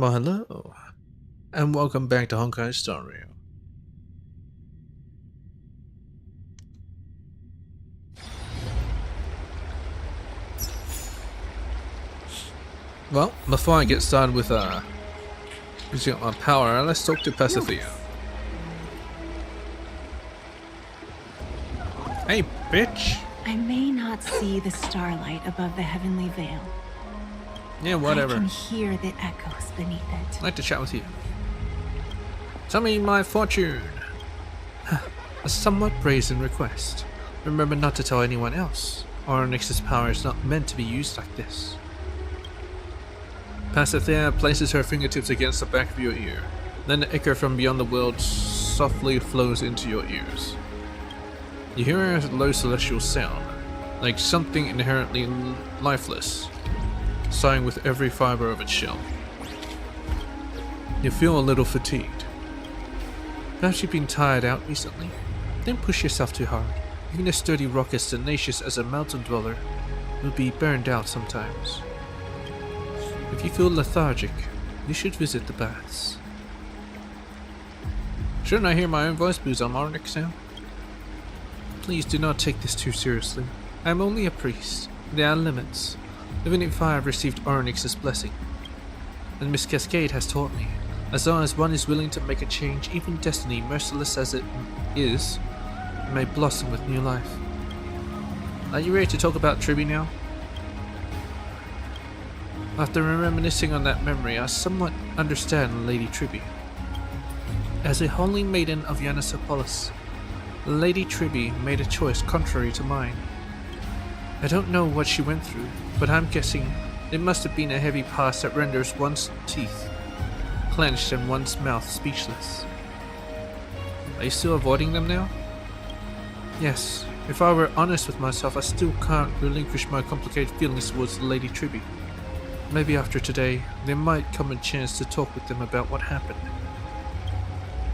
Well, hello, and welcome back to Honkai Story. Well, before I get started with using my power, let's talk to Pasithea. Hey, bitch! I may not see the starlight above the heavenly veil. Yeah, whatever. I can hear the echoes beneath it. I'd like to chat with you. Tell me my fortune. A somewhat brazen request. Remember not to tell anyone else. Onyx's power is not meant to be used like this. Pasithea places her fingertips against the back of your ear. Then the echo from beyond the world softly flows into your ears. You hear a low celestial sound, like something inherently lifeless, sighing with every fiber of its shell. You feel a little fatigued. Perhaps you've been tired out recently? Don't push yourself too hard. Even a sturdy rock as tenacious as a mountain dweller will be burned out sometimes. If you feel lethargic, you should visit the baths. Shouldn't I hear my own voice because I'm Onyx now? Please do not take this too seriously. I am only a priest. There are limits. Even if I have received Onyx's blessing. And Miss Cascade has taught me, as long as one is willing to make a change, even destiny, merciless as it is, may blossom with new life. Are you ready to talk about Tribby now? After reminiscing on that memory, I somewhat understand Lady Tribby. As a holy maiden of Yanasopolis, Lady Tribby made a choice contrary to mine. I don't know what she went through, but I'm guessing it must have been a heavy past that renders one's teeth clenched and one's mouth speechless. Are you still avoiding them now? Yes, if I were honest with myself, I still can't relinquish my complicated feelings towards Lady Tribby. Maybe after today, there might come a chance to talk with them about what happened.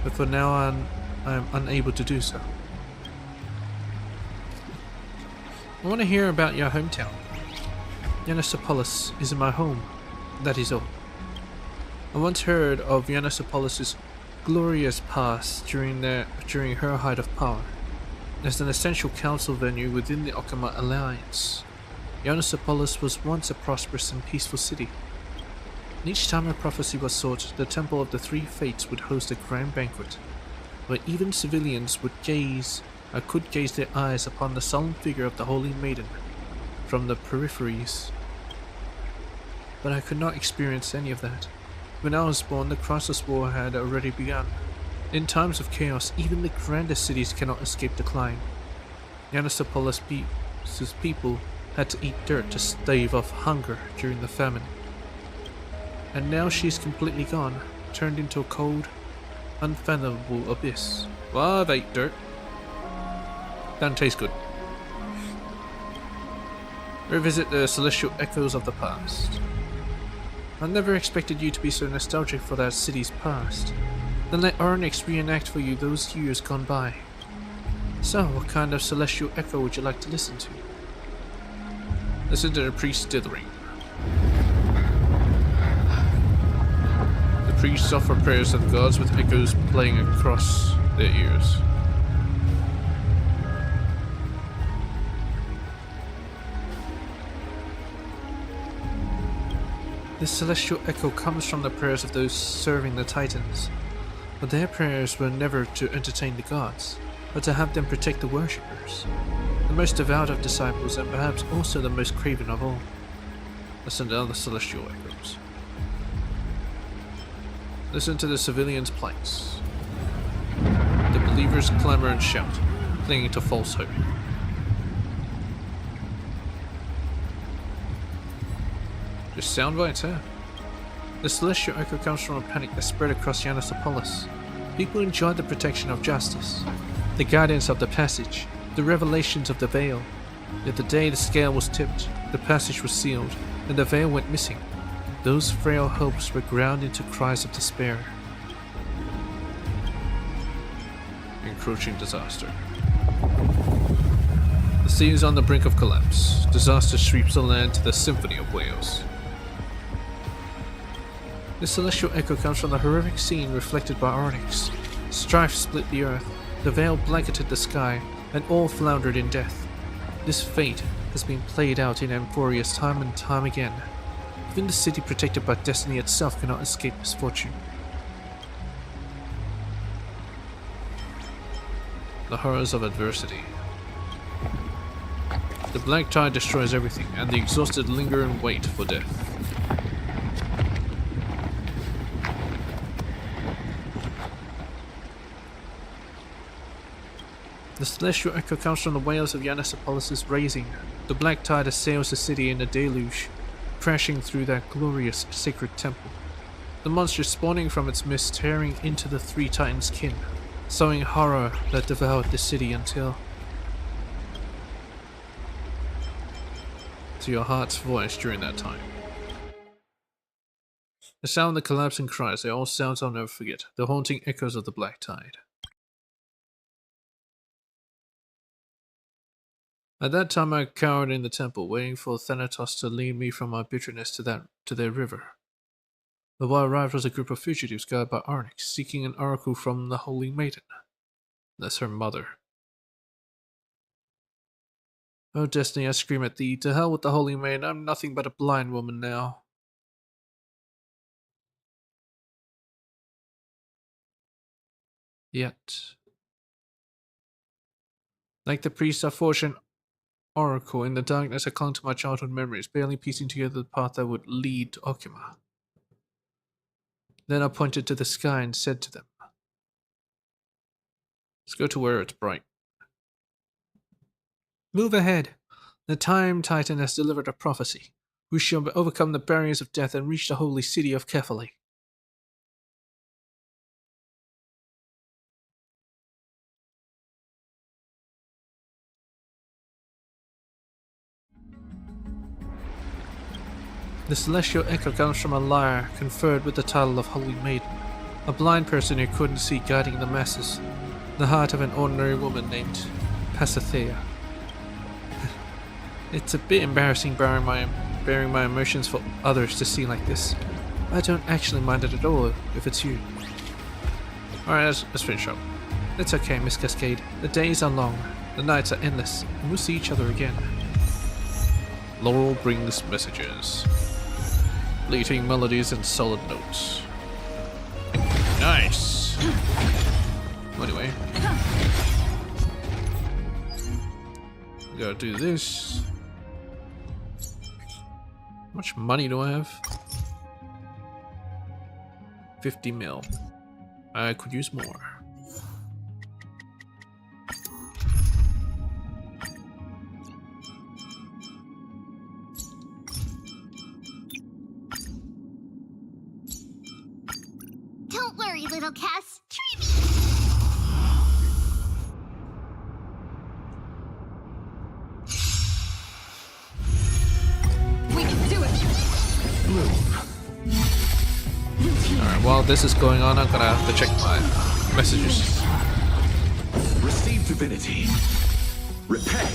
But for now on, I am unable to do so. I want to hear about your hometown. Yanasopolis is my home, that is all. I once heard of Yanasopolis' glorious past during her height of power. As an essential council venue within the Okama Alliance, Yanasopolis was once a prosperous and peaceful city. And each time a prophecy was sought, the Temple of the Three Fates would host a grand banquet, where even civilians could gaze their eyes upon the solemn figure of the Holy Maiden from the peripheries. But I could not experience any of that. When I was born, the Crossless War had already begun. In times of chaos, even the grandest cities cannot escape decline. Yanasopolis' people had to eat dirt to stave off hunger during the famine. And now she is completely gone, turned into a cold, unfathomable abyss. Well, I've ate dirt. Doesn't taste good. Revisit the celestial echoes of the past. I never expected you to be so nostalgic for that city's past. Then let Onyx reenact for you those years gone by. So, what kind of celestial echo would you like to listen to? Listen to the priest dithering. The priests offer prayers of gods with echoes playing across their ears. This celestial echo comes from the prayers of those serving the Titans, but their prayers were never to entertain the gods, but to have them protect the worshippers, the most devout of disciples and perhaps also the most craven of all. Listen to other celestial echoes. Listen to the civilians' plights. The believers clamor and shout, clinging to false hope. Just sound bites, huh? The celestial echo comes from a panic that spread across Yanasopolis. People enjoyed the protection of justice, the guidance of the passage, the revelations of the veil. Yet the day the scale was tipped, the passage was sealed, and the veil went missing. Those frail hopes were ground into cries of despair. Encroaching disaster. The sea is on the brink of collapse. Disaster sweeps the land to the symphony of wails. The celestial echo comes from the horrific scene reflected by Onyx. Strife split the earth, the veil blanketed the sky, and all floundered in death. This fate has been played out in Amphorius time and time again. Even the city protected by destiny itself cannot escape misfortune. The horrors of adversity. The black tide destroys everything, and the exhausted linger and wait for death. The celestial echo comes from the wails of Yannisopolys' raising. The black tide assails the city in a deluge, crashing through that glorious sacred temple. The monster spawning from its mist tearing into the three titans' kin, sowing horror that devoured the city until... to your heart's voice during that time. The sound of the collapsing cries, they are all sounds I'll never forget, the haunting echoes of the black tide. At that time I cowered in the temple, waiting for Thanatos to lead me from my bitterness to their river. But what arrived was a group of fugitives guided by Arnix, seeking an oracle from the Holy Maiden. That's her mother. Oh Destiny, I scream at thee, to hell with the Holy Maiden, I'm nothing but a blind woman now. Yet, like the priest, I forged an oracle. In the darkness I clung to my childhood memories, barely piecing together the path that would lead to Okima. Then I pointed to the sky and said to them, let's go to where it's bright. Move ahead. The Time Titan has delivered a prophecy. We shall overcome the barriers of death and reach the holy city of Kefali. The celestial echo comes from a lyre conferred with the title of Holy Maiden, a blind person who couldn't see guiding the masses, the heart of an ordinary woman named Pasithea. It's a bit embarrassing bearing my emotions for others to see like this. I don't actually mind it at all if it's you. Alright, let's finish up. It's okay, Miss Cascade. The days are long, the nights are endless, and we'll see each other again. Laurel brings messages. Fleeting melodies and solid notes. Nice! Anyway. Gotta do this. How much money do I have? 50 mil. I could use more. Don't worry, little Cass. Treat me. We can do it. Alright, while this is going on, I'm gonna have to check my messages. Receive divinity. Repay.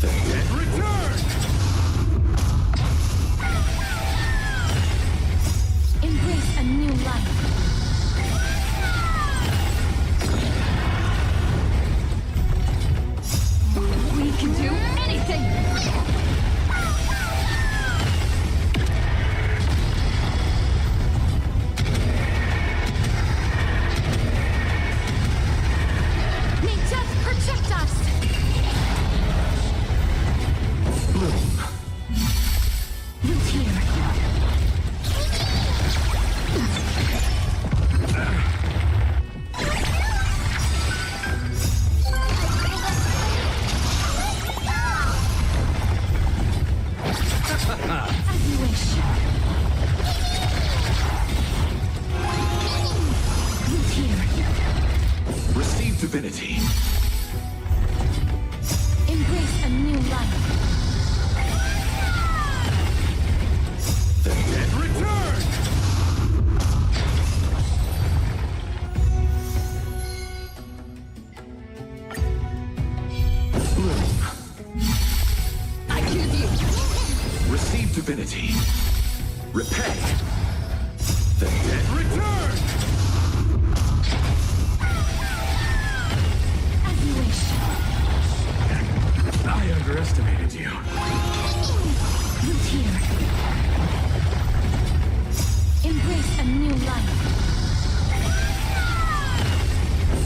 And return! Embrace a new life. We can do anything. May death protect us. Bloom. Root here. As you wish. Root here. Receive divinity. Embrace a new life. And return! Bloom. I choose you. Receive divinity. Repay. The dead return! As you wish. I underestimated you. Root here. Embrace a new life.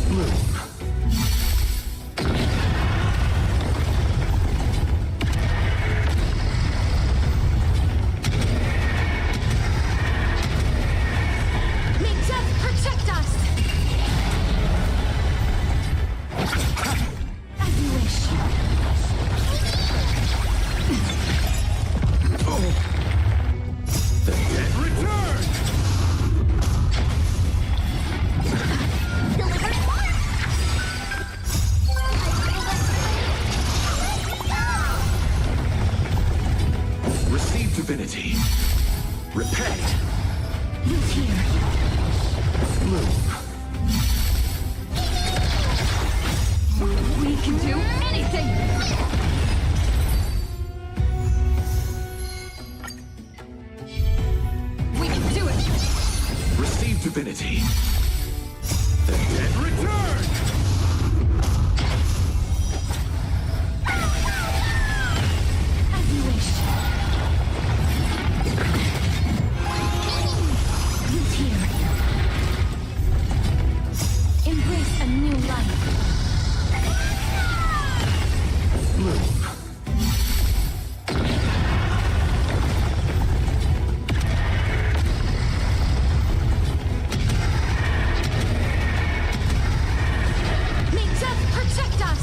Bloom. May death protect us. As you wish. The dead return! Receive divinity. Repay. Root here. Bloom. We can do anything. We can do it. Receive divinity. The dead return! As you wish. Root here. Embrace a new life. Bloom. May death protect us.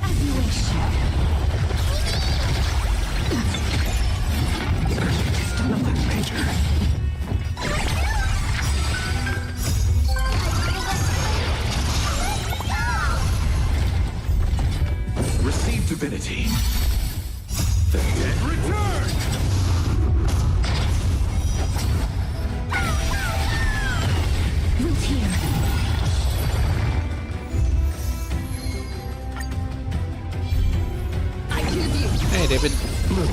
As you wish. Nothing major. Receive divinity. The dead return! Root here. I choose you. Hey, David. Bloom.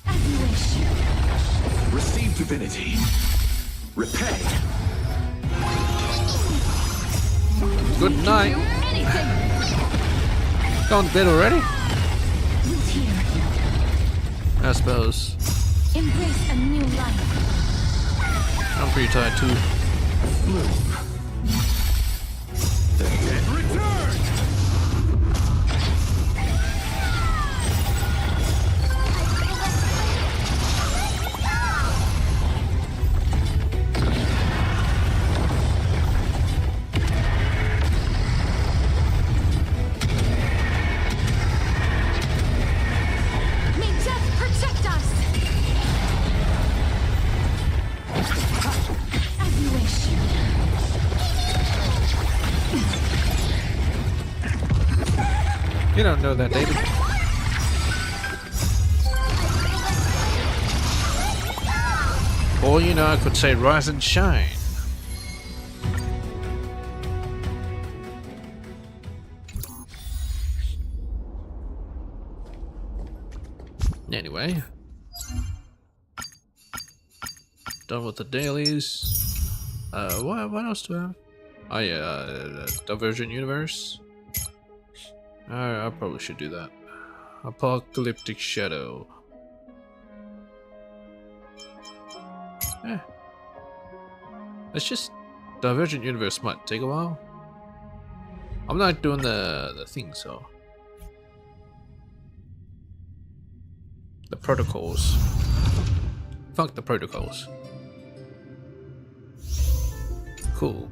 As you wish. Receive divinity. Repay. Good night. Do anything. Going to bed already? Root here. I suppose. Embrace a new life. I'm pretty tired too. Bloom. The dead return! May death protect us. As you wish. You don't know that, David. Or, you know, I could say rise and shine. Anyway. Done with the dailies. What else do I have? Oh yeah, Divergent Universe. I probably should do that. Apocalyptic Shadow. It's just Divergent Universe might take a while. I'm not doing the thing, so the protocols. Fuck the protocols. Cool.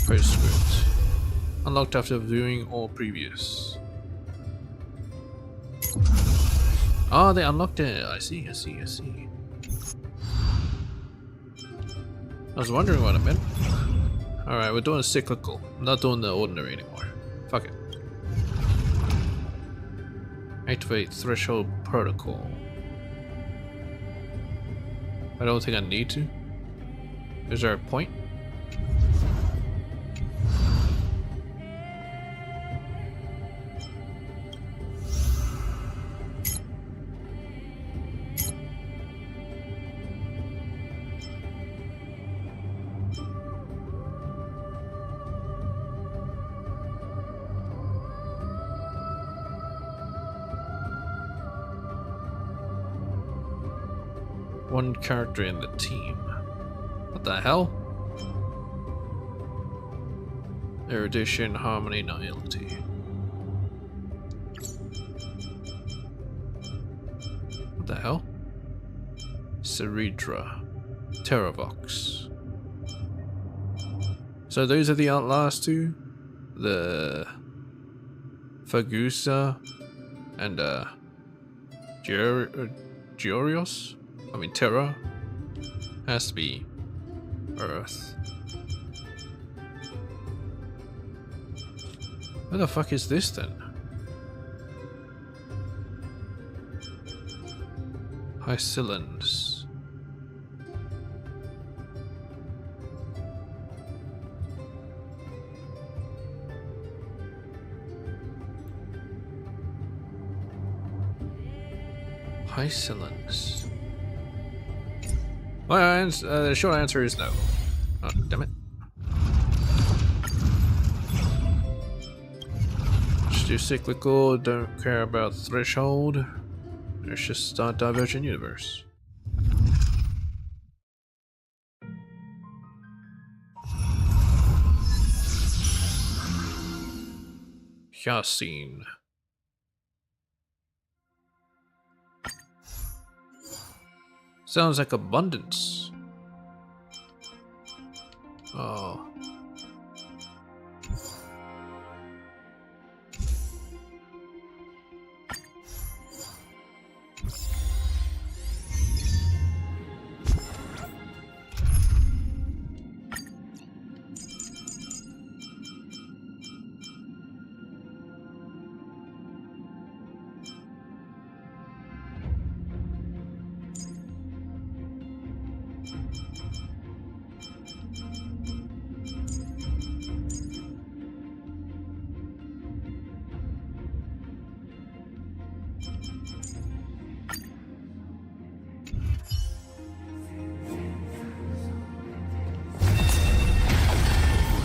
Postscript. Unlocked after viewing all previous. Oh, they unlocked it. I see. I was wondering what it meant. Alright, we're doing cyclical. I'm not doing the ordinary anymore. Fuck it. Activate threshold protocol. I don't think I need to. Is there a point? one character in the team. What the hell? Erudition, harmony, nihility. What the hell? Ceredra. Terravox. So those are the last two? The Fagusa and Georios? I mean Terra. Has to be Earth. What the fuck is this then? Hycillans. Hycillans. Well, the short answer is no. Oh, damn it. Just do cyclical, don't care about threshold. It's just a divergent universe. Yasin. Sounds like abundance. Oh.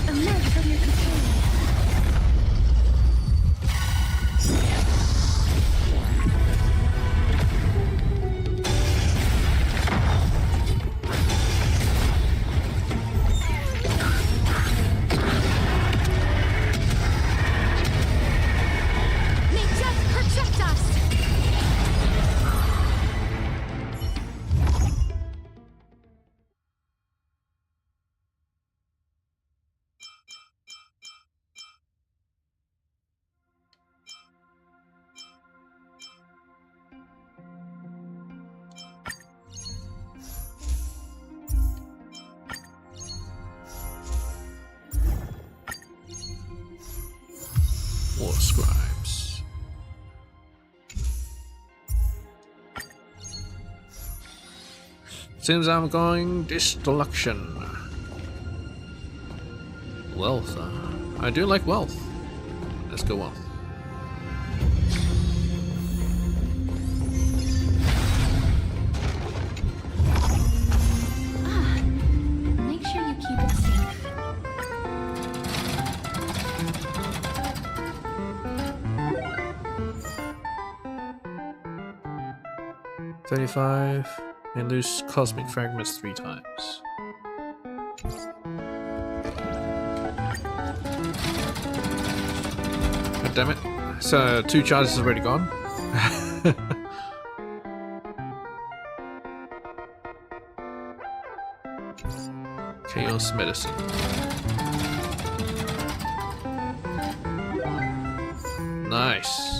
Emerge from your container. May death protect us! War scribes. Seems I'm going destruction. Wealth. I do like wealth. Let's go wealth. Make sure you keep it safe. $35 and lose cosmic fragments 3 times. God damn it. So 2 charges already gone. Chaos medicine. Nice.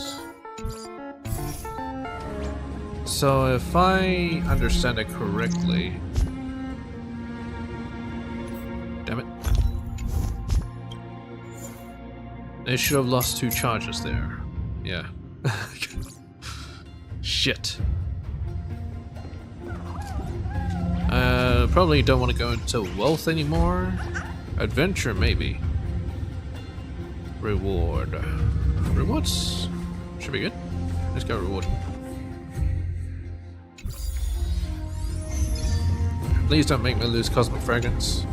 So if I understand it correctly, damn it, they should have lost 2 charges there. Yeah. Shit. Probably don't want to go into wealth anymore. Adventure maybe. Reward. Rewards should be good. Let's go reward. Please don't make me lose cosmic fragments.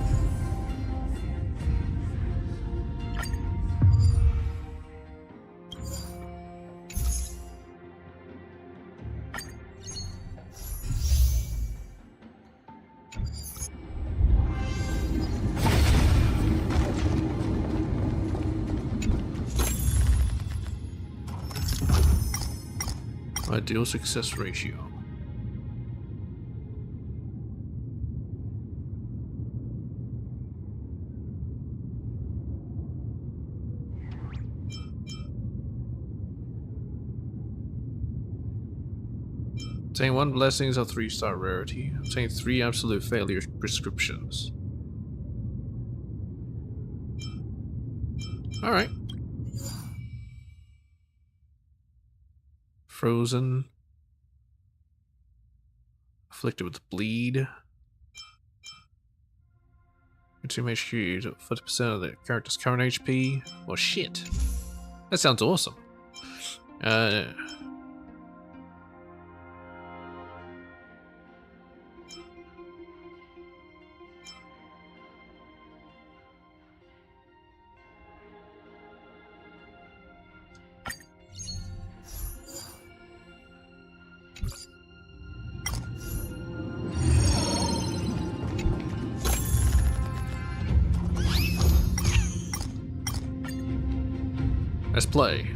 Ideal success ratio. Obtain 1 blessings of 3-star rarity. Obtain 3 absolute failure prescriptions. Alright. Frozen. Afflicted with bleed. Consume HP to 40% of the character's current HP. Well, shit. That sounds awesome. Let's play.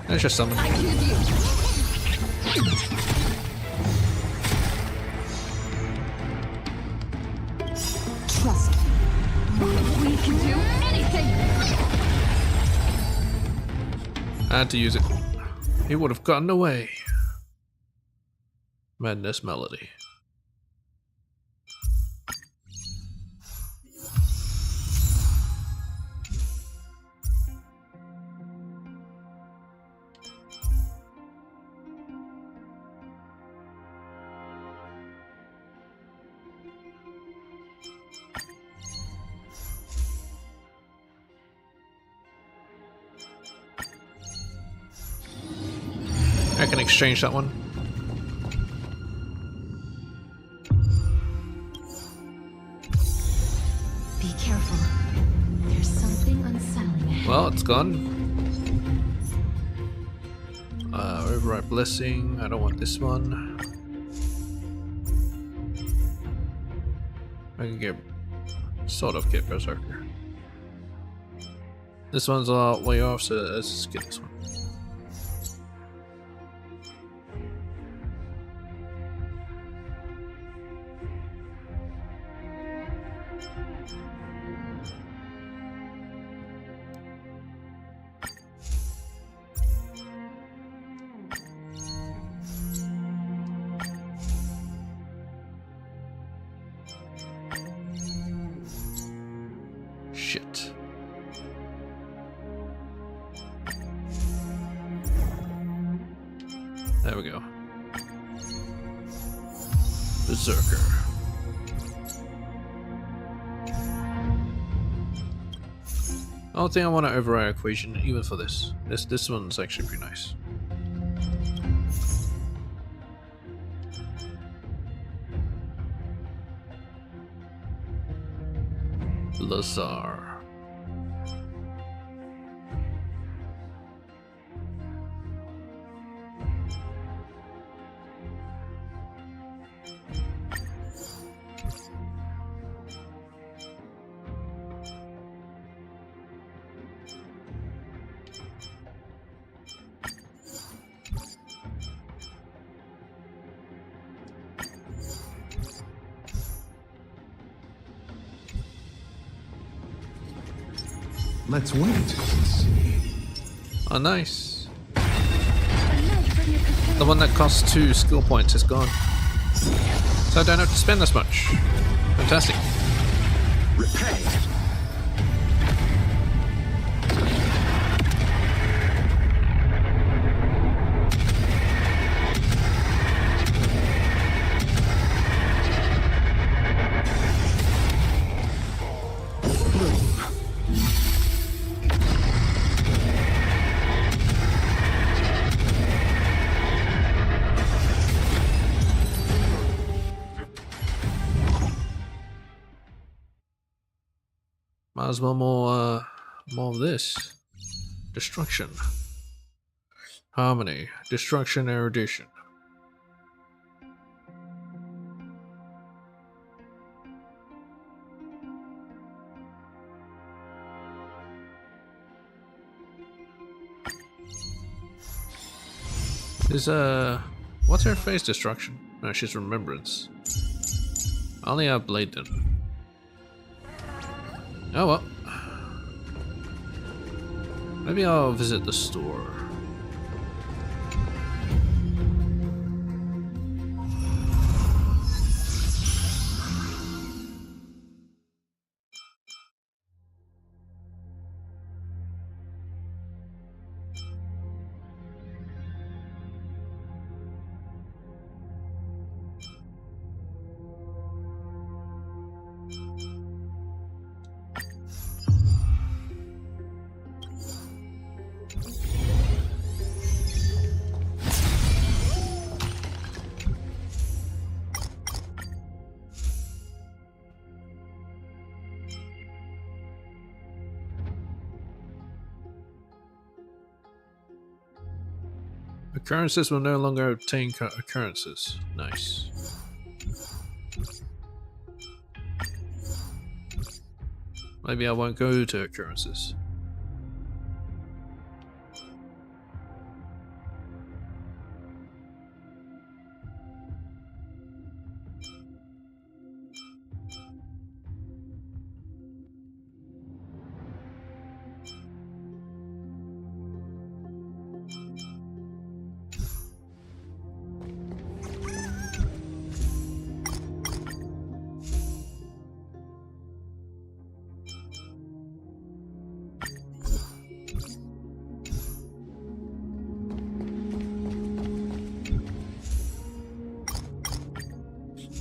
Let's just summon. I choose you. Trust me. We can do anything. I had to use it. He would have gotten away. Madness melody. I can exchange that one. Be careful. There's something unsettling ahead. Well, it's gone. Override blessing. I don't want this one. I can get sort of get berserker. This one's a lot way off, so let's just get this one. Shit. There we go. Berserker. I don't think I want to override equation even for this. This one's actually pretty nice. Lazar. Let's wait and see. Oh, nice. A note from your companion. The one that costs 2 skill points is gone. So I don't have to spend this much. Fantastic. Repay. Might as well more of this. Destruction. Harmony. Destruction, erudition. Is what's her face? Destruction. No, she's remembrance. I only have blade then. Oh well. Maybe I'll visit the store. Occurrences will no longer obtain occurrences. Nice. Maybe I won't go to occurrences.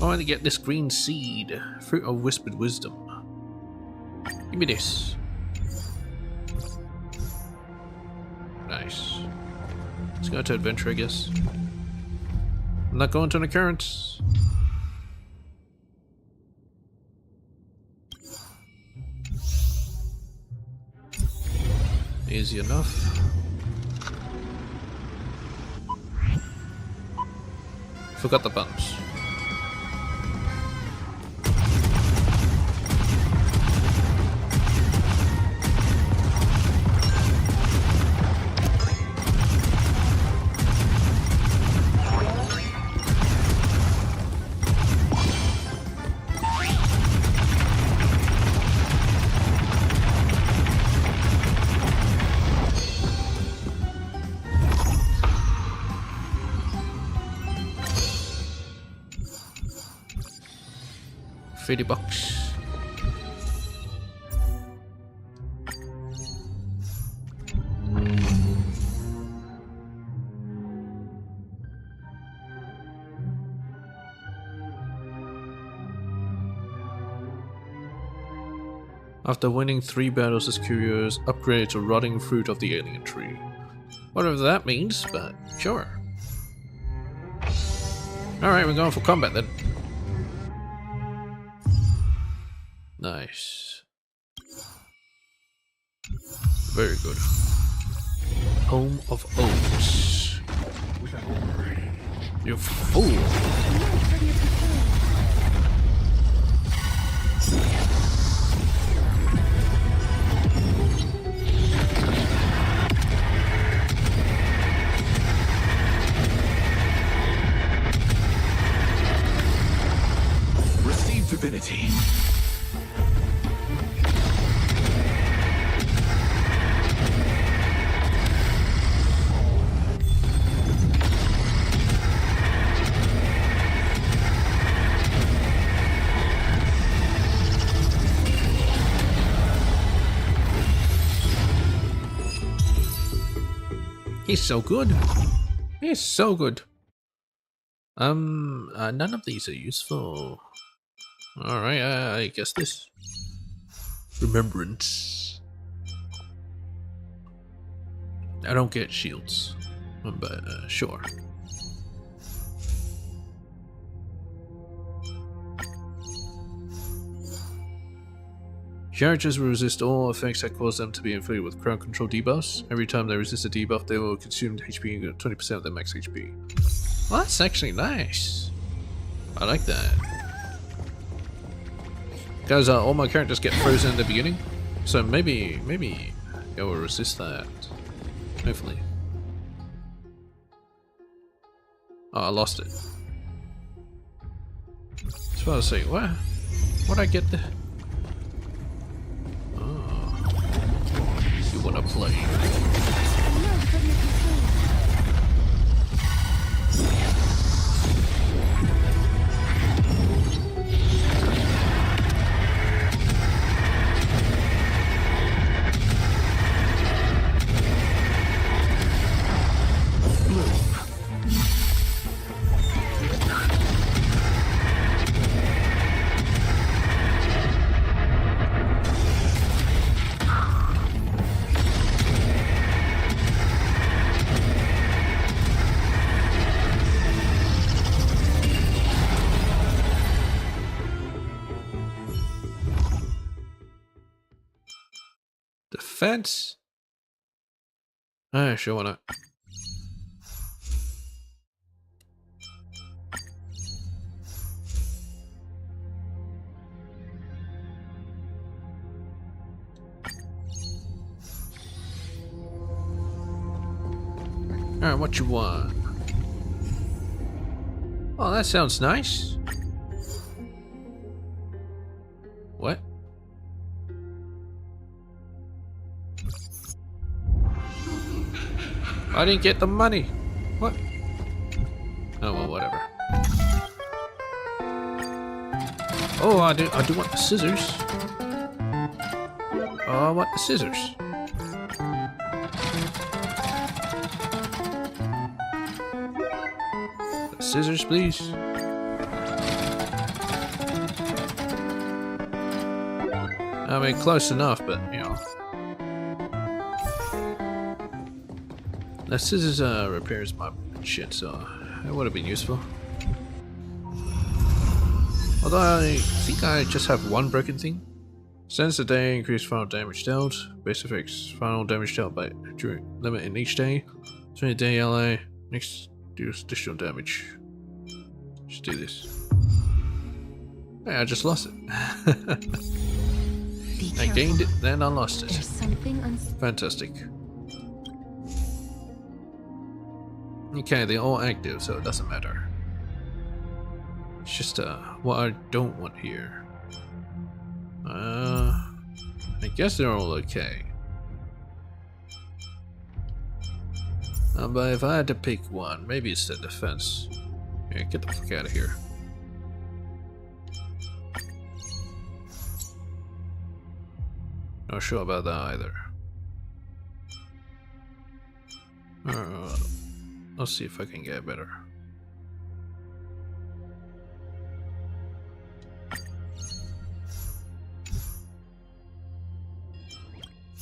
I want to get this green seed, fruit of whispered wisdom. Give me this. Nice. Let's go to adventure, I guess. I'm not going to an occurrence. Easy enough. Forgot the buttons. $50. After winning 3 battles as Curios, upgraded to rotting fruit of the alien tree. Whatever that means, but sure. Alright, we're going for combat then. Nice. Very good. Home of Oats. You fool! Receive divinity. He's so good. He's so good. None of these are useful. Alright, I guess this. Remembrance. I don't get shields, but sure. Characters will resist all effects that cause them to be inflicted with crowd control debuffs. Every time they resist a debuff, they will consume HP and get 20% of their max HP. Well, that's actually nice. I like that. Guys, all my characters get frozen in the beginning, so maybe it will resist that. Hopefully. Oh, I lost it. I was about to say, what? What'd I get there? You wanna play? Defense? Sure, why not? Alright, what you want? Oh, that sounds nice. What? I didn't get the money. What? Oh well, whatever. Oh, I do want the scissors. Oh, I want the scissors. The scissors, please. I mean, close enough, but you know. That scissors repairs my shit, so it would have been useful. Although I think I just have one broken thing. Stands a day, increase final damage dealt. Base effects, final damage dealt by limit in each day. 20 day ally, next do additional damage. Just do this. Hey, I just lost it. I gained it, then I lost it. There's something Fantastic. Okay, they're all active, so it doesn't matter. It's just what I don't want here. I guess they're all okay. But if I had to pick one, maybe it's the defense. Yeah, get the fuck out of here. Not sure about that either. Let's see if I can get better.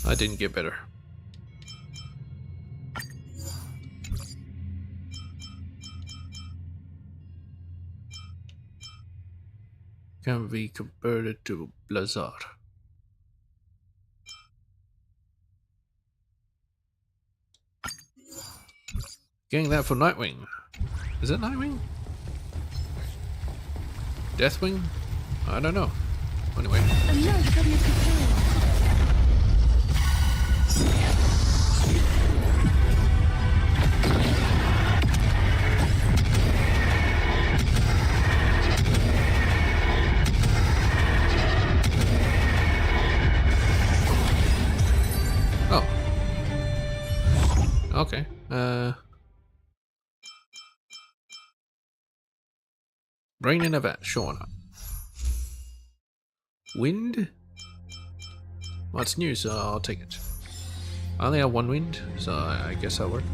I didn't get better. Can be converted to Blizzard. Getting that for Nightwing. Is it Nightwing? Deathwing? I don't know. Anyway. Oh. Okay. Rain in a vat, sure not. Wind? Well, it's new, so I'll take it. I only have one wind, so I guess that'll work.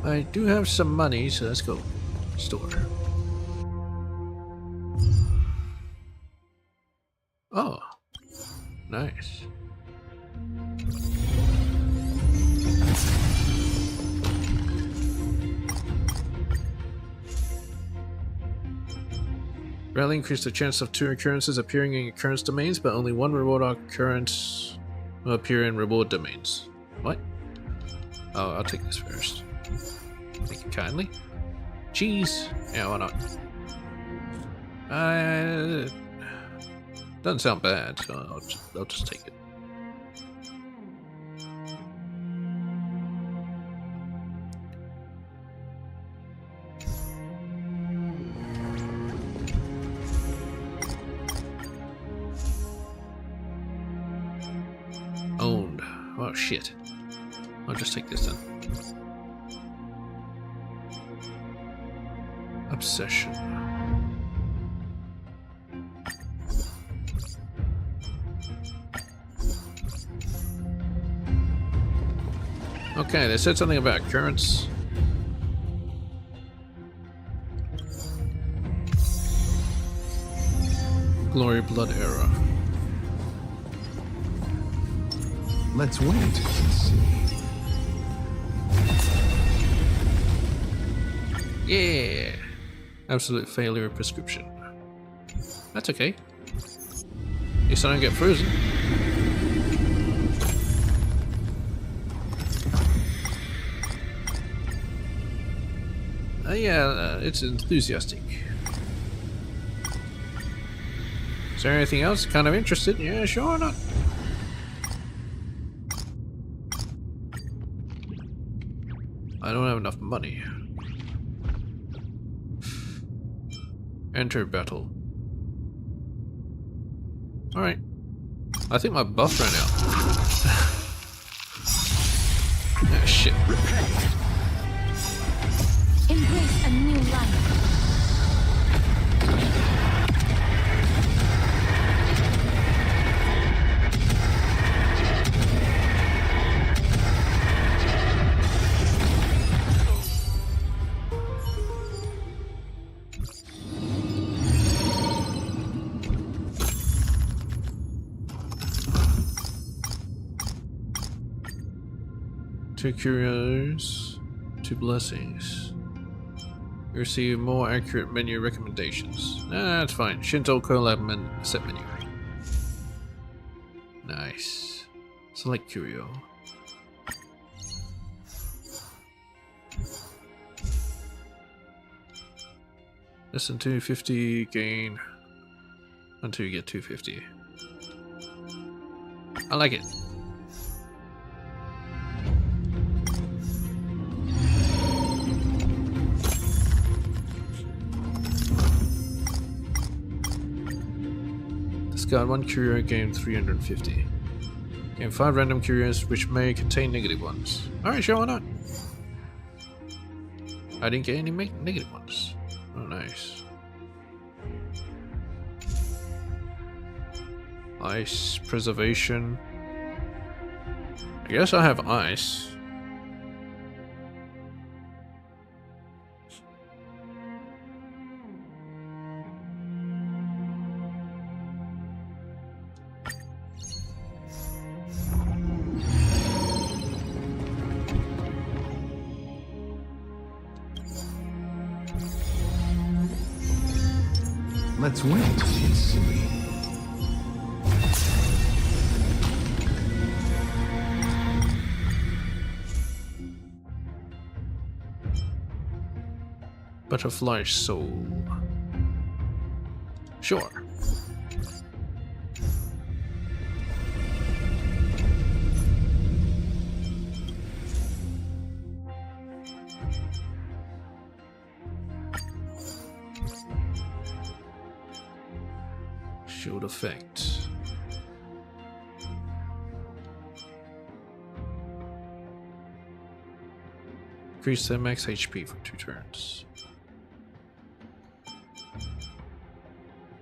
I do have some money, so let's go. Store. Oh. Nice. Greatly increase the chance of 2 occurrences appearing in occurrence domains, but only 1 reward occurrence will appear in reward domains. What? Oh, I'll take this first. Thank you kindly. Cheese! Yeah, why not? Doesn't sound bad, so I'll just take it. Owned. Oh shit. I'll just take this then. Obsession. Okay, they said something about currents. Glory Blood Era. Let's wait and see. Yeah! Absolute failure of prescription. That's okay. At least I don't get frozen. Yeah, it's enthusiastic. Is there anything else kind of interested? Yeah, sure, why not? I don't have enough money. Enter battle. Alright. I think my buff ran out. Ah, shit. Embrace a new life. Two curios, 2 blessings. You receive more accurate menu recommendations. Nah, that's fine. Shinto collab set menu. Nice. Select curio. Less than 250 gain until you get 250. I like it. Discard 1 curio, gain 350. Gain 5 random curios which may contain negative ones. Alright, sure, why not? I didn't get any negative ones. Oh, nice. Ice preservation. I guess I have ice. Let's wait and see. Butterfly soul. Sure. Shield effect. Increase their max HP for 2 turns.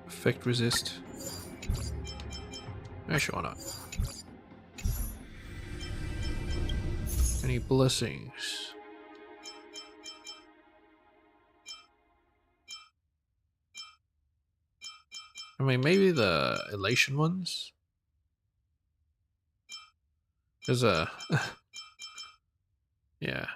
Effect resist. Yeah, sure not. Any blessings? I mean, maybe the elation ones? There's a... yeah.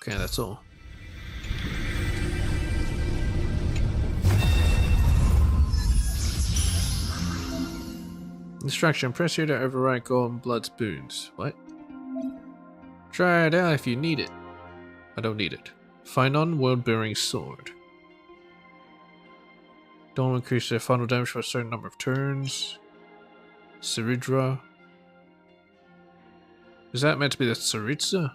Okay, that's all. Instruction, press here to overwrite Golden Blood's boons. What? Try it out if you need it. I don't need it. Find on world-bearing sword. Don't increase their final damage for a certain number of turns. Siridra. Is that meant to be the Saritsa?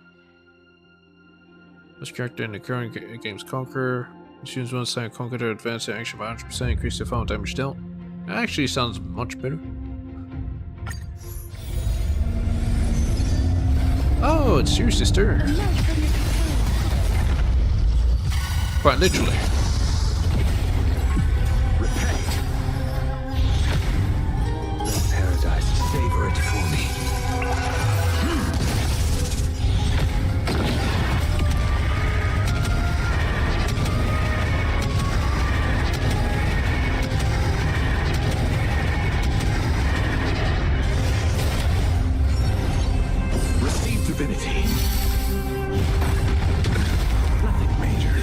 This character in the current game's Conqueror. As soon as one side Conqueror to advance their action by 100%, increase their final damage dealt. That actually sounds much better. Oh, it's your sister. Quite literally. Repent. Let paradise savor it for me. Receive divinity. Nothing major.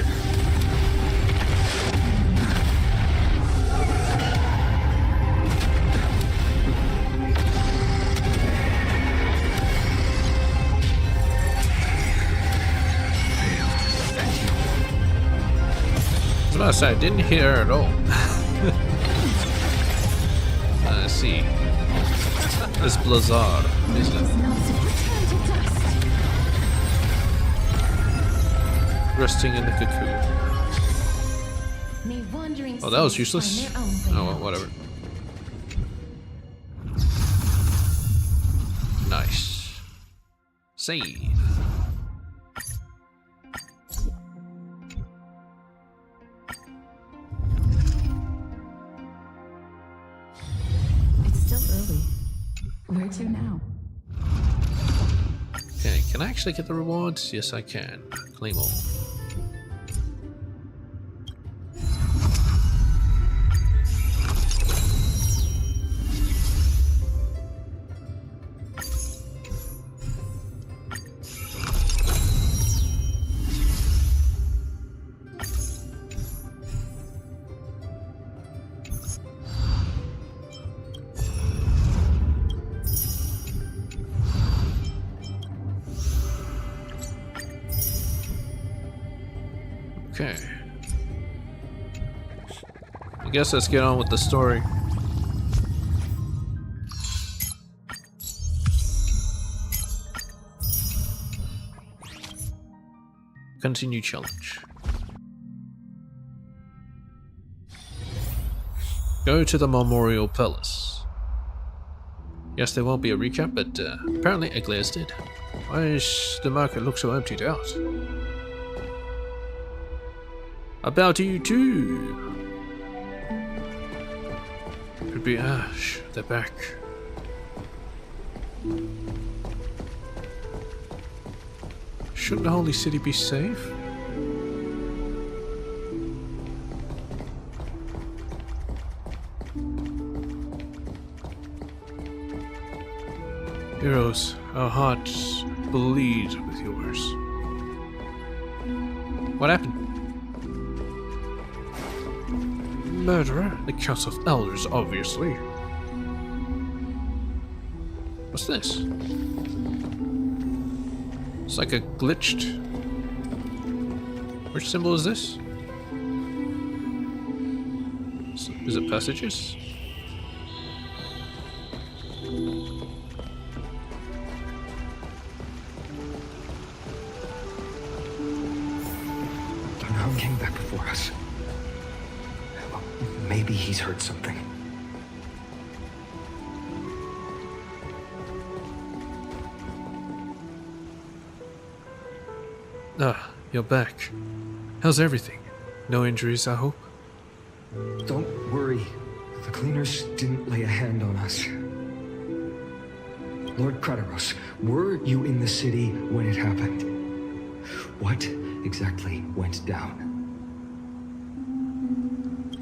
I was about to say, I didn't hit her at all. Let's see. This Blizzard, isn't it? Resting in the cocoon. Oh, that was useless. Oh, well, whatever. Nice. Save. It's still early. Where to now? Okay, can I actually get the rewards? Yes, I can. Claim all. Okay. I guess let's get on with the story. Continue challenge. Go to the Memorial Palace. Yes, there won't be a recap, but apparently Eglair's did. Why does the market look so emptied out? I bow to you too. Could be Ash. They're back. Shouldn't the holy city be safe? Heroes, our hearts bleed with yours. What happened? Murderer? The Council of Elders, obviously. What's this? It's like a glitched... Which symbol is this? Is it passages? Dunham came back before us. Maybe he's heard something. Ah, you're back. How's everything? No injuries, I hope? Don't worry. The cleaners didn't lay a hand on us. Lord Kratos, were you in the city when it happened? What exactly went down?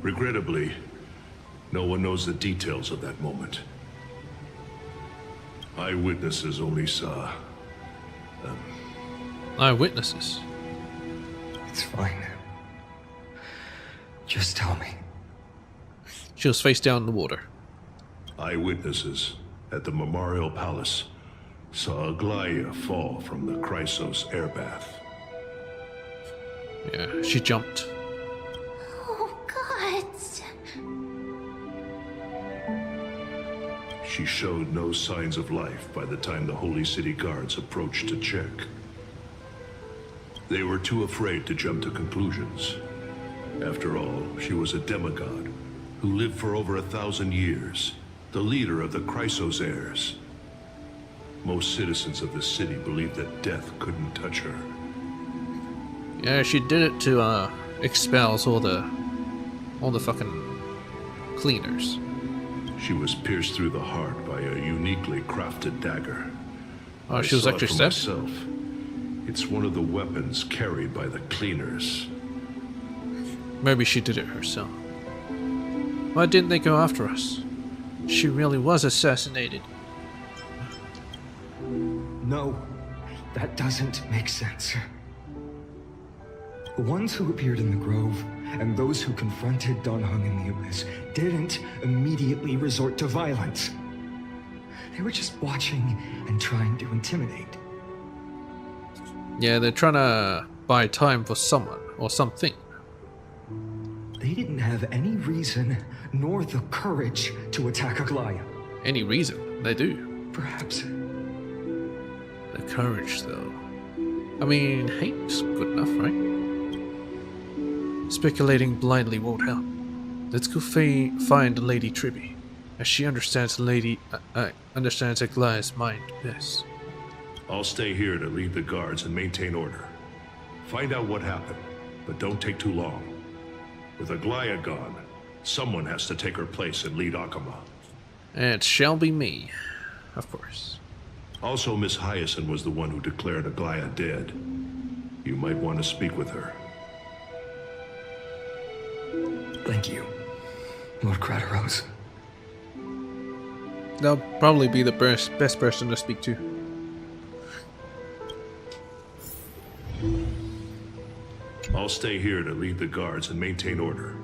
Regrettably, no one knows the details of that moment. Eyewitnesses only saw Eyewitnesses? It's fine. Just tell me. She was face down in the water. Eyewitnesses at the Memorial Palace saw Aglaya fall from the Chrysos airbath. Yeah, she jumped. Oh, God. She showed no signs of life by the time the Holy City guards approached to check. They were too afraid to jump to conclusions. After all, she was a demigod who lived for over 1,000 years, the leader of the Chrysos heirs. Most citizens of the city believed that death couldn't touch her. Yeah, she did it to expel all the fucking cleaners. She was pierced through the heart by a uniquely crafted dagger. Oh, I she was saw it actually for stabbed? myself. It's one of the weapons carried by the cleaners. Maybe she did it herself. Why didn't they go after us? She really was assassinated. No, that doesn't make sense. The ones who appeared in the grove and those who confronted Don Hung in the Abyss didn't immediately resort to violence. They were just watching and trying to intimidate. Yeah, they're trying to buy time for someone or something. They didn't have any reason nor the courage to attack Aglaya. Any reason, they do. Perhaps. The courage, though. I mean, hate's good enough, right? Speculating blindly won't help. Let's go find Lady Tribby, as she understands understands Aglaya's mind best. I'll stay here to lead the guards and maintain order. Find out what happened, but don't take too long. With Aglaya gone, someone has to take her place and lead Akama. And it shall be me, of course. Also, Miss Hyacinth was the one who declared Aglaya dead. You might want to speak with her. Thank you, Lord Craterose. They'll probably be the best person to speak to. I'll stay here to lead the guards and maintain order.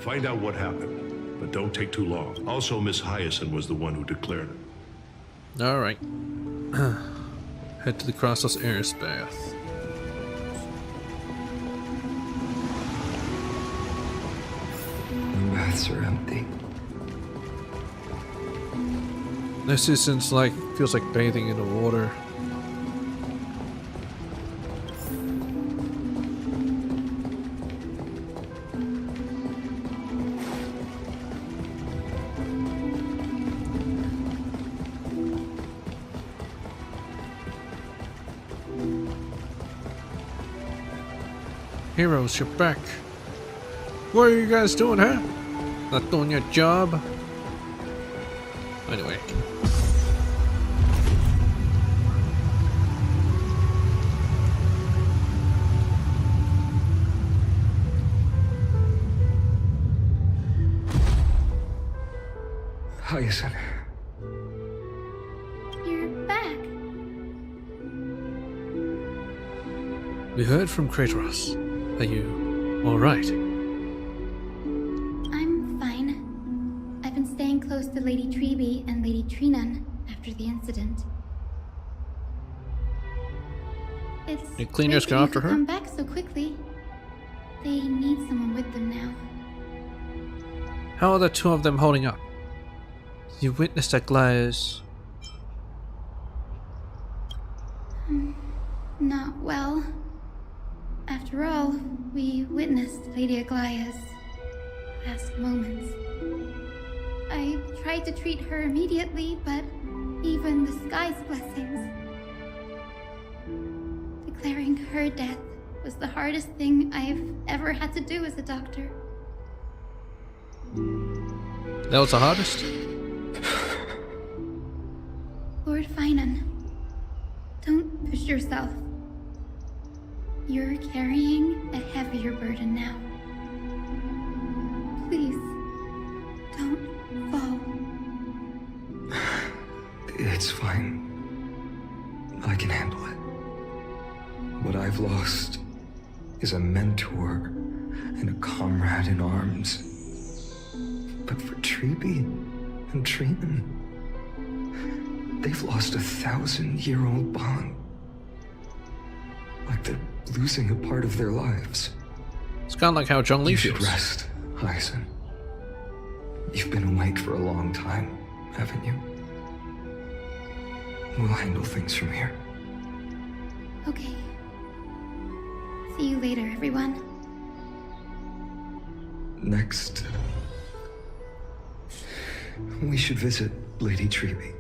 Find out what happened, but don't take too long. Also, Miss Hyacinth was the one who declared it. Alright. Head to the Crossos Airs bath. The baths are empty. This isn't feels like bathing in the water. Heroes, you're back. What are you guys doing, huh? Not doing your job? Anyway. Hyacinth. You're back. We heard from Kratos. Are you alright? I'm fine. I've been staying close to Lady Treby and Lady Trinan after the incident. It's The cleaners great go that you after could her? come back so quickly. They need someone with them now. How are the two of them holding up? You witnessed Aglaya's... Not well. After all, we witnessed Lady Aglaya's last moments. I tried to treat her immediately, but even the sky's blessings. Declaring her death was the hardest thing I've ever had to do as a doctor. That was the hardest? Lord Finan, don't push yourself. You're carrying a heavier burden now. Please, don't fall. It's fine. I can handle it. What I've lost is a mentor and a comrade in arms. But for Treeby and Triton, they've lost a 1,000-year-old bond. Like they're losing a part of their lives. It's kind of like how Zhongli You should feels. rest, Aizen. You've been awake for a long time, haven't you? We'll handle things from here. Okay. See you later, everyone. Next, we should visit Lady Treeby.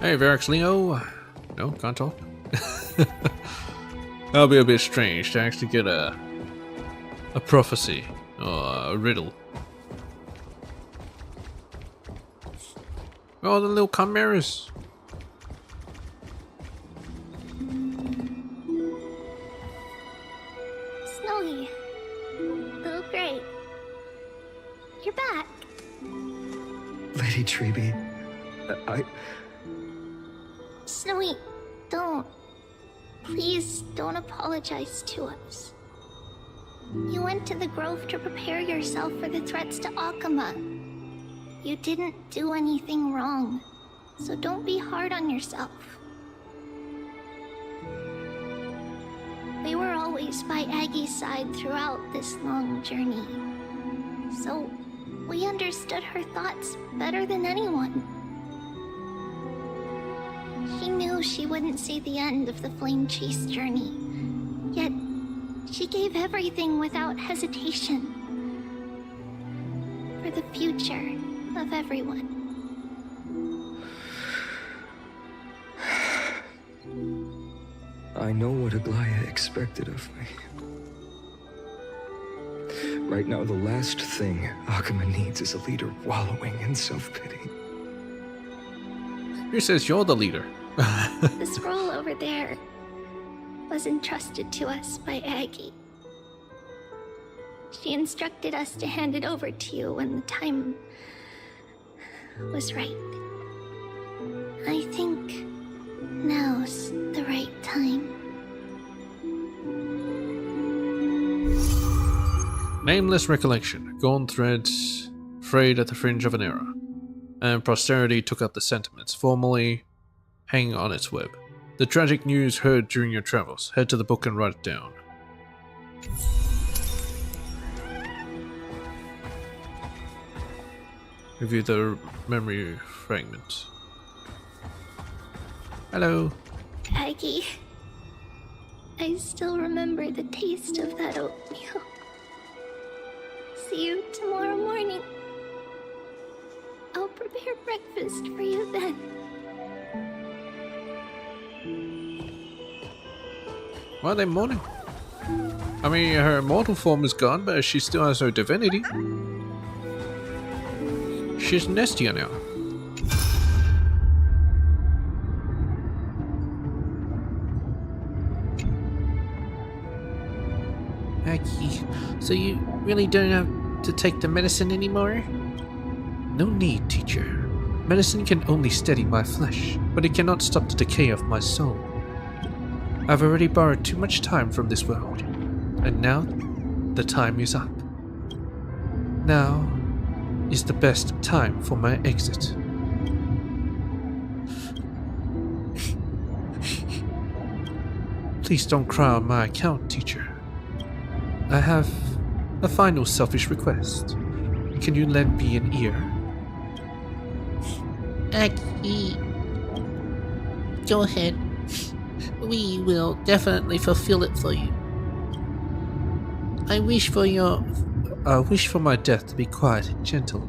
Hey, Varix Leo. No, can't talk. That'll be a bit strange to actually get a prophecy or a riddle. Oh, the little chimeras. Snowy. Little Gray. You're back. Lady Treeby, Snowy, don't. Please don't apologize to us. You went to the Grove to prepare yourself for the threats to Akuma. You didn't do anything wrong, so don't be hard on yourself. We were always by Aggie's side throughout this long journey, so we understood her thoughts better than anyone. She knew she wouldn't see the end of the Flame Chase journey, yet she gave everything without hesitation for the future of everyone. I know what Aglaya expected of me. Right now, the last thing Akuma needs is a leader wallowing in self-pity. Who says you're the leader? The scroll over there was entrusted to us by Aggie. She instructed us to hand it over to you when the time was right. I think now's the right time. Nameless recollection, gone threads, frayed at the fringe of an era, and posterity took up the sentiments, formally hanging on its web. The tragic news heard during your travels. Head to the book and write it down. Review the memory fragment. Hello. Aggie, I still remember the taste of that oatmeal. See you tomorrow morning. I'll prepare breakfast for you then. Why are they mourning? I mean, her mortal form is gone, but she still has her divinity. She's Nestia now. Aggie, so you really don't have to take the medicine anymore? No need, teacher. Medicine can only steady my flesh, but it cannot stop the decay of my soul. I've already borrowed too much time from this world, and now the time is up. Now is the best time for my exit. Please don't cry on my account, teacher. I have a final selfish request. Can you lend me an ear? Aggie, go ahead. We will definitely fulfill it for you. I wish for my death to be quiet and gentle.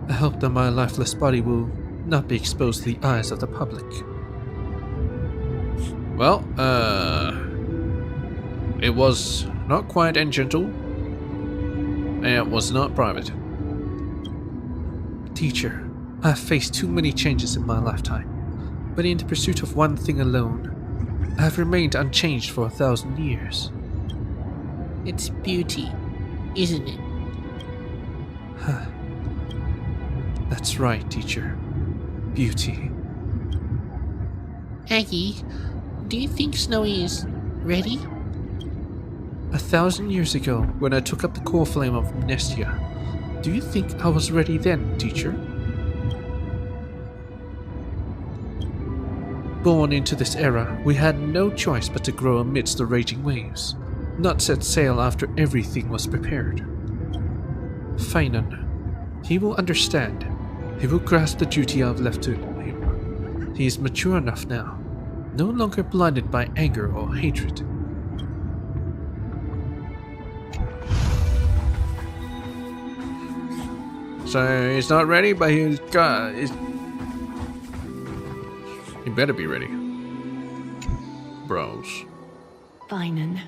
I hope that my lifeless body will not be exposed to the eyes of the public. Well, it was not quiet and gentle, and it was not private. Teacher, I've faced too many changes in my lifetime, but in the pursuit of one thing alone, I have remained unchanged for 1,000 years. It's beauty, isn't it? That's right, teacher. Beauty. Aggie, do you think Snowy is ready? 1,000 years ago, when I took up the core flame of Amnestia, do you think I was ready then, teacher? Born into this era, we had no choice but to grow amidst the raging waves, not set sail after everything was prepared. Finan, he will understand. He will grasp the duty I've left to him. He is mature enough now, no longer blinded by anger or hatred. So he's not ready, but he better be ready. Bros. Finan,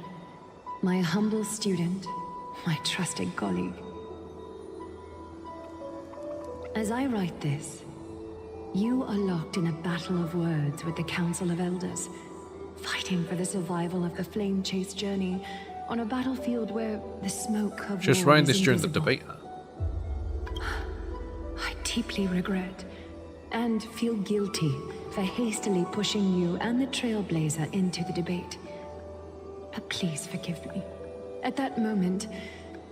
my humble student, my trusted colleague. As I write this, you are locked in a battle of words with the Council of Elders, fighting for the survival of the flame-chased journey on a battlefield where the smoke of Just war writing is this during the invisible. debate. I deeply regret and feel guilty for hastily pushing you and the Trailblazer into the debate. But please forgive me. At that moment,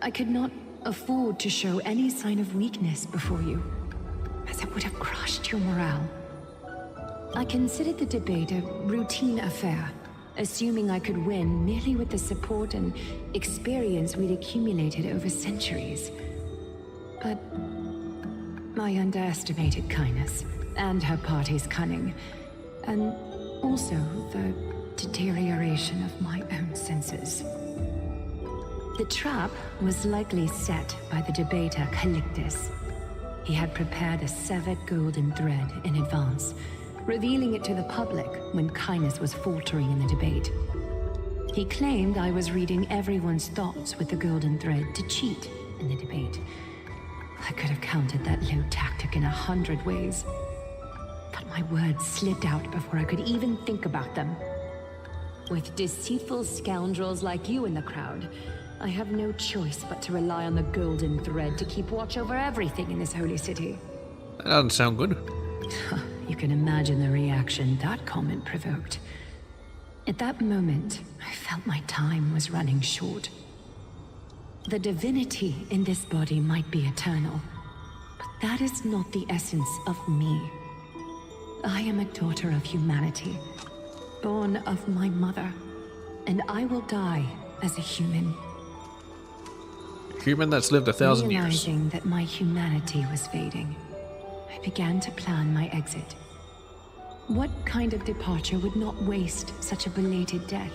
I could not afford to show any sign of weakness before you, as it would have crushed your morale. I considered the debate a routine affair, assuming I could win merely with the support and experience we'd accumulated over centuries. But I underestimated Kindness and her party's cunning, and also the deterioration of my own senses. The trap was likely set by the debater Calictus. He had prepared a severed golden thread in advance, revealing it to the public when Kindness was faltering in the debate. He claimed I was reading everyone's thoughts with the golden thread to cheat in the debate. I could have countered that low tactic in 100 ways, but my words slipped out before I could even think about them. With deceitful scoundrels like you in the crowd, I have no choice but to rely on the golden thread to keep watch over everything in this holy city. That doesn't sound good. You can imagine the reaction that comment provoked. At that moment, I felt my time was running short. The divinity in this body might be eternal, but that is not the essence of me. I am a daughter of humanity, born of my mother, and I will die as a human. Human that's lived 1,000 years. Realizing that my humanity was fading, I began to plan my exit. What kind of departure would not waste such a belated death?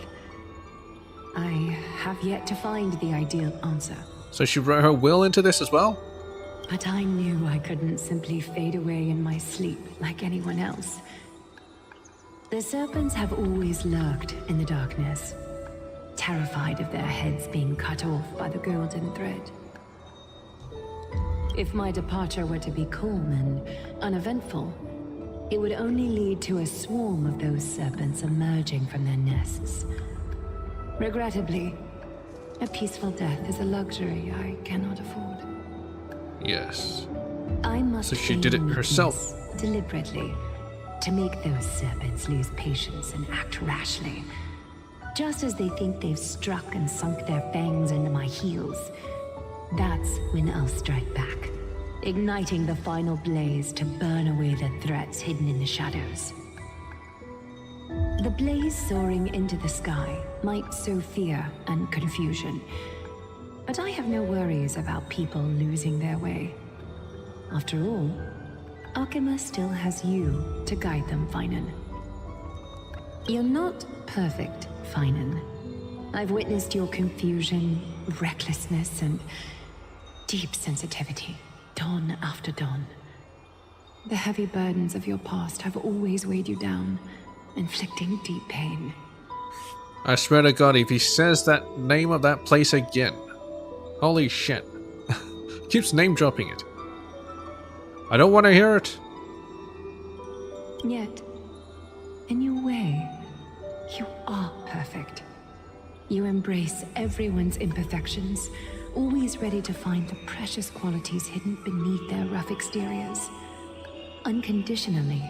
I have yet to find the ideal answer. So she wrote her will into this as well? But I knew I couldn't simply fade away in my sleep like anyone else. The serpents have always lurked in the darkness, terrified of their heads being cut off by the golden thread. If my departure were to be calm and uneventful, it would only lead to a swarm of those serpents emerging from their nests. Regrettably, a peaceful death is a luxury I cannot afford. Yes. I must So she did it feign herself. weakness deliberately, to make those serpents lose patience and act rashly. Just as they think they've struck and sunk their fangs into my heels, that's when I'll strike back, igniting the final blaze to burn away the threats hidden in the shadows. The blaze soaring into the sky might sow fear and confusion, but I have no worries about people losing their way. After all, Alchema still has you to guide them, Finan. You're not perfect, Finan. I've witnessed your confusion, recklessness, and deep sensitivity, dawn after dawn. The heavy burdens of your past have always weighed you down, inflicting deep pain. I swear to God, if he says that name of that place again, holy shit. Keeps name dropping it. I don't want to hear it. Yet, You embrace everyone's imperfections, always ready to find the precious qualities hidden beneath their rough exteriors. Unconditionally.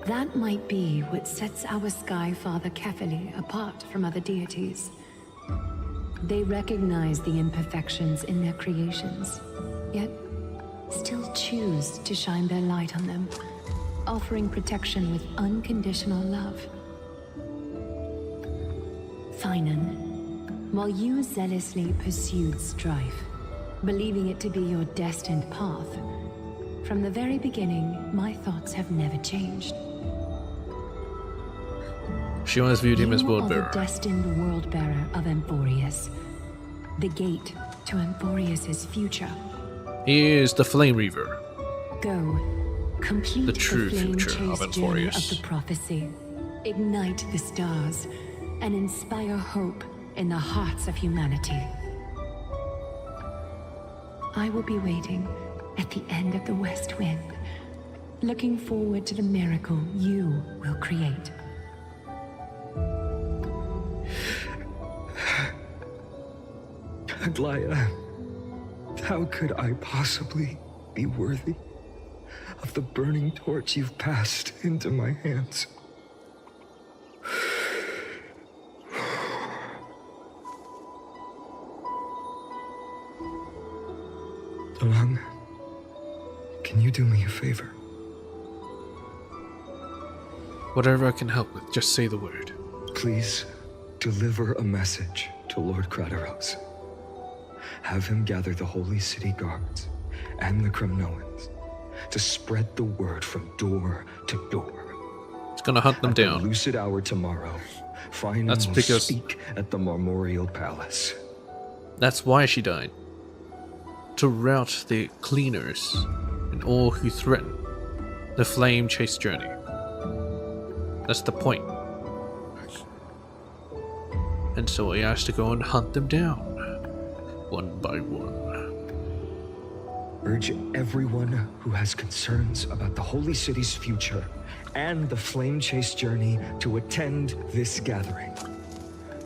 That might be what sets our Sky Father Kefili apart from other deities. They recognize the imperfections in their creations, yet still choose to shine their light on them, offering protection with unconditional love. Finan, while you zealously pursued strife, believing it to be your destined path, from the very beginning, my thoughts have never changed. She always viewed him as world You are bearer. the destined world bearer of Amphorius, the gate to Amphorius's future. He is the Flame Reaver. Go, complete The true flame future of chase journey of Amphorius. the prophecy, ignite the stars, and inspire hope in the hearts of humanity. I will be waiting at the end of the West Wind, looking forward to the miracle you will create. Aglaya, how could I possibly be worthy of the burning torch you've passed into my hands? Along, can you do me a favor? Whatever I can help with, just say the word. Please deliver a message to Lord Krateros. Have him gather the Holy City guards and the Kremnoans to spread the word from door to door. It's gonna hunt them At the down. lucid hour tomorrow, Finan That's will because- speak at the Memorial Palace. That's why she died. To rout the cleaners and all who threaten the flame chase journey. That's the point. And so he has to go and hunt them down, one by one. Urge everyone who has concerns about the Holy City's future and the Flame Chase journey to attend this gathering.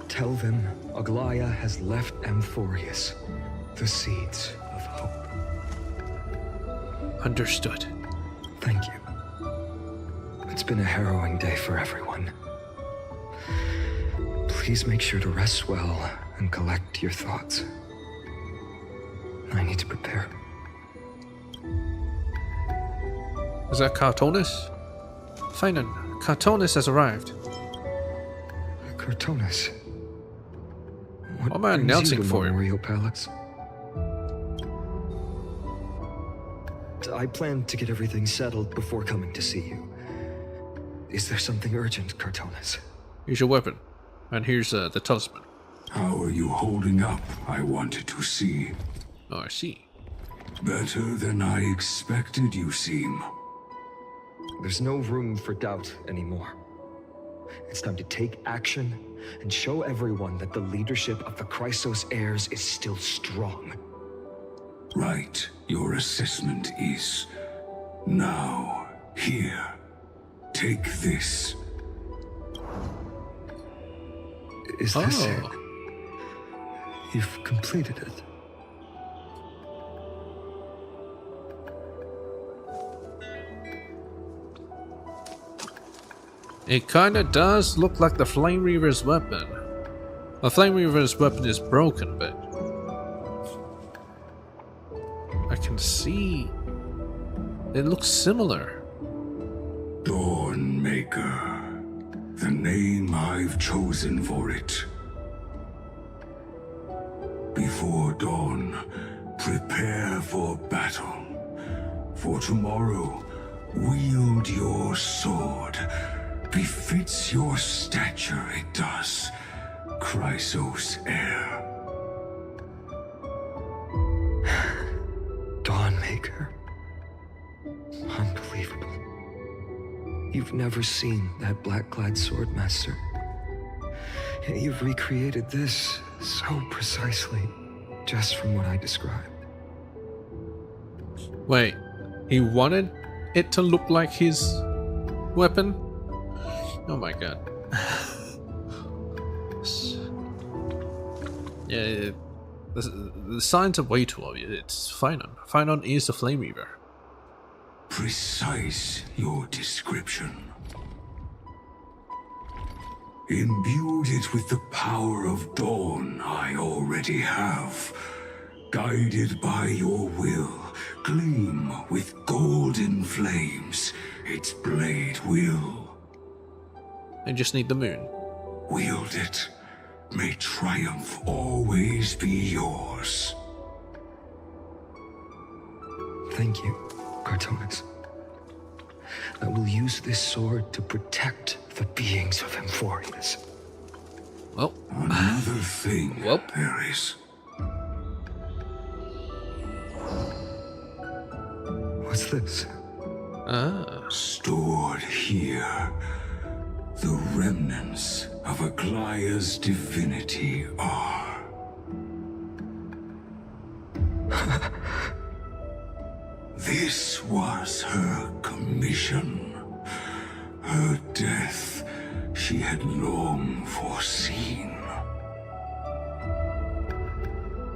Tell them Aglaya has left Amphorius the seeds of hope. Understood. Thank you. It's been a harrowing day for everyone. Please make sure to rest well and collect your thoughts. I need to prepare. Is that Cartonis? Finan, Cartonis has arrived. Cartonis. What am I brings announcing you to for him? Memorial Palace? I plan to get everything settled before coming to see you. Is there something urgent, Cartonis? Here's your weapon. And here's the talisman. How are you holding up, I wanted to see. Oh, I see. Better than I expected, you seem. There's no room for doubt anymore. It's time to take action and show everyone that the leadership of the Chrysos heirs is still strong. Right, your assessment is. Now, here. Take this. Is this it? Oh. You've completed it. It kinda does look like the Flame Reaver's weapon. The Flame Reaver's weapon is broken, but I can see it looks similar. Dawnmaker. The name I've chosen for it. Before dawn, prepare for battle. For tomorrow, wield your sword. Befits your stature, it does. Chrysos heir. Dawnmaker. Unbelievable. You've never seen that black-clad swordmaster. Yet you've recreated this so precisely, just from what I described. Wait, he wanted it to look like his weapon? Oh my god. Yeah, the signs are way too obvious. It's Phynon. Phynon is the Flame Weaver. Precise your description. Imbued it with the power of dawn I already have. Guided by your will, gleam with golden flames, its blade will. I just need the moon. Wield it. May triumph always be yours. Thank you, Cartonis. I will use this sword to protect the beings of Emphorius. Well, Another thing Well. there is. What's this? Stored here, the remnants of Aglaya's divinity are. This was her commission. Her death she had long foreseen.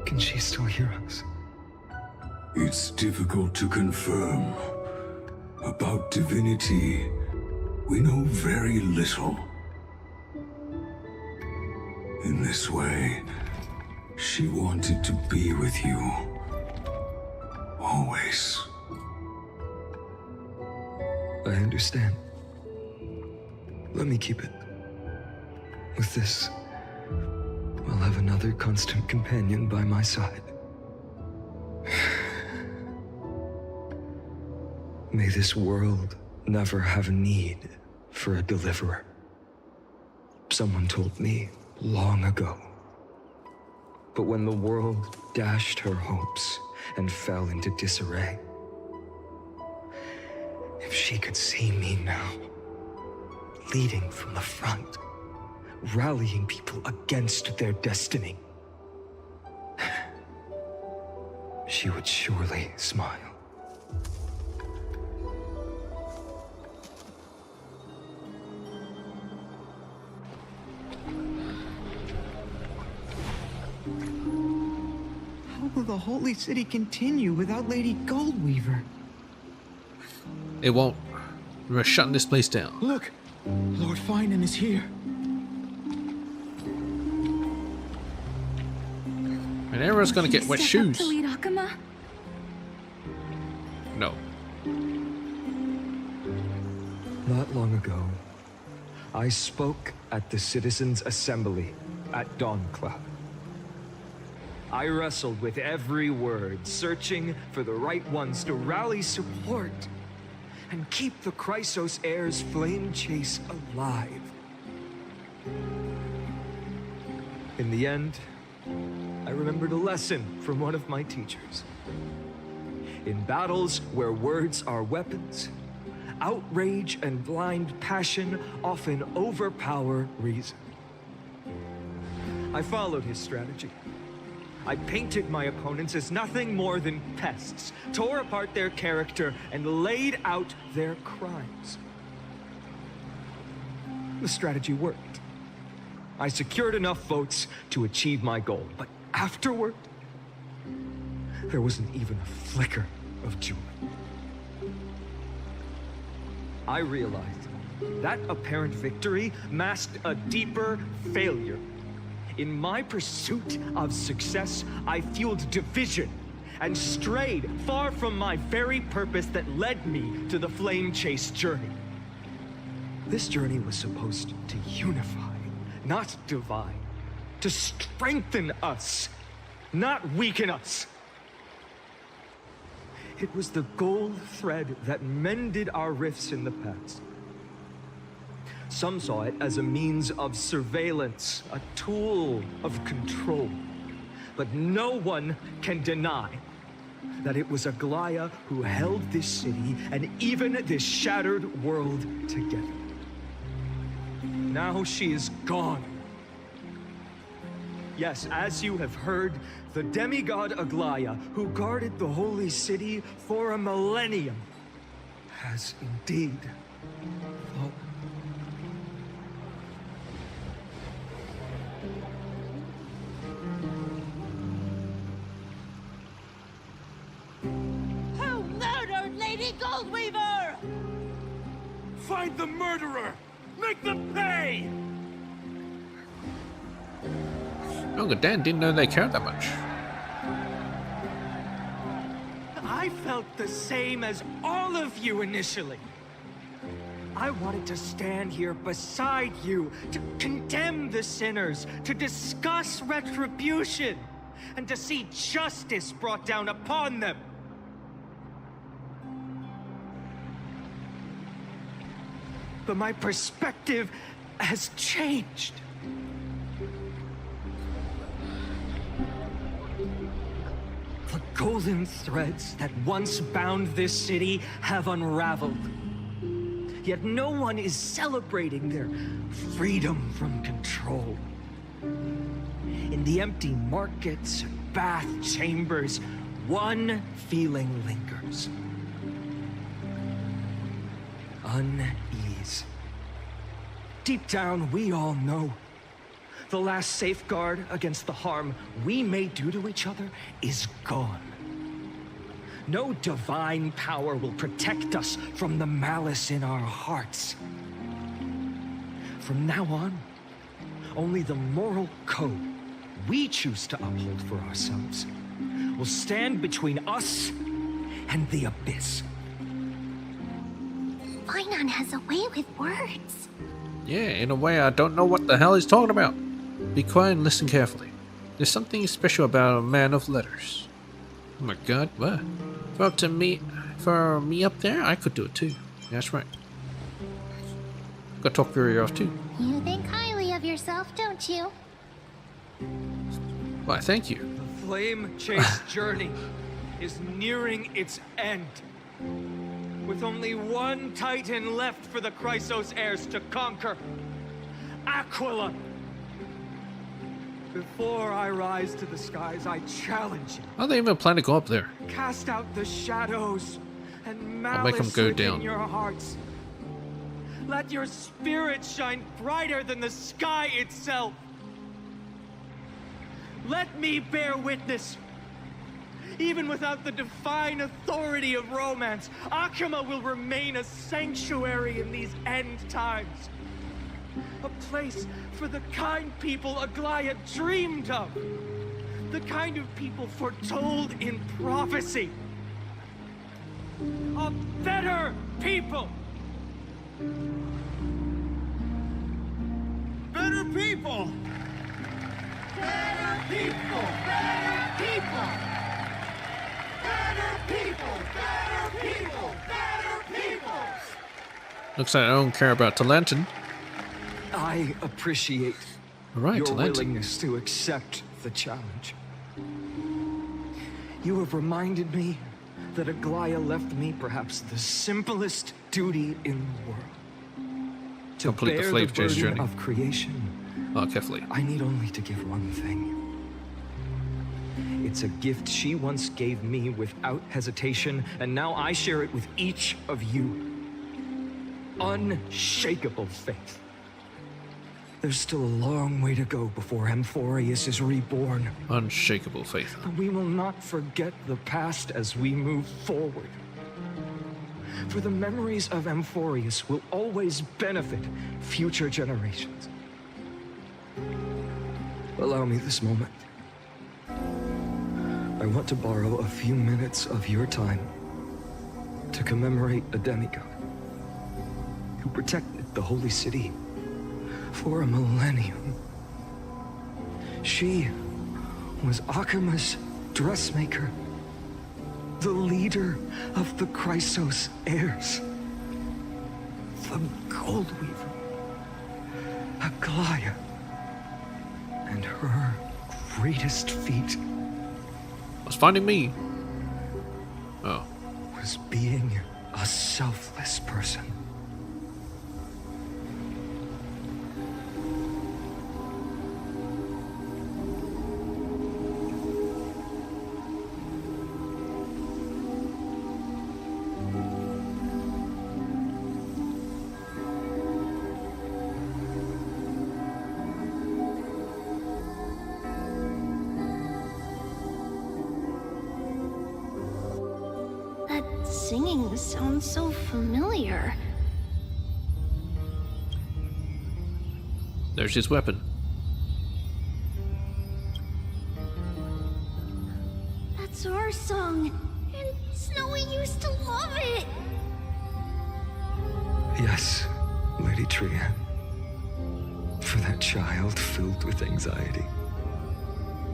Can she still hear us? It's difficult to confirm. About divinity, we know very little. In this way, she wanted to be with you. Always. I understand. Let me keep it. With this, I'll have another constant companion by my side. May this world never have a need for a deliverer. Someone told me long ago. But when the world dashed her hopes and fell into disarray, if she could see me now, leading from the front, rallying people against their destiny, she would surely smile. How will the Holy City continue without Lady Goldweaver? it won't. We're shutting this place down. Look! Lord Finan is here. And everyone's gonna get wet shoes. To lead Akama? No. Not long ago, I spoke at the Citizens' Assembly at Dawncloud. I wrestled with every word, searching for the right ones to rally support and keep the Chrysos heir's flame chase alive. In the end, I remembered a lesson from one of my teachers. In battles where words are weapons, outrage and blind passion often overpower reason. I followed his strategy. I painted my opponents as nothing more than pests, tore apart their character, and laid out their crimes. The strategy worked. I secured enough votes to achieve my goal, but afterward, there wasn't even a flicker of joy. I realized that apparent victory masked a deeper failure. In my pursuit of success, I fueled division and strayed far from my very purpose that led me to the Flame Chase journey. This journey was supposed to unify, not divide, to strengthen us, not weaken us. It was the gold thread that mended our rifts in the past. Some saw it as a means of surveillance, a tool of control. But no one can deny that it was Aglaya who held this city and even this shattered world together. Now she is gone. Yes, as you have heard, the demigod Aglaya, who guarded the holy city for a millennium, has indeed fallen. Weaver! Find the murderer! Make them pay! Uncle Dan didn't know they cared that much. I felt the same as all of you initially. I wanted to stand here beside you, to condemn the sinners, to discuss retribution, and to see justice brought down upon them. But my perspective has changed. The golden threads that once bound this city have unraveled. Yet no one is celebrating their freedom from control. In the empty markets and bath chambers, one feeling lingers. Unease. Deep down, we all know the last safeguard against the harm we may do to each other is gone. No divine power will protect us from the malice in our hearts. From now on, only the moral code we choose to uphold for ourselves will stand between us and the abyss. Finon has a way with words. Yeah, in a way I don't know what the hell he's talking about. Be quiet and listen carefully. There's something special about a man of letters. Oh my god, what? For me up there, I could do it too. Yeah, that's right. Gotta talk very off too. You think highly of yourself, don't you? Why, thank you. The flame chase journey is nearing its end. With only one titan left for the Chrysos heirs to conquer. Aquila! Before I rise to the skies, I challenge you. How do they even plan to go up there? Cast out the shadows and I'll make 'em malice go within down. your hearts. Let your spirit shine brighter than the sky itself. Let me bear witness. Even without the divine authority of romance, Akama will remain a sanctuary in these end times. A place for the kind people Aglaya dreamed of. The kind of people foretold in prophecy. A better people! Better people! Better people! Better people! Better people! Better people! Better people! Looks like I don't care about Talanton. I appreciate Alright, your Talanton. willingness to accept the challenge. You have reminded me that Aglaya left me perhaps the simplest duty in the world. To Complete the bear Flave Chase burden journey. of creation. Oh, carefully. I need only to give one thing. It's a gift she once gave me without hesitation, and now I share it with each of you. Unshakable faith. There's still a long way to go before Amphorius is reborn. Unshakable faith. But we will not forget the past as we move forward. For the memories of Amphorius will always benefit future generations. Allow me this moment. I want to borrow a few minutes of your time to commemorate a demigod who protected the holy city for a millennium. She was Akama's dressmaker, the leader of the Chrysos heirs, the Gold Weaver, Aglaya, and her greatest feat Was finding me. Oh. was being a selfless person. singing sounds so familiar. There's his weapon. That's our song, and Snowy used to love it. Yes, Lady Trian. For that child filled with anxiety,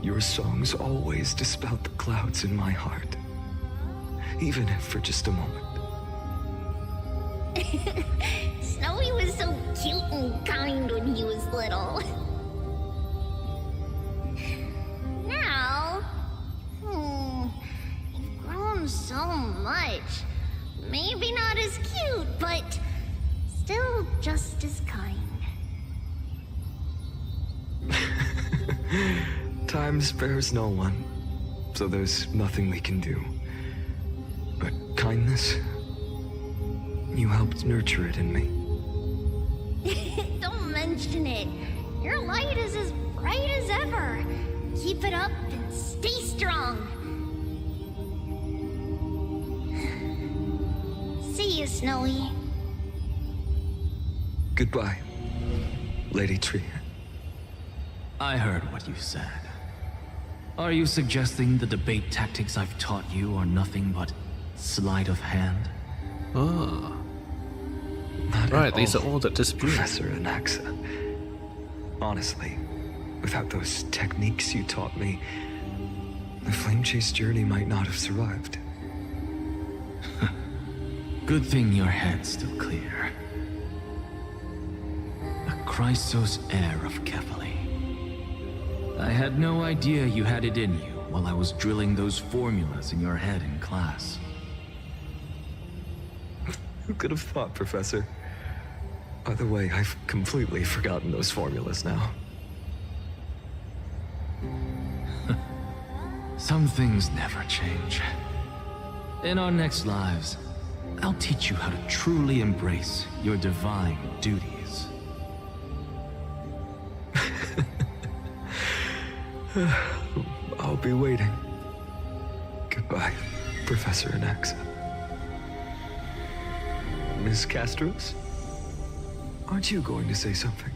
your songs always dispelled the clouds in my heart. Even if for just a moment. Snowy was so cute and kind when he was little. Now, you've grown so much. Maybe not as cute, but still just as kind. Time spares no one, so there's nothing we can do. But kindness, you helped nurture it in me. Don't mention it. Your light is as bright as ever. Keep it up and stay strong. See you, Snowy. Goodbye, Lady Trian. I heard what you said. Are you suggesting the debate tactics I've taught you are nothing but sleight of hand? Ah. Not Right, at these all, are all that dispute. Professor Anaxa. Honestly, without those techniques you taught me, the Flame Chase journey might not have survived. Good thing your head's still clear. A Chrysos heir of Kefali. I had no idea you had it in you while I was drilling those formulas in your head in class. Who could have thought, Professor? By the way, I've completely forgotten those formulas now. Some things never change. In our next lives, I'll teach you how to truly embrace your divine duties. I'll be waiting. Goodbye, Professor Anaxa. Miss Castros? Aren't you going to say something?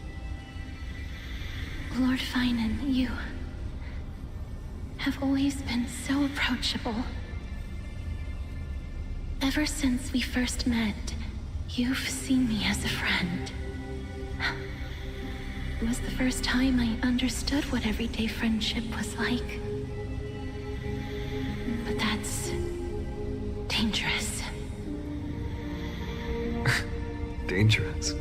Lord Finan, you have always been so approachable. Ever since we first met, you've seen me as a friend. It was the first time I understood what everyday friendship was like. But that's dangerous. Dangerous?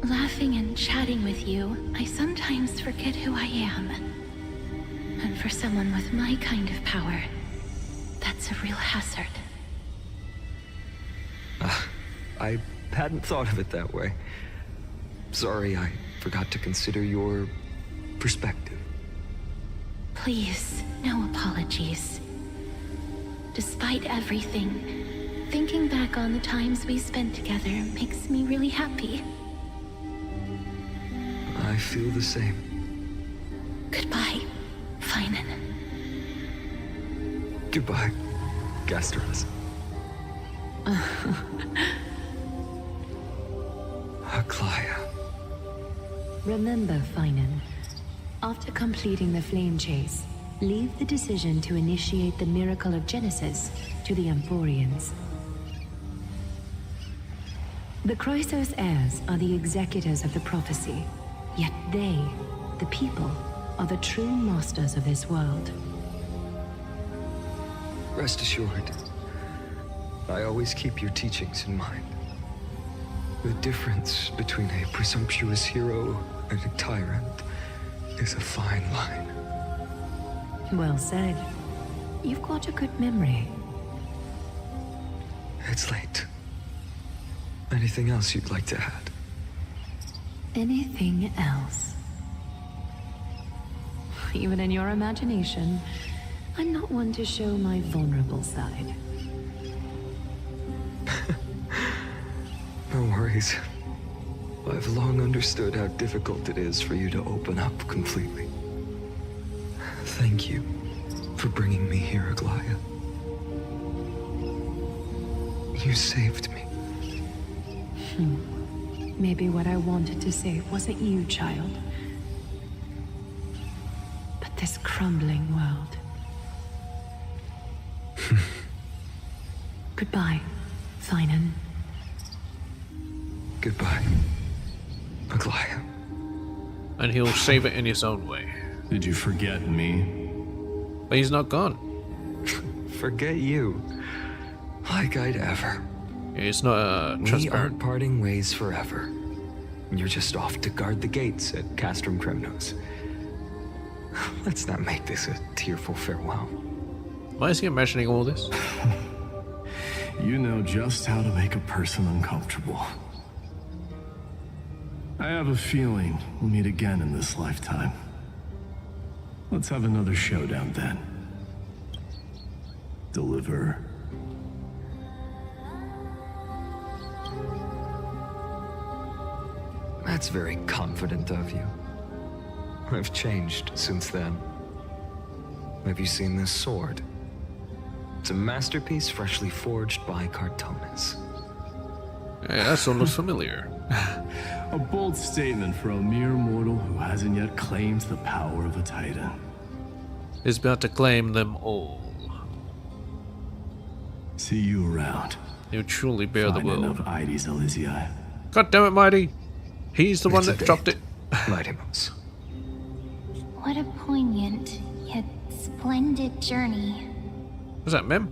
Laughing and chatting with you, I sometimes forget who I am. And for someone with my kind of power, that's a real hazard. I hadn't thought of it that way. Sorry, I forgot to consider your perspective. Please, no apologies. Despite everything, thinking back on the times we spent together makes me really happy. I feel the same. Goodbye, Finan. Goodbye, Gasteros. Aglaya. Remember, Finan, after completing the flame chase, leave the decision to initiate the miracle of Genesis to the Emporians. The Chrysos heirs are the executors of the prophecy, yet they, the people, are the true masters of this world. Rest assured, I always keep your teachings in mind. The difference between a presumptuous hero and a tyrant is a fine line. Well said. You've got a good memory. It's late. Anything else you'd like to add? Anything else? Even in your imagination, I'm not one to show my vulnerable side. No worries. I've long understood how difficult it is for you to open up completely. Thank you for bringing me here, Aglaya. You saved me. Maybe what I wanted to save wasn't you, child, but this crumbling world. Goodbye, Finan. Goodbye, Aglaya. And he'll save it in his own way. Did you forget me? But he's not gone. Forget you. Like I'd ever. It's not We transparent. aren't parting ways forever. You're just off to guard the gates at Castrum Kremnos. Let's not make this a tearful farewell. Why is he imagining all this? You know just how to make a person uncomfortable. I have a feeling we'll meet again in this lifetime. Let's have another showdown then. Deliver. That's very confident of you. I've changed since then. Have you seen this sword? It's a masterpiece freshly forged by Cartonis. Hey, that one looks familiar. A bold statement for a mere mortal who hasn't yet claimed the power of a Titan. He's about to claim them all. See you around. He'll truly bear the Finan world. of Ides Elysiae. God damn it, Mighty! He's the one It's a that date. dropped it. Mightymouse. What a poignant, yet splendid journey. Was that Mem?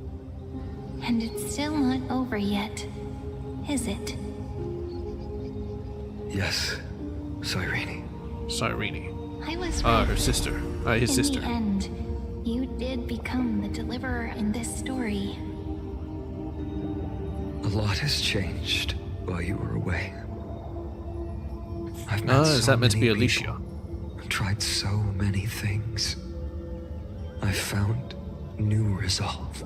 And it's still not over yet, is it? Yes, Cyrene. Cyrene. I was Her right. sister. His In sister. the end, you did become the deliverer in this story. A lot has changed while you were away. I've met Is so that meant to be many Alicia? people, tried so many things. I've found new resolve.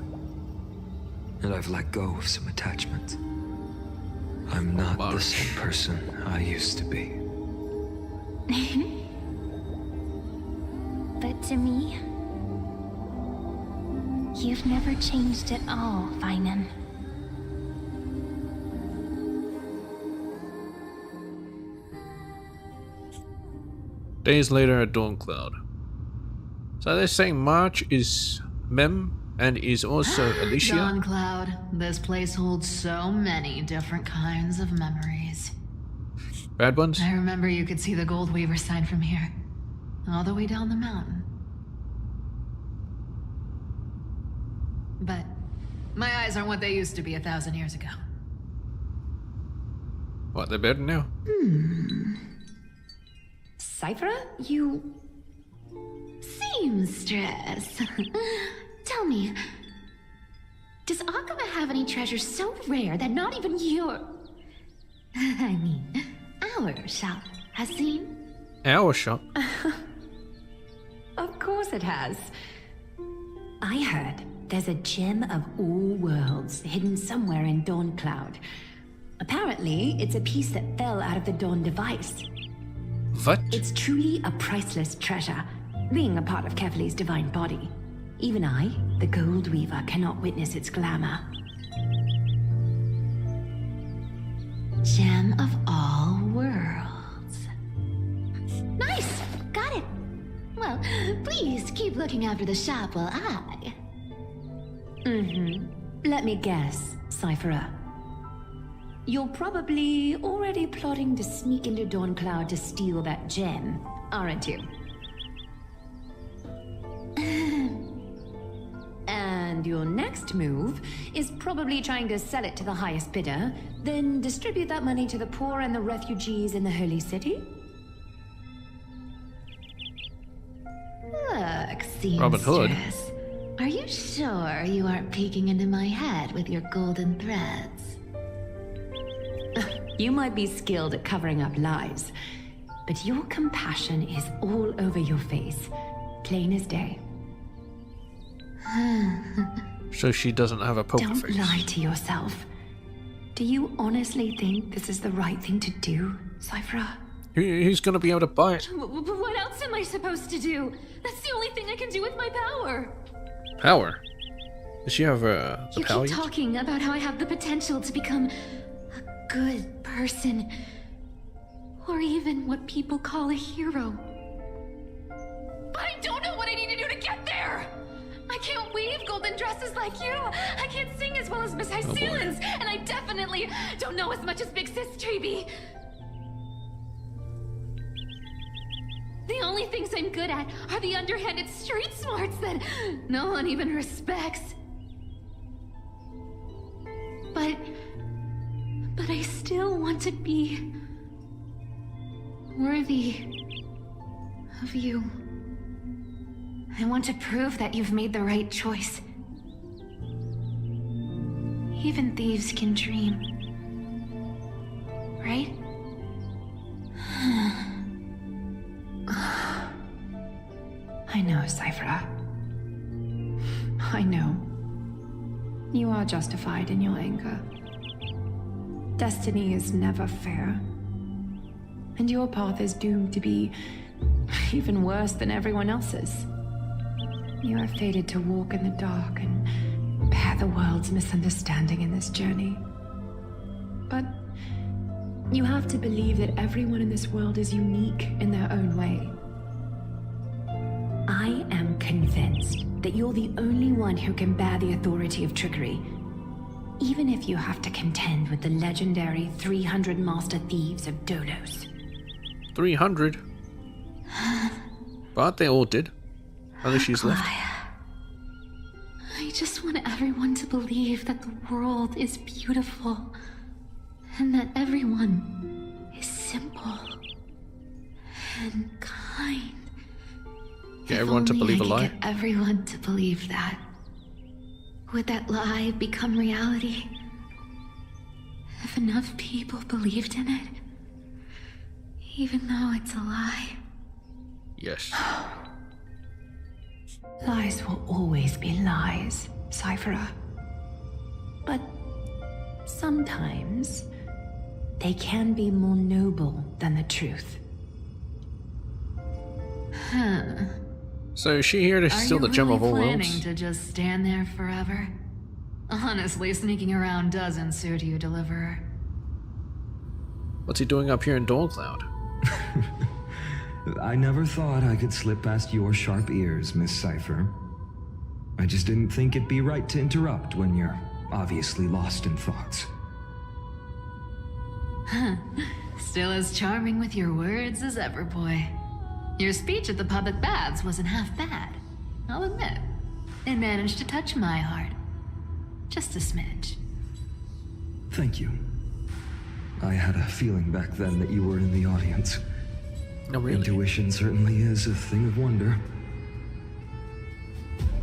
And I've let go of some attachment. I'm not the same person I used to be. But to me, you've never changed at all, Finan. Days later at Dawncloud. So they're saying March is Mem and is also Alicia. Dawncloud, this place holds so many different kinds of memories. Bad ones? I remember you could see the Gold Weaver sign from here, all the way down the mountain. But my eyes aren't what they used to be 1,000 years ago. What, they're better now? Cyphera, you... Seamstress. Tell me, does Akama have any treasures so rare that not even your... I mean, our shop has seen? Our shop? Of course it has. I heard there's a gem of all worlds hidden somewhere in Dawncloud. Apparently, it's a piece that fell out of the Dawn device. What? It's truly a priceless treasure, being a part of Kefali's divine body. Even I, the Gold Weaver, cannot witness its glamour. Gem of all worlds. Nice! Got it! Well, please keep looking after the shop while I... Let me guess, Cyphera. You're probably already plotting to sneak into Dawncloud to steal that gem, aren't you? And your next move is probably trying to sell it to the highest bidder, then distribute that money to the poor and the refugees in the Holy City? Look, Robin Hood. seamstress. Are you sure you aren't peeking into my head with your golden threads? You might be skilled at covering up lies, but your compassion is all over your face, plain as day. So she doesn't have a poker Don't face. lie to yourself. Do you honestly think this is the right thing to do, Cyphera? He's gonna be able to buy it. What else am I supposed to do? That's the only thing I can do with my power. Power? Does she have the You power keep yet? talking about how I have the potential to become a good person. Or even what people call a hero. But I don't know what I need to do to get there! I can't weave golden dresses like you! I can't sing as well as Miss Hycelan's! And I definitely don't know as much as Big Sis Treeby! The only things I'm good at are the underhanded street smarts that no one even respects. But I still want to be worthy of you. I want to prove that you've made the right choice. Even thieves can dream. Right? I know, Cypher. I know. You are justified in your anger. Destiny is never fair. And your path is doomed to be even worse than everyone else's. You are fated to walk in the dark and bear the world's misunderstanding in this journey. But you have to believe that everyone in this world is unique in their own way. I am convinced that you're the only one who can bear the authority of trickery, even if you have to contend with the legendary 300 master thieves of Dolos. 300? But they all did. Unless she's left. I just want everyone to believe that the world is beautiful and that everyone is simple and kind. Get everyone to believe a lie? Get everyone to believe that. Would that lie become reality? If enough people believed in it, even though it's a lie. Yes. Lies will always be lies, Cypher. But sometimes they can be more noble than the truth. Huh. So is she here to steal the gem of all Are you really worlds? planning to just stand there forever? Honestly, sneaking around doesn't suit you, Deliverer. What's he doing up here in Dawn-Cloud? I never thought I could slip past your sharp ears, Miss Cypher. I just didn't think it'd be right to interrupt when you're obviously lost in thoughts. Still as charming with your words as ever, boy. Your speech at the public baths wasn't half bad, I'll admit. It managed to touch my heart. Just a smidge. Thank you. I had a feeling back then that you were in the audience. No, really? Intuition certainly is a thing of wonder.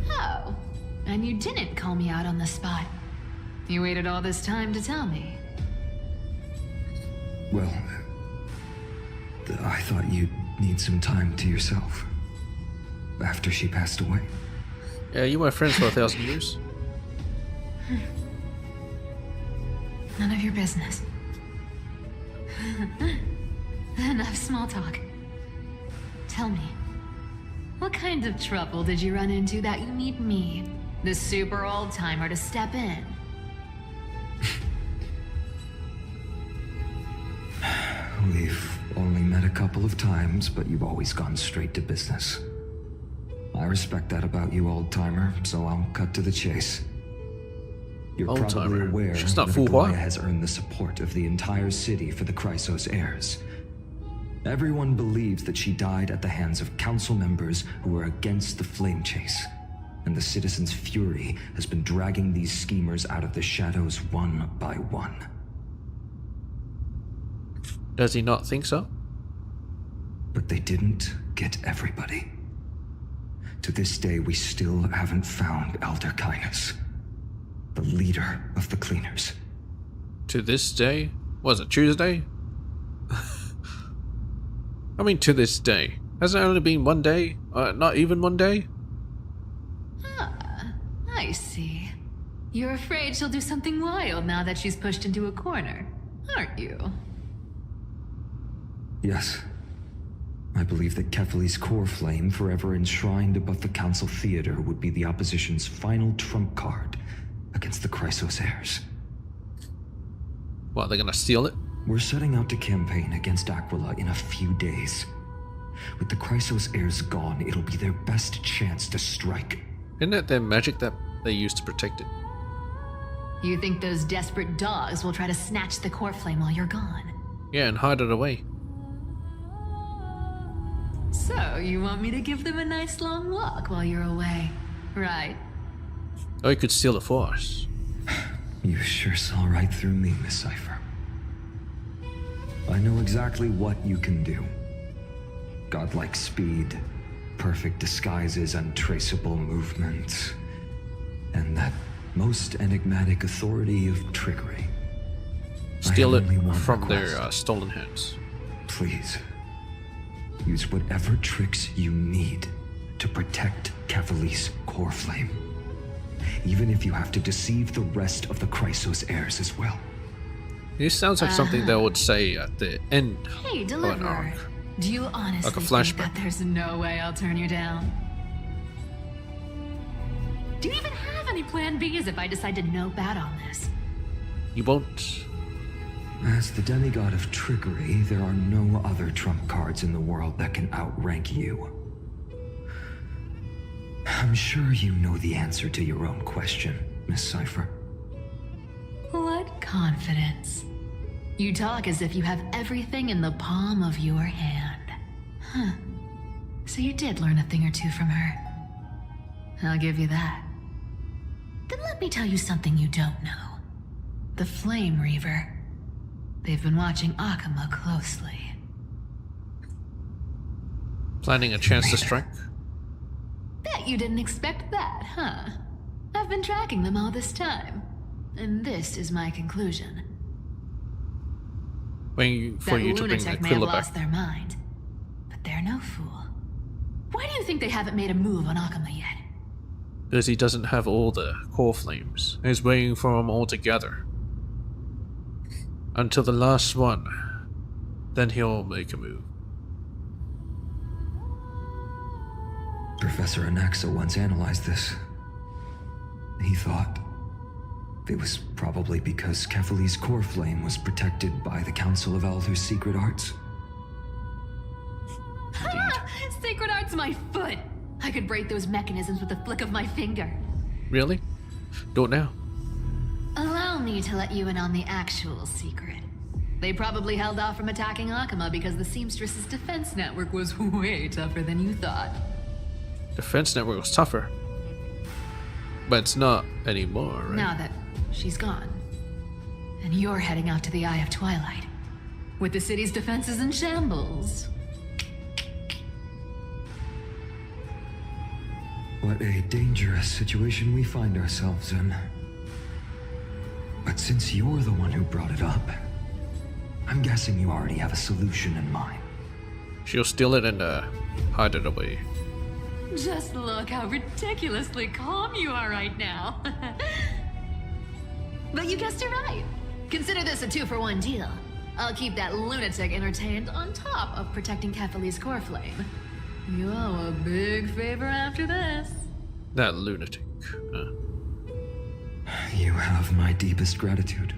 Oh, and you didn't call me out on the spot. You waited all this time to tell me. Well, I thought you'd need some time to yourself. After she passed away. Yeah, you were friends for 1,000 years. None of your business. Enough small talk. Tell me, what kind of trouble did you run into that you need me, the super old-timer, to step in? We've only met a couple of times, but you've always gone straight to business. I respect that about you, old-timer, so I'll cut to the chase. You're probably Old-timer. aware She's not that Fu Hua. Aglaia has earned the support of the entire city for the Chrysos heirs. Everyone believes that she died at the hands of council members who were against the flame chase, and the citizens' fury has been dragging these schemers out of the shadows one by one. Does he not think so? But they didn't get everybody. To this day, we still haven't found Elder Kainos, the leader of the cleaners. To this day? Was it Tuesday? I mean, to this day. Has it only been one day? Not even one day? Ah, I see. You're afraid she'll do something wild now that she's pushed into a corner, aren't you? Yes. I believe that Kefali's core flame, forever enshrined above the Council Theater, would be the opposition's final trump card against the Chrysos heirs. What, they're gonna steal it? We're setting out to campaign against Aquila in a few days. With the Chrysos heirs gone, it'll be their best chance to strike. Isn't it their magic that they use to protect it? You think those desperate dogs will try to snatch the core flame while you're gone? Yeah, and hide it away. So, you want me to give them a nice long walk while you're away, right? Or you could steal it for us. You sure saw right through me, Miss Cypher. I know exactly what you can do. Godlike speed, perfect disguises, untraceable movement, and that most enigmatic authority of trickery. Steal it from their stolen hands. Please, use whatever tricks you need to protect Kefali's core flame. Even if you have to deceive the rest of the Chrysos heirs as well. This sounds like something they would say at the end Hey, of an Deliverer. arc. Do you honestly Like a think flashback. that there's no way I'll turn you down? Do you even have any plan Bs if I decide to nope out on this? You won't. As the demigod of trickery, there are no other trump cards in the world that can outrank you. I'm sure you know the answer to your own question, Miss Cypher. What confidence. You talk as if you have everything in the palm of your hand. Huh. So you did learn a thing or two from her. I'll give you that. Then let me tell you something you don't know. The Flame Reaver. They've been watching Akama closely. Planning a chance to strike? Bet you didn't expect that, huh? I've been tracking them all this time. And this is my conclusion. Waiting for That you to bring lunatic may have Aquila lost back. their mind. But they're no fool. Why do you think they haven't made a move on Akama yet? Because he doesn't have all the core flames. He's waiting for them all together. Until the last one. Then he'll make a move. Professor Anaxa once analyzed this. He thought it was probably because Kefali's core flame was protected by the Council of Elders' secret arts. Sacred Art's my foot! I could break those mechanisms with a flick of my finger. Really? Do it now. Allow me to let you in on the actual secret. They probably held off from attacking Akama because the Seamstress's defense network was way tougher than you thought. Defense network was tougher. But it's not anymore, right? Now that she's gone, and you're heading out to the Eye of Twilight, with the city's defenses in shambles. What a dangerous situation we find ourselves in. But since you're the one who brought it up, I'm guessing you already have a solution in mind. She'll steal it and hide it away. Just look how ridiculously calm you are right now. But you guessed it right. Consider this a 2-for-1 deal. I'll keep that lunatic entertained on top of protecting Kefali's core flame. You owe a big favor after this. That lunatic. You have my deepest gratitude.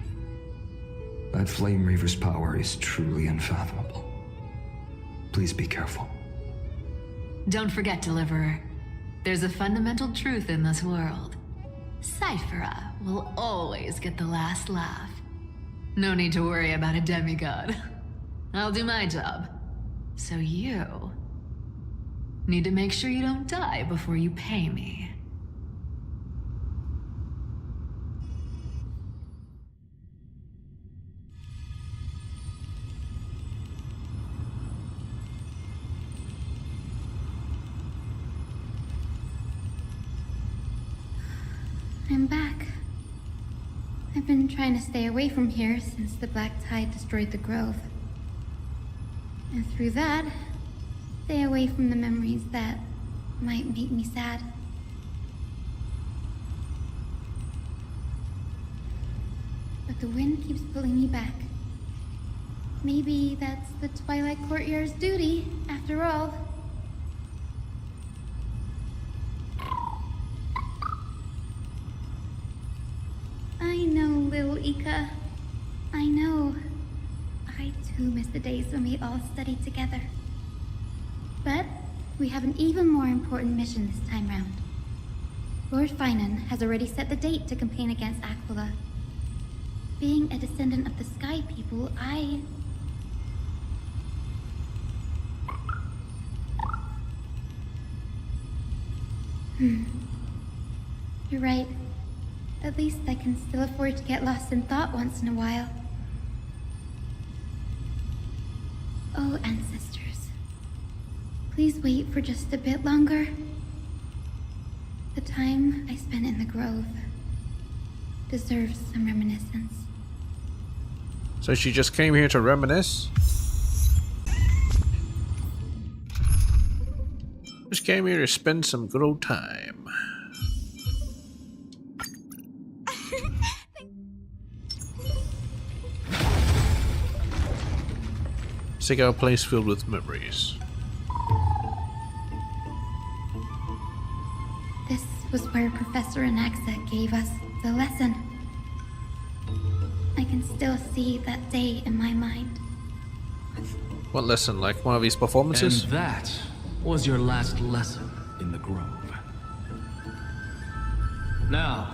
That Flame Reaver's power is truly unfathomable. Please be careful. Don't forget, Deliverer. There's a fundamental truth in this world. Cyphera will always get the last laugh. No need to worry about a demigod. I'll do my job. So you need to make sure you don't die before you pay me. I'm back. I've been trying to stay away from here since the Black Tide destroyed the grove. And through that, stay away from the memories that might make me sad. But the wind keeps pulling me back. Maybe that's the Twilight Courtier's duty, after all. I know, little Ika. I know. I too miss the days when we all studied together. But we have an even more important mission this time round. Lord Finan has already set the date to campaign against Aquila. Being a descendant of the Sky People, You're right. At least I can still afford to get lost in thought once in a while. Oh, ancestors. Please wait for just a bit longer. The time I spent in the grove deserves some reminiscence. So she just came here to reminisce? Just came here to spend some good old time. Seek out a place filled with memories. This was where Professor Anaxa gave us the lesson. I can still see that day in my mind. What lesson? Like one of these performances? And that was your last lesson in the Grove. Now,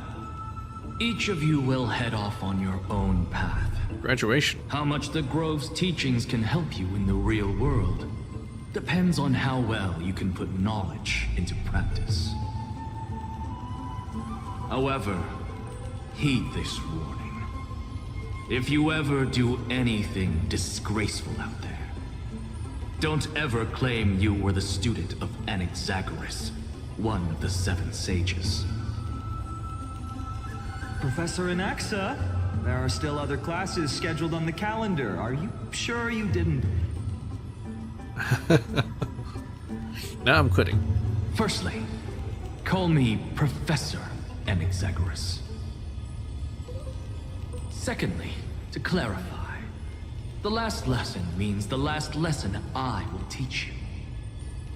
each of you will head off on your own path. Graduation. How much the Grove's teachings can help you in the real world depends on how well you can put knowledge into practice. However, heed this warning. If you ever do anything disgraceful out there, don't ever claim you were the student of Anaxagoras, one of the 7 sages. Professor Anaxa, there are still other classes scheduled on the calendar. Are you sure you didn't? Now I'm quitting. Firstly, call me Professor Anaxagoras. Secondly, to clarify, the last lesson means the last lesson I will teach you.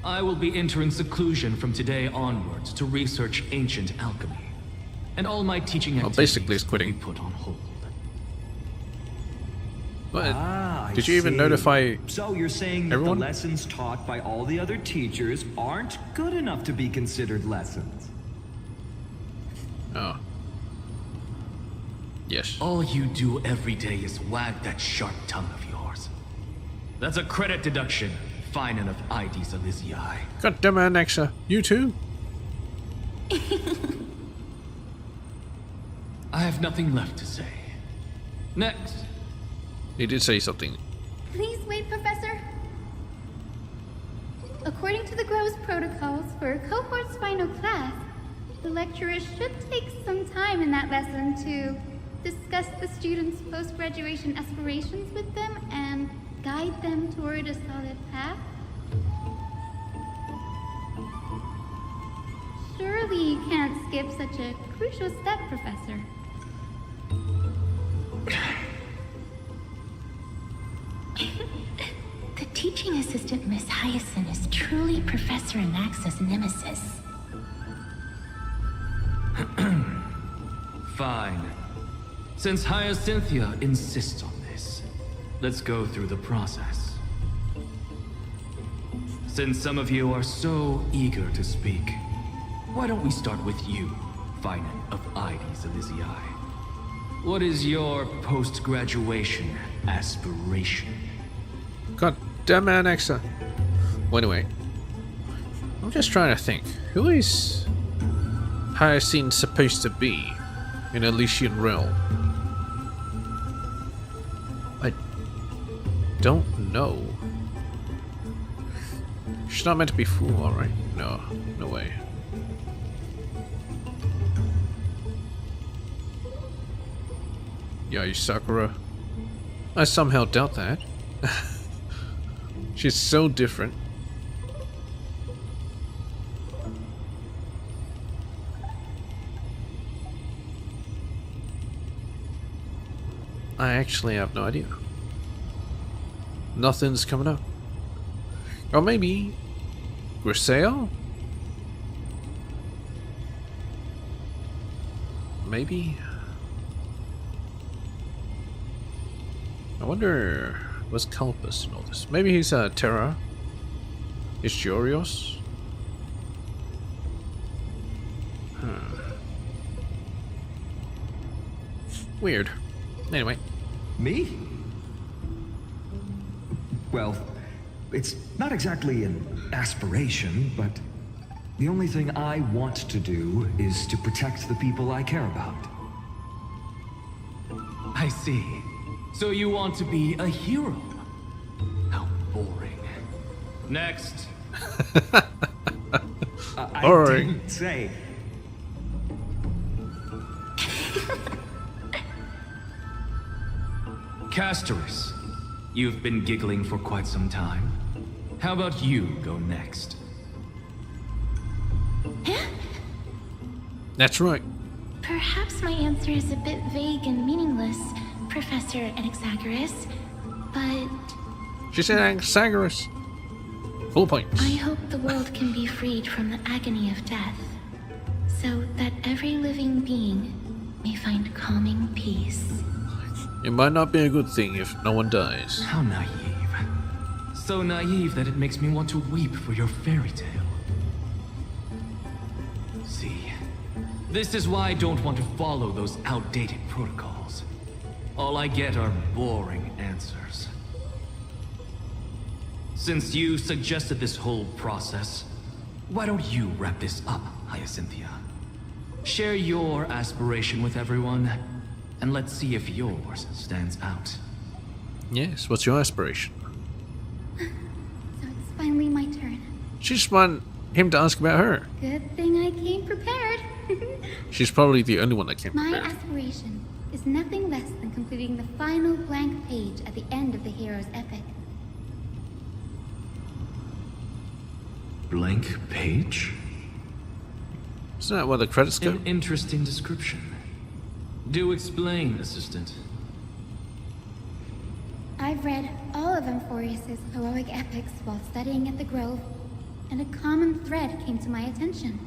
I will be entering seclusion from today onwards to research ancient alchemy, and all my teaching activities basically it's quitting. will be put on hold. What? Did you even notify So you're saying that everyone? the lessons taught by all the other teachers aren't good enough to be considered lessons? Oh. Yes. All you do every day is wag that sharp tongue of yours. That's a credit deduction, Finan of Ides Elysiae. God damn it, Anaxa. You too? I have nothing left to say. Next. He did say something. Please wait, Professor. According to the Grove's protocols for a cohort's final class, the lecturer should take some time in that lesson to discuss the students' post-graduation aspirations with them and guide them toward a solid path. Surely you can't skip such a crucial step, Professor. The teaching assistant, Miss Hyacinth, is truly Professor Anaxa's nemesis. Fine. Since Hyacinthia insists on this, let's go through the process. Since some of you are so eager to speak, why don't we start with you, Finan of Ides Elysiae? What is your post-graduation aspiration? God damn it, Anaxa. Well, anyway. I'm just trying to think. Who is Hyacinth supposed to be in Elysian Realm? I don't know. She's not meant to be fool, alright? No, no way. Yeah, you Sakura. I somehow doubt that. She's so different. I actually have no idea. nothing's coming up. Or maybe Grisaille? Maybe. I wonder what's Calpus and all this. Maybe he's Terra. Is Jorios? Weird. Anyway. Me? Well, it's not exactly an aspiration, but the only thing I want to do is to protect the people I care about. I see. So you want to be a hero? How boring. Next. I Boring. didn't say. Castorus, you've been giggling for quite some time. How about you go next? That's right. Perhaps my answer is a bit vague and meaningless, Professor Anaxagoras, but She said Anaxagoras. Full points. I hope the world can be freed from the agony of death, so that every living being may find calming peace. It might not be a good thing if no one dies. How naive. So naive that it makes me want to weep for your fairy tale. See, this is why I don't want to follow those outdated protocols. All I get are boring answers. Since you suggested this whole process, why don't you wrap this up, Hyacinthia? Share your aspiration with everyone, and let's see if yours stands out. Yes, what's your aspiration? So it's finally my turn. She just want him to ask about her. Good thing I came prepared. She's probably the only one that came My prepared. aspiration is nothing less than completing the final blank page at the end of the hero's epic. Blank page? Isn't that where the credits go? An interesting description. Do explain, assistant. I've read all of Amphorius's heroic epics while studying at the Grove, and a common thread came to my attention.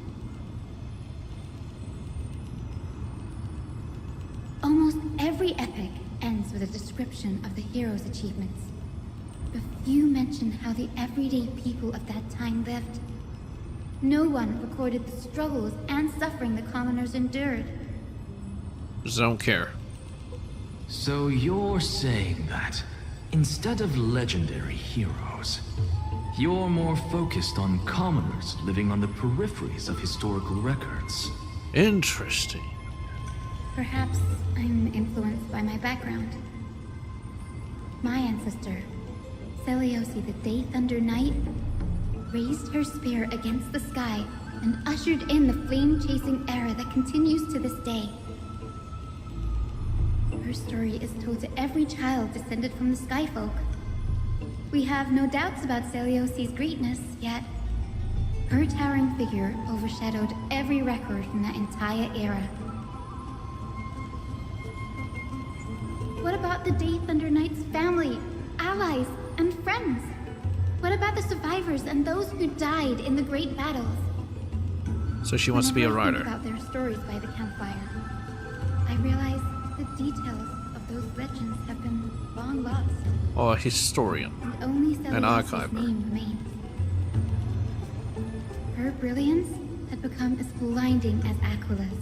Almost every epic ends with a description of the hero's achievements. But few mention how the everyday people of that time lived. No one recorded the struggles and suffering the commoners endured. Just don't care. So you're saying that, instead of legendary heroes, you're more focused on commoners living on the peripheries of historical records. Interesting. Perhaps I'm influenced by my background. My ancestor, Seliosi the Day Thunder Knight, raised her spear against the sky and ushered in the flame-chasing era that continues to this day. Her story is told to every child descended from the Skyfolk. We have no doubts about Celiosi's greatness, yet her towering figure overshadowed every record from that entire era. What about the Day Thunder Knight's family, allies, and friends? What about the survivors and those who died in the great battles? So she wants to be a Whenever I think writer. about their stories by the campfire, I realize the details of those legends have been long lost. Or a historian. And only An Celiosi's archiver. name remains. Her brilliance had become as blinding as Aquila's,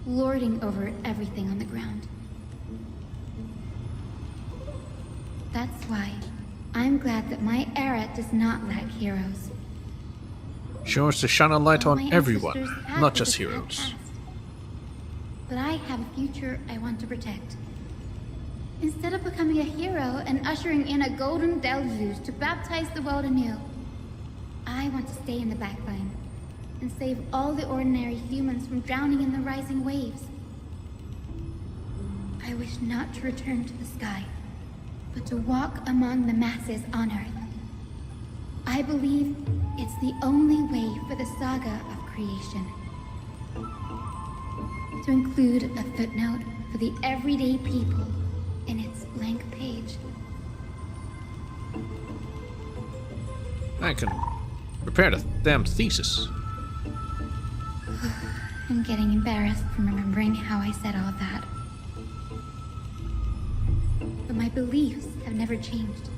lording over everything on the ground. That's why I'm glad that my era does not lack heroes. She wants to shine a light All on my everyone, ancestors had not was just a sad heroes. past. But I have a future I want to protect. Instead of becoming a hero and ushering in a golden deluge to baptize the world anew, I want to stay in the backline and save all the ordinary humans from drowning in the rising waves. I wish not to return to the sky, but to walk among the masses on Earth. I believe it's the only way for the saga of creation. To include a footnote for the everyday people in its blank page. I can prepare a damn thesis. I'm getting embarrassed from remembering how I said all that. But my beliefs have never changed.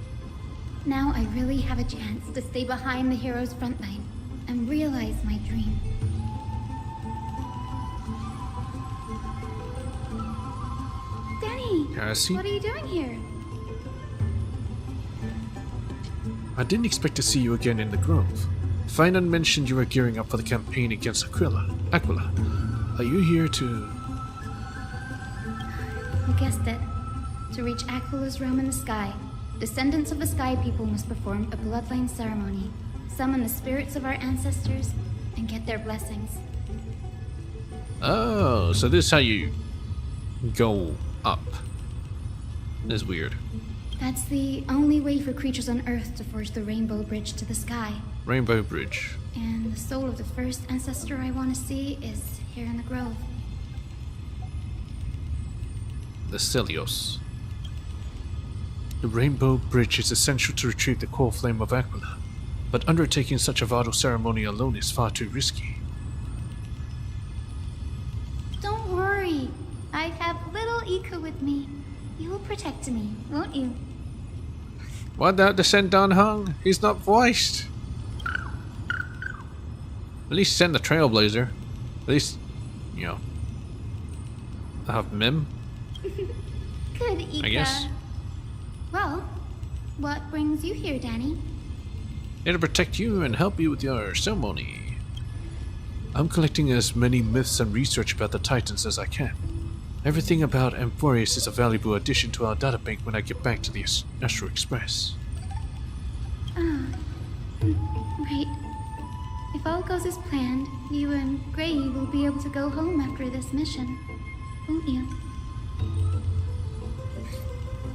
Now I really have a chance to stay behind the hero's front line and realize my dream. Danny, what are you doing here? I didn't expect to see you again in the Grove. Finan mentioned you were gearing up for the campaign against Aquila. Are you here to... You guessed it. To reach Aquila's realm in the sky, descendants of the Sky People must perform a bloodline ceremony, summon the spirits of our ancestors, and get their blessings. Oh, so this is how you go up. That's weird. That's the only way for creatures on Earth to forge the Rainbow Bridge to the sky. Rainbow Bridge. And the soul of the first ancestor I want to see is here in the Grove. The Celios. The Rainbow Bridge is essential to retrieve the core flame of Aquila, but undertaking such a vital ceremony alone is far too risky. Don't worry. I have little Ika with me. You will protect me, won't you? Why not send Dan Hung? He's not voiced. At least send the Trailblazer. At least, you know, have Mim. Good, Ika. I guess. Well, what brings you here, Danny? Here to protect you and help you with your ceremony. I'm collecting as many myths and research about the Titans as I can. Everything about Amphorius is a valuable addition to our databank when I get back to the Astral Express. Right. If all goes as planned, you and Gray will be able to go home after this mission, won't you?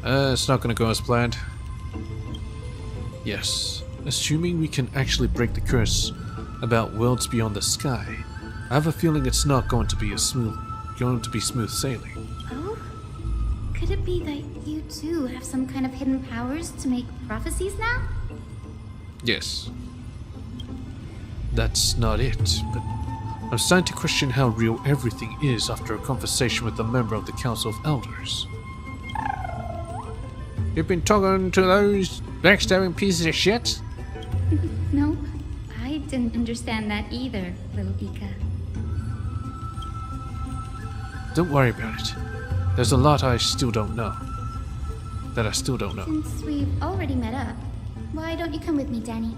It's not gonna go as planned. Yes, assuming we can actually break the curse about worlds beyond the sky, I have a feeling it's not going to be smooth sailing. Oh? Could it be that you too have some kind of hidden powers to make prophecies now? Yes. That's not it, but I'm starting to question how real everything is after a conversation with a member of the Council of Elders. You've been talking to those backstabbing pieces of shit? No, I didn't understand that either, little Ika. Don't worry about it. There's a lot I still don't know. That I still don't know. Since we've already met up, why don't you come with me, Danny?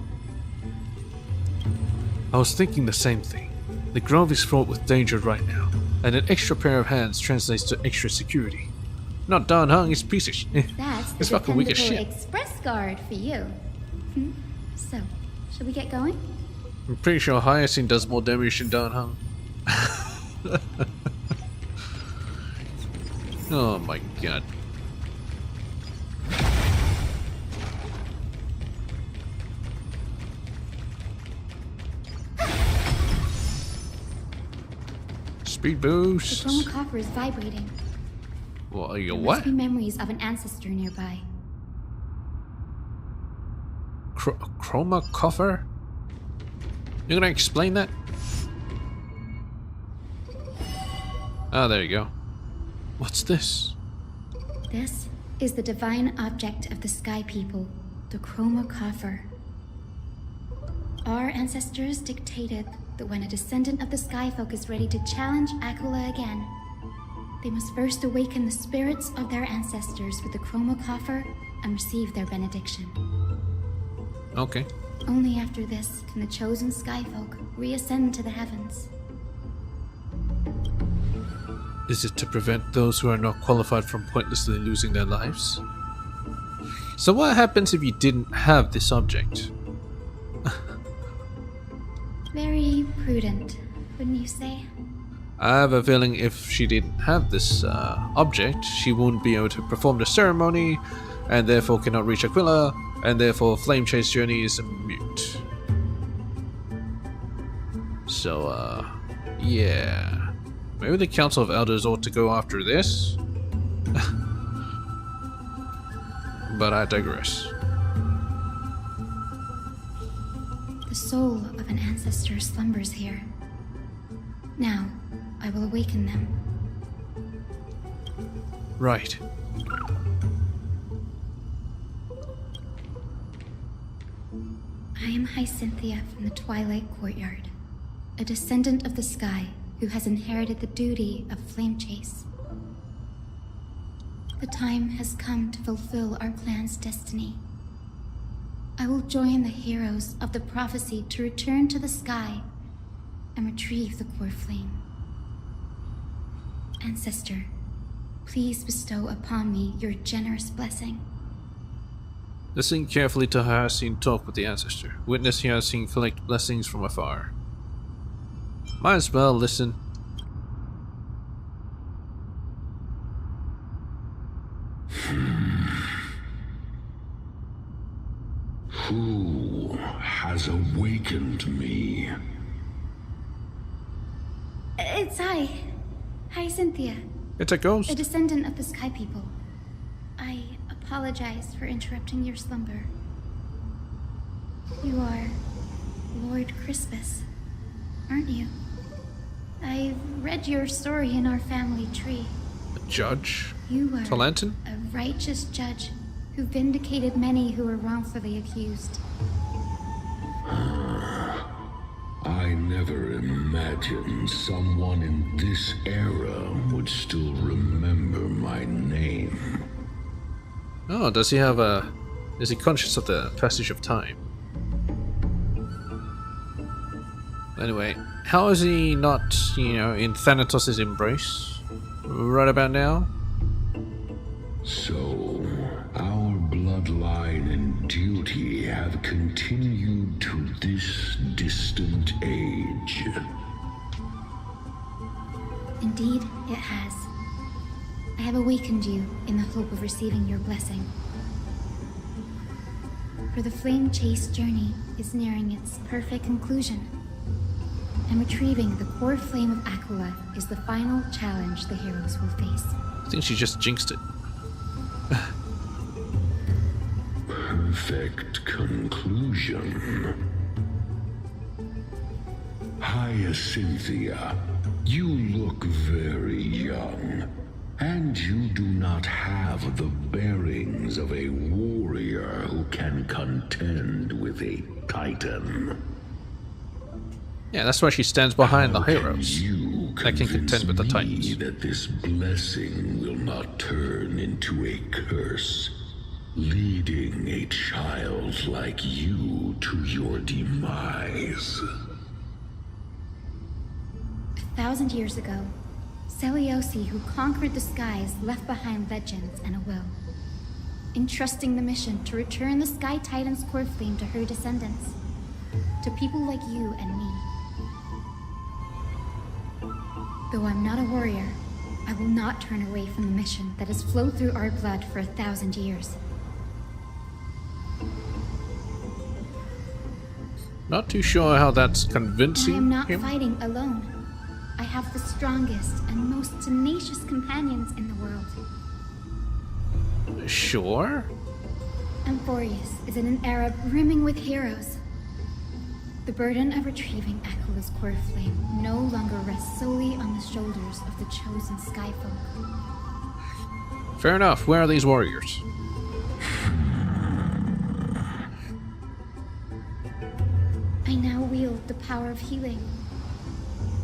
I was thinking the same thing. The Grove is fraught with danger right now, and an extra pair of hands translates to extra security. Not Dan Hung, it's a piece of shit. That's the It's fucking weak as shit. express guard for you. So, shall we get going? I'm pretty sure Hyacinth does more damage than Dan Hung. Oh my god. Speed boost. The chroma coffer is vibrating. What are you? There What? must be memories of an ancestor nearby. Chroma coffer? You're gonna explain that? Ah, there you go. What's this? This is the divine object of the Sky People, the chroma coffer. Our ancestors dictated that when a descendant of the Skyfolk is ready to challenge Aquila again, they must first awaken the spirits of their ancestors with the chroma coffer and receive their benediction. Okay. Only after this can the chosen Skyfolk reascend to the heavens. Is it to prevent those who are not qualified from pointlessly losing their lives? So what happens if you didn't have this object? Very prudent, wouldn't you say? I have a feeling if she didn't have this object, she wouldn't be able to perform the ceremony, and therefore cannot reach Aquila, and therefore Flame Chase Journey is a mute. So, yeah. Maybe the Council of Elders ought to go after this? But I digress. The soul of an ancestor slumbers here. Now, I will awaken them. Right. I am Hyacinthia from the Twilight Courtyard, a descendant of the sky who has inherited the duty of flame chase. The time has come to fulfill our clan's destiny. I will join the heroes of the prophecy to return to the sky and retrieve the core flame. Ancestor, please bestow upon me your generous blessing. Listen carefully to Hyacinth talk with the ancestor. Witness Hyacinth collect blessings from afar. Might as well listen. Who has awakened me? It's I, Hyacinthia. It's a ghost. A descendant of the Sky People. I apologize for interrupting your slumber. You are Lord Crispus, aren't you? I've read your story in our family tree. A judge? You were Talenton? a righteous judge who vindicated many who were wrongfully accused. I never imagined someone in this era would still remember my name. Oh, does he have a... Is he conscious of the passage of time? Anyway, how is he not, in Thanatos' embrace right about now? So, our bloodline and duty have continued to this distant age. Indeed, it has. I have awakened you in the hope of receiving your blessing. For the flame chase journey is nearing its perfect conclusion, and retrieving the core flame of Aquila is the final challenge the heroes will face. I think she just jinxed it. Perfect conclusion. Hyacinthia, you look very young, and you do not have the bearings of a warrior who can contend with a titan. Yeah, that's why she stands behind the How can heroes you that can contend with the convince me titans. that this blessing will not turn into a curse, leading a child like you to your demise? 1,000 years ago, Seliosi, who conquered the skies, left behind legends and a will, entrusting the mission to return the Sky Titan's core flame to her descendants, to people like you and me. Though I'm not a warrior, I will not turn away from the mission that has flowed through our blood for 1,000 years. Not too sure how that's I convincing am not him. fighting alone. I have the strongest and most tenacious companions in the world. Sure. Amphorius is in an era brimming with heroes. The burden of retrieving Aquila's core flame no longer rests solely on the shoulders of the chosen Skyfolk. Fair enough. Where are these warriors? I now wield the power of healing.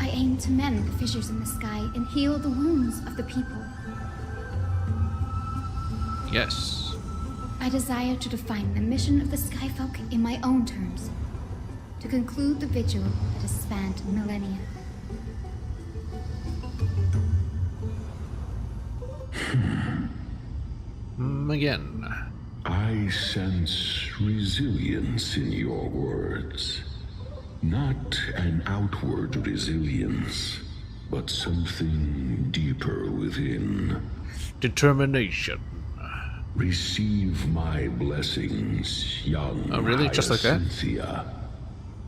I aim to mend the fissures in the sky and heal the wounds of the people. Yes. I desire to define the mission of the Skyfolk in my own terms, to conclude the vigil that has spanned millennia. Again. I sense resilience in your words. Not an outward resilience, but something deeper within. Determination. Receive my blessings, young Oh, really? Just like that? Hyacinthia.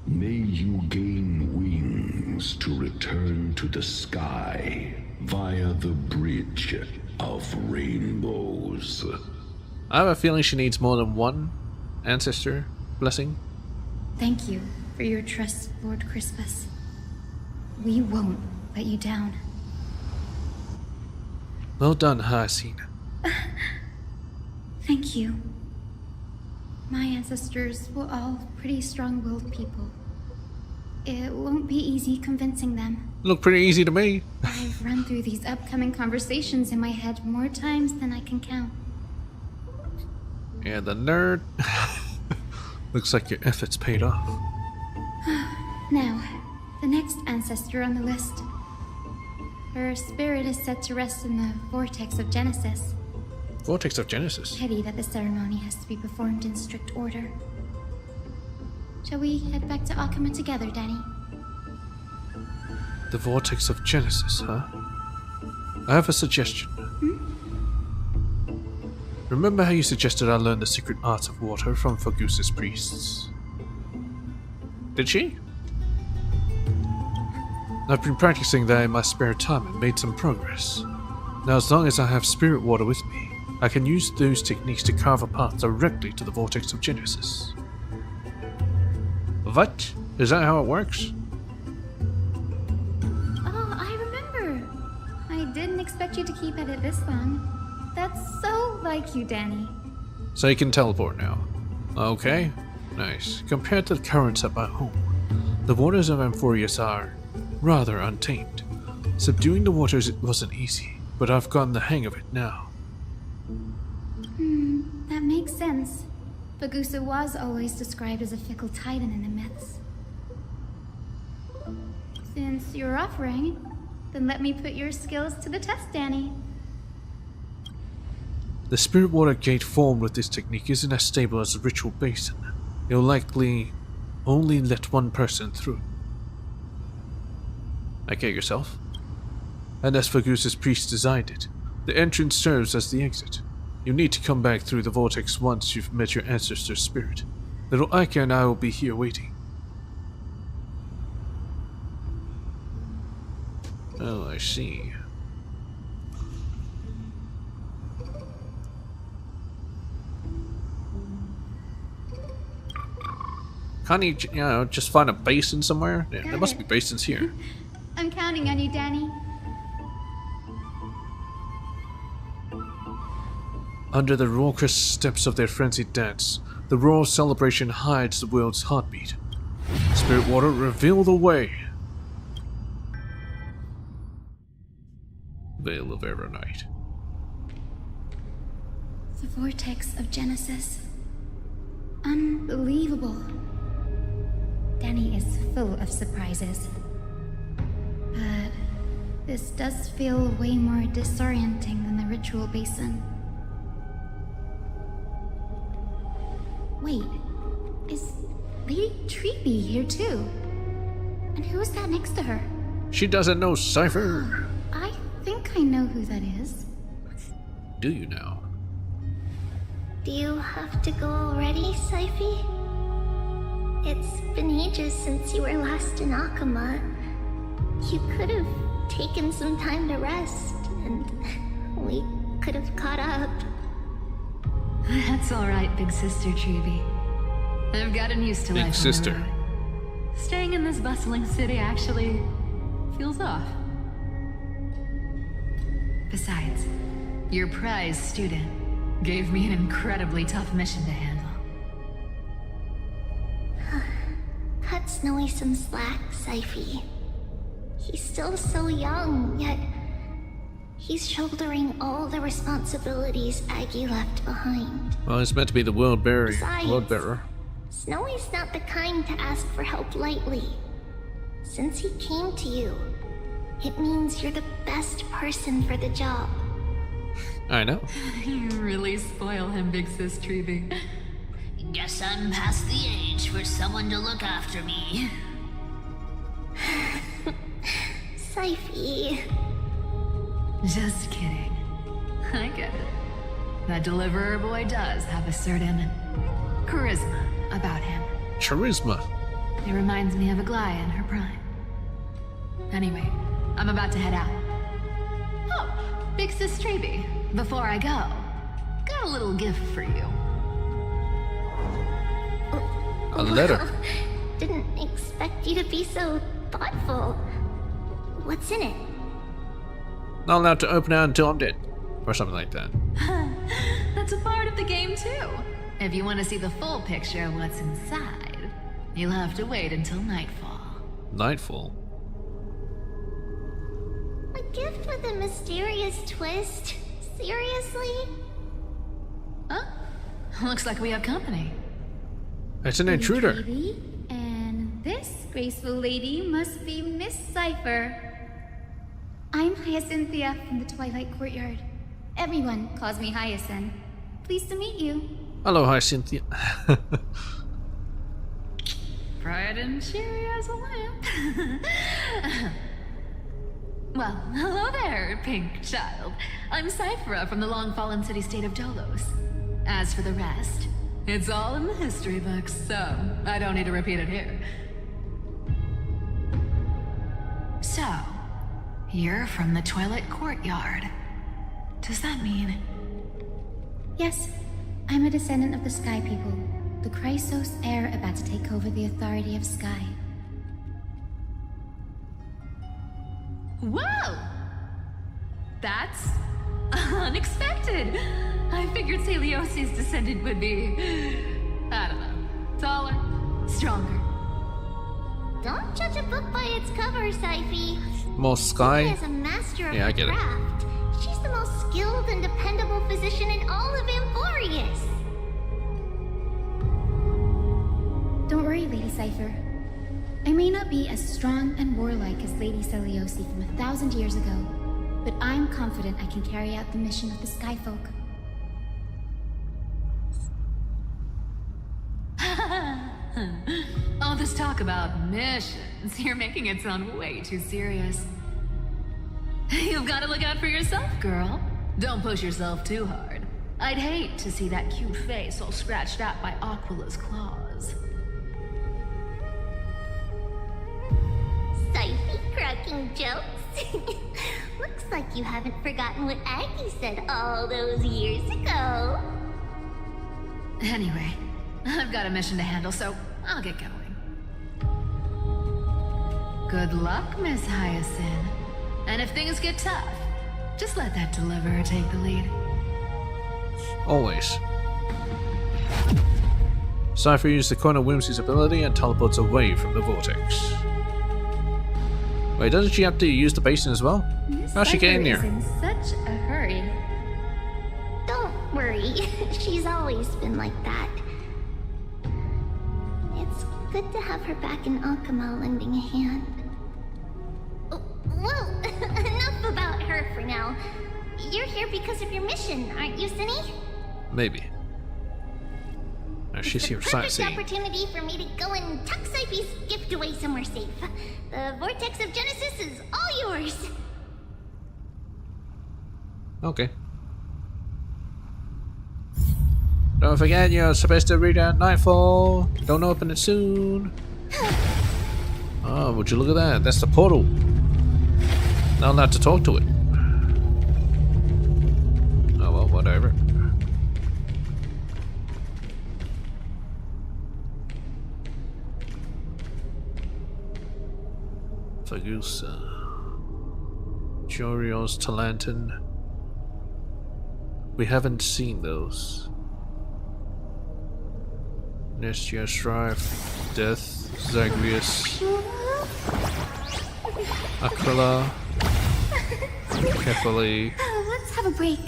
May you gain wings to return to the sky via the bridge of rainbows. I have a feeling she needs more than one ancestor blessing. Thank you for your trust, Lord Crispus. We won't let you down. Well done, Hyacinth. Thank you. My ancestors were all pretty strong-willed people. It won't be easy convincing them. Look pretty easy to me. I've run through these upcoming conversations in my head more times than I can count. Yeah, the nerd. Looks like your efforts paid off. Now, the next ancestor on the list. Her spirit is set to rest in the Vortex of Genesis. Vortex of Genesis? Pity that the ceremony has to be performed in strict order. Shall we head back to Akuma together, Danny? The Vortex of Genesis, huh? I have a suggestion. Remember how you suggested I learn the secret arts of water from Fagusa's priests? Did she? I've been practicing that in my spare time and made some progress. Now, as long as I have spirit water with me, I can use those techniques to carve a path directly to the Vortex of Genesis. What? Is that how it works? Oh, I remember. I didn't expect you to keep at it this long. That's so like you, Danny. So you can teleport now. Okay, nice. Compared to the currents at my home, the waters of Amphorius are rather untamed. Subduing the waters wasn't easy, but I've gotten the hang of it now. That makes sense. Fagusa was always described as a fickle titan in the myths. Since you're offering, then let me put your skills to the test, Danny. The spirit water gate formed with this technique isn't as stable as the ritual basin. It'll likely only let one person through. I get yourself. And as Fagusa's priest designed it, the entrance serves as the exit. You need to come back through the vortex once you've met your ancestor's spirit. Little Aika and I will be here waiting. Oh, I see. Can't you, just find a basin somewhere? Yeah, there must be basins here. I'm counting on you, Danny. Under the raucous steps of their frenzied dance, the royal celebration hides the world's heartbeat. Spirit water, reveal the way. Veil of Aeronite. The Vortex of Genesis. Unbelievable. Danny is full of surprises. But this does feel way more disorienting than the ritual basin. Wait, is Lady Treeby here too? And who is that next to her? She doesn't know Cypher. I think I know who that is. Do you now? Do you have to go already, Syphy? It's been ages since you were last in Akuma. You could have taken some time to rest, and we could have caught up. That's alright, Big Sister Treeby. I've gotten used to life. Big Sister. Staying in this bustling city actually feels off. Besides, your prize student gave me an incredibly tough mission to handle. Cut Snowy some slack, Syphy. He's still so young, yet he's shouldering all the responsibilities Aggie left behind. Well, he's meant to be the world bearer. Besides, Snowy's not the kind to ask for help lightly. Since he came to you, it means you're the best person for the job. I know. You really spoil him, Big Sis Treeby. Guess I'm past the age for someone to look after me. Syphy. Just kidding. I get it. That deliverer boy does have a certain charisma about him. Charisma? It reminds me of Aglaia in her prime. Anyway, I'm about to head out. Oh, Big Sis Treeby, before I go, got a little gift for you. A letter? didn't expect you to be so thoughtful. What's in it? Not allowed to open it until I'm dead. Or something like that. That's a part of the game too. If you want to see the full picture of what's inside, you'll have to wait until nightfall. Nightfall? A gift with a mysterious twist? Seriously? Huh? Looks like we have company. It's an intruder. Baby, and this graceful lady must be Miss Cypher. I'm Hyacinthia from the Twilight Courtyard. Everyone calls me Hyacinth. Pleased to meet you. Hello, Hyacinthia. Bright and cheery as a lamp. Well, hello there, pink child. I'm Cyphera from the long-fallen city-state of Dolos. As for the rest, it's all in the history books, so I don't need to repeat it here. So, you're from the Twilight Courtyard. Does that mean... Yes, I'm a descendant of the Sky People, the Chrysos heir about to take over the authority of Sky. Whoa! That's unexpected. I figured Celiosi's descendant would be, I don't know, taller, stronger. Don't judge a book by its cover, Syphe. More Sky? As a master of Yeah, I get craft, she's the most skilled and dependable physician in all of Emporius. Don't worry, Lady Cypher. I may not be as strong and warlike as Lady Celiosi from 1,000 years ago, but I'm confident I can carry out the mission of the Skyfolk. All this talk about missions, you're making it sound way too serious. You've got to look out for yourself, girl. Don't push yourself too hard. I'd hate to see that cute face all scratched out by Aquila's claws. Syphe cracking jokes? Looks like you haven't forgotten what Aggie said all those years ago. Anyway, I've got a mission to handle, so I'll get going. Good luck, Miss Hyacinth. And if things get tough, just let that deliverer take the lead. Always. Cypher uses the Coin of Whimsy's ability and teleports away from the vortex. Wait, doesn't she have to use the basin as well? How's she getting there? Is in such a hurry. Don't worry, she's always been like that. It's good to have her back in Akama lending a hand. Well, enough about her for now. You're here because of your mission, aren't you, Cinny? Maybe. No, she's here sightseeing. Perfect opportunity for me to go and tuck Syphe's gift away somewhere safe. The Vortex of Genesis is all yours. Okay. Don't forget, you're supposed to read out Nightfall. Don't open it soon. Oh, would you look at that? That's the portal. Not allowed to talk to it. Oh well, whatever. Fagusa. Jorios, Talantin. We haven't seen those. Nestia, Strife, Death, Zagreus, Aquila, Kefali, Let's have a break.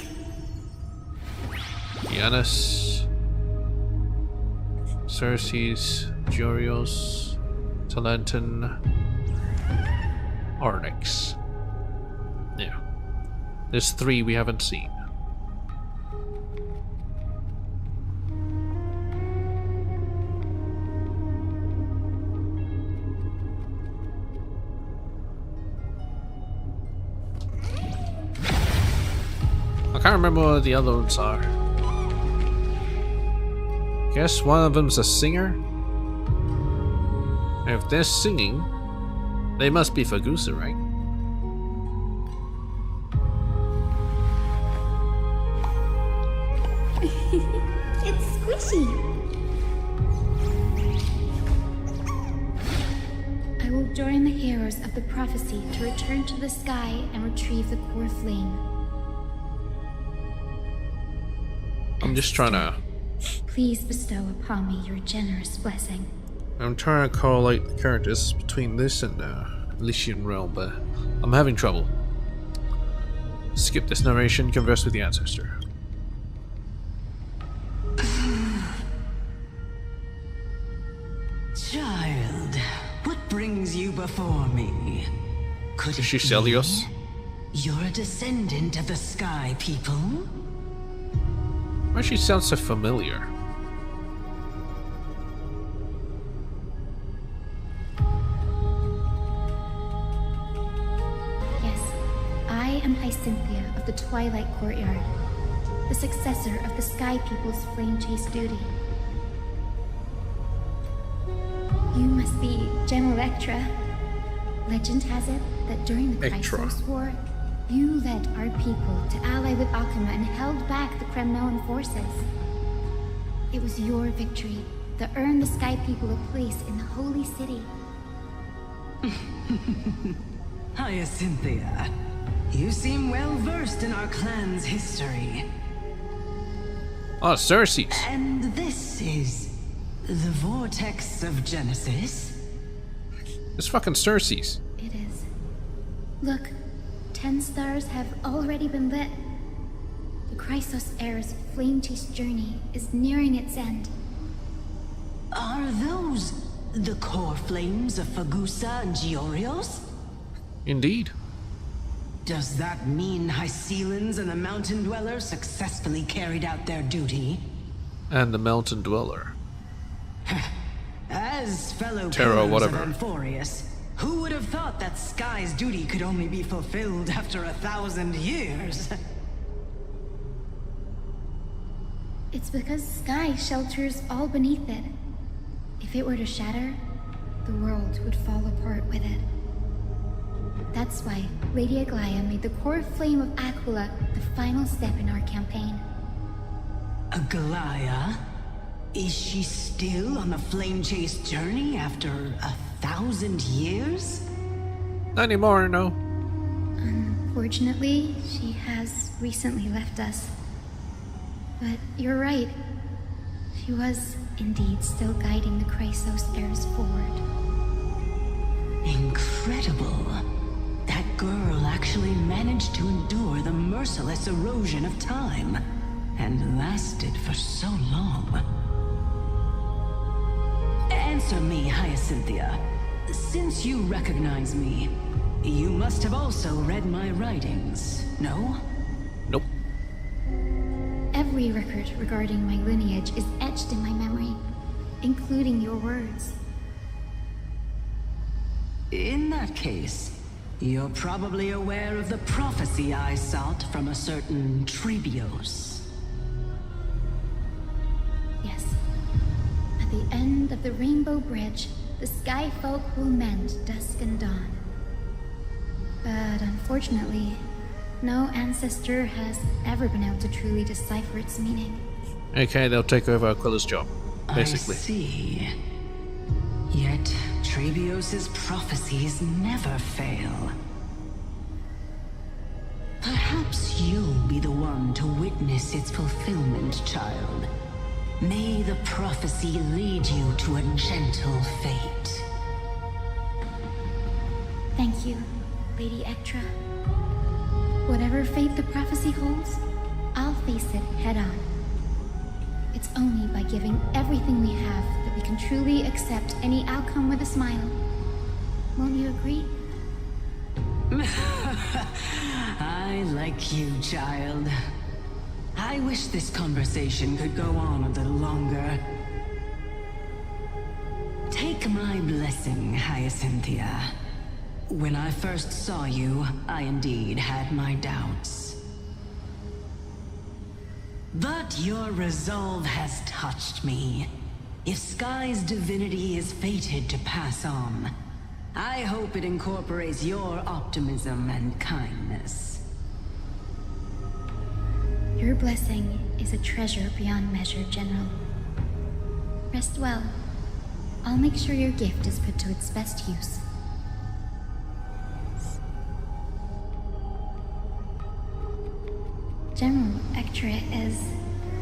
Giannis, Xerxes, Jorios, Talantin, Arnix. Yeah. There's 3 we haven't seen. I can't remember what the other ones are. Guess one of them's a singer? If they're singing, they must be Fagusa, right? It's squishy. I will join the heroes of the prophecy to return to the sky and retrieve the core flame. I'm just trying to... Please bestow upon me your generous blessing. I'm trying to correlate the characters between this and Elysian Realm, but I'm having trouble. Skip this narration, converse with the ancestor. Child, what brings you before me? Could Is she Celios? You're a descendant of the Sky People? Why she sounds so familiar? Yes, I am Hyacinthia of the Twilight Courtyard, the successor of the Sky People's flame chase duty. You must be General Ektra. Legend has it that during the Chrysos War, you led our people to ally with Akuma and held back the Kremnoan forces. It was your victory that earned the Sky People a place in the Holy City. Hyacinthia, you seem well versed in our clan's history. Oh, Cersei's. And this is the Vortex of Genesis? It's fucking Cersei's. It is. Look, 10 stars have already been lit. The Chrysos heir's flame chase journey is nearing its end. Are those the core flames of Fagusa and Giorios? Indeed. Does that mean Hycelans and the Mountain Dweller successfully carried out their duty? And the Mountain Dweller. As fellow Terra, pillars whatever. of Amphorius, who would have thought that Sky's duty could only be fulfilled after 1,000 years? It's because Sky shelters all beneath it. If it were to shatter, the world would fall apart with it. That's why Lady Aglaia made the core flame of Aquila the final step in our campaign. Aglaia? Is she still on the flame chase journey after 1,000 years? Not anymore, no. Unfortunately, she has recently left us. But you're right. She was indeed still guiding the Chrysos heirs forward. Incredible. That girl actually managed to endure the merciless erosion of time, and lasted for so long. Answer me, Hyacinthia. Since you recognize me, you must have also read my writings, no? Nope. Every record regarding my lineage is etched in my memory, including your words. In that case, you're probably aware of the prophecy I sought from a certain Trebios. Yes. At the end of the Rainbow Bridge, the Sky Folk will mend dusk and dawn. But unfortunately, no ancestor has ever been able to truly decipher its meaning. Okay, they'll take over Aquila's job, basically. I see. Yet, Trebios' prophecies never fail. Perhaps you'll be the one to witness its fulfillment, child. May the prophecy lead you to a gentle fate. Thank you, Lady Ektra. Whatever fate the prophecy holds, I'll face it head-on. It's only by giving everything we have that we can truly accept any outcome with a smile. Won't you agree? I like you, child. I wish this conversation could go on a little longer. Take my blessing, Hyacinthia. When I first saw you, I indeed had my doubts. But your resolve has touched me. If Sky's divinity is fated to pass on, I hope it incorporates your optimism and kindness. Your blessing is a treasure beyond measure, General. Rest well. I'll make sure your gift is put to its best use. General Ectra is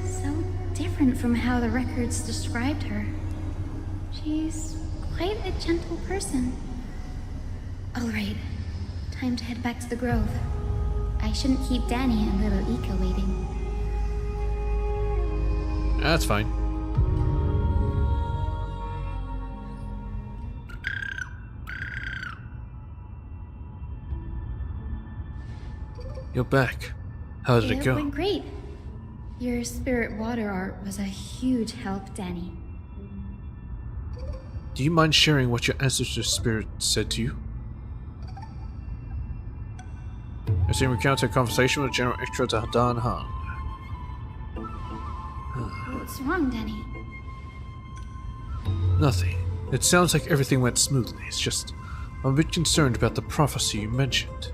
so different from how the records described her. She's quite a gentle person. All right, time to head back to the Grove. I shouldn't keep Danny and little Ika waiting. That's fine. You're back. How did it go? It went great. Your spirit water art was a huge help, Danny. Do you mind sharing what your ancestor spirit said to you? I seem to encounter a conversation with General Extra to Dan Han. What's wrong, Danny? Nothing. It sounds like everything went smoothly. It's just I'm a bit concerned about the prophecy you mentioned.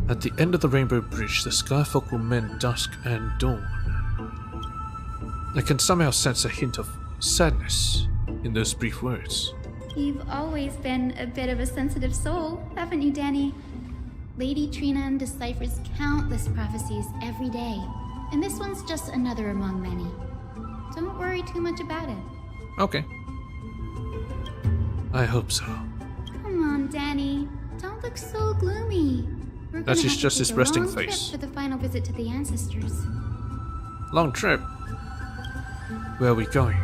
At the end of the Rainbow Bridge, the Skyfolk will mend dusk and dawn. I can somehow sense a hint of sadness in those brief words. You've always been a bit of a sensitive soul, haven't you, Danny? Lady Trinan deciphers countless prophecies every day, and this one's just another among many. Don't worry too much about it. Okay. I hope so. Come on, Danny. Don't look so gloomy. That's just his resting face. For the final visit to the ancestors. Long trip. Where are we going?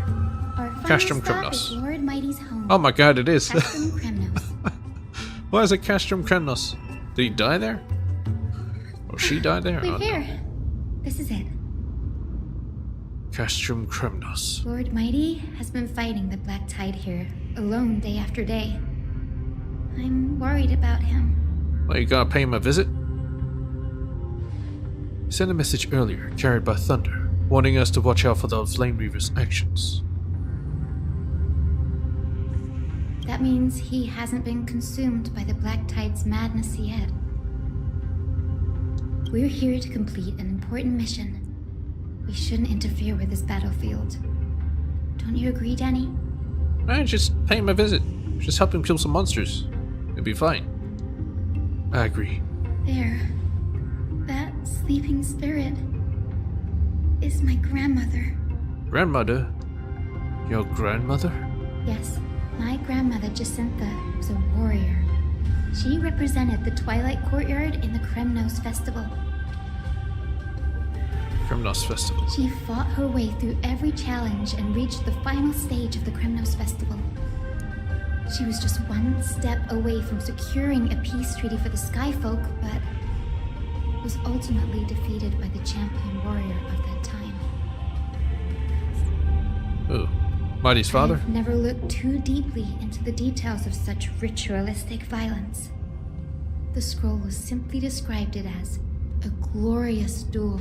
Our final Castrum stop is Kremnos. Lord Mighty's home. Oh my god, it is. Castrum Kremnos. Why is it Castrum Kremnos? Did he die there? Or she died there? We're here. This is it. Castrum Kremnos. Lord Mighty has been fighting the Black Tide here, alone day after day. I'm worried about him. Well, you gotta pay him a visit? He sent a message earlier, carried by Thunder, warning us to watch out for the Flame Reaver's actions. That means he hasn't been consumed by the Black Tide's madness yet. We're here to complete an important mission. We shouldn't interfere with this battlefield. Don't you agree, Danny? Just pay him a visit. Just help him kill some monsters. It'll be fine. I agree. There. That sleeping spirit is my grandmother. Grandmother? Your grandmother? Yes, my grandmother Jacintha was a warrior. She represented the Twilight Courtyard in the Kremnos Festival. Kremnos Festival. She fought her way through every challenge and reached the final stage of the Kremnos Festival. She was just one step away from securing a peace treaty for the Skyfolk, but was ultimately defeated by the champion warrior of that time. Oh, Mighty's father? I've never looked too deeply into the details of such ritualistic violence. The scroll simply described it as a glorious duel.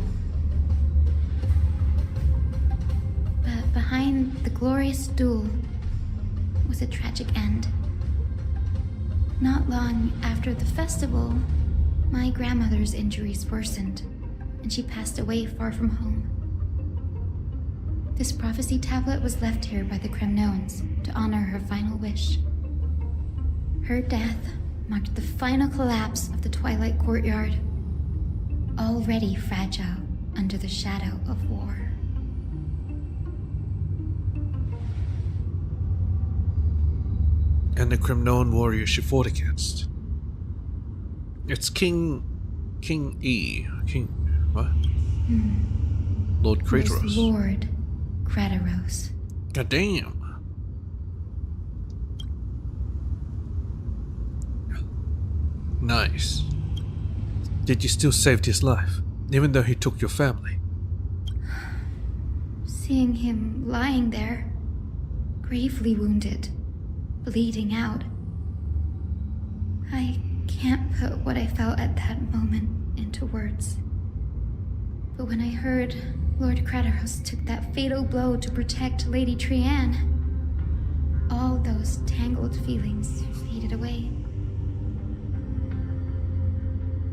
But behind the glorious duel was a tragic end. Not long after the festival, my grandmother's injuries worsened, and she passed away far from home. This prophecy tablet was left here by the Kremnoans to honor her final wish. Her death marked the final collapse of the Twilight Courtyard, already fragile under the shadow of war. And the Kremnoan warrior she fought against. It's King E. What? Lord Kratos. Was Lord Kratos. God damn. Nice. Did you still save his life, even though he took your family? Seeing him lying there, gravely wounded, bleeding out, I can't put what I felt at that moment into words. But when I heard Lord Kratos took that fatal blow to protect Lady Trian, all those tangled feelings faded away.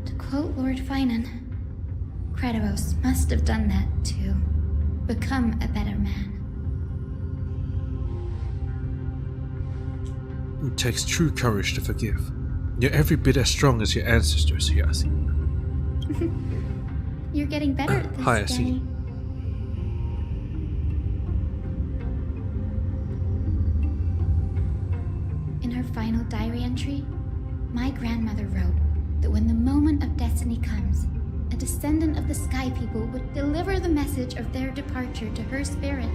To quote Lord Finan, Kratos must have done that to become a better man. It takes true courage to forgive. You're every bit as strong as your ancestors, Yasin. You're getting better at this, Hi, I see. Danny. In her final diary entry, my grandmother wrote that when the moment of destiny comes, a descendant of the Sky People would deliver the message of their departure to her spirit.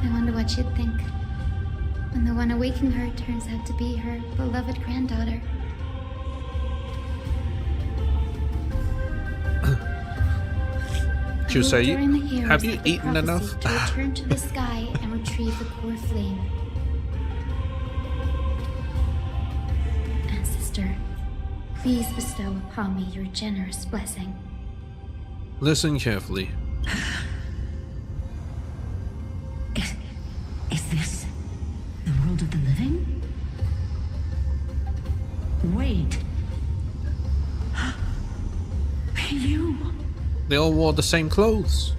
I wonder what she'd think when the one awaking her turns out to be her beloved granddaughter. She'll say, During the heroes have you of the eaten prophecy enough? To return to the sky and retrieve the core flame. Ancestor, please bestow upon me your generous blessing. Listen carefully. Is this the world of the living? Wait. You. They all wore the same clothes.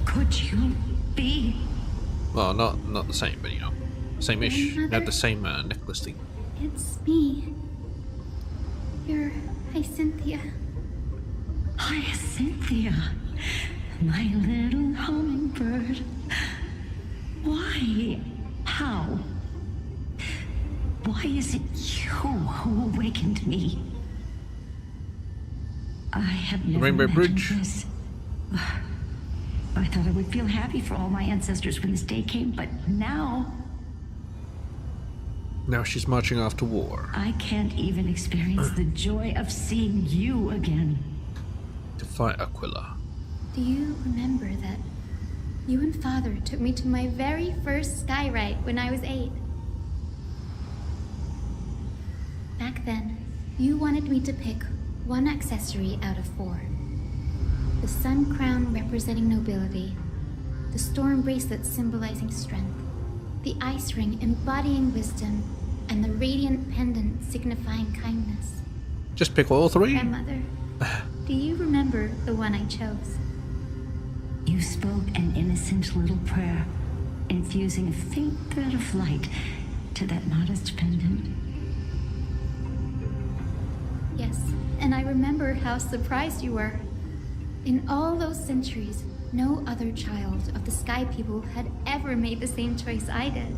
Could you be? Well, not the same, but you know, same-ish. They had the same necklace thing. It's me. You're Hyacinthia. Hyacinthia, my little hummingbird. Why? How? Why is it you who awakened me? I have never Rainbow imagined Bridge. this. I thought I would feel happy for all my ancestors when this day came, but now She's marching off to war. I can't even experience the joy of seeing you again. To fight Aquila. Do you remember that you and Father took me to my very first sky ride when I was 8? Back then, you wanted me to pick one accessory out of 4. The sun crown representing nobility, the storm bracelet symbolizing strength, the ice ring embodying wisdom, and the radiant pendant signifying kindness. Just pick all 3? Grandmother, do you remember the one I chose? You spoke an innocent little prayer, infusing a faint thread of light to that modest pendant. Yes, and I remember how surprised you were. In all those centuries, no other child of the Sky People had ever made the same choice I did.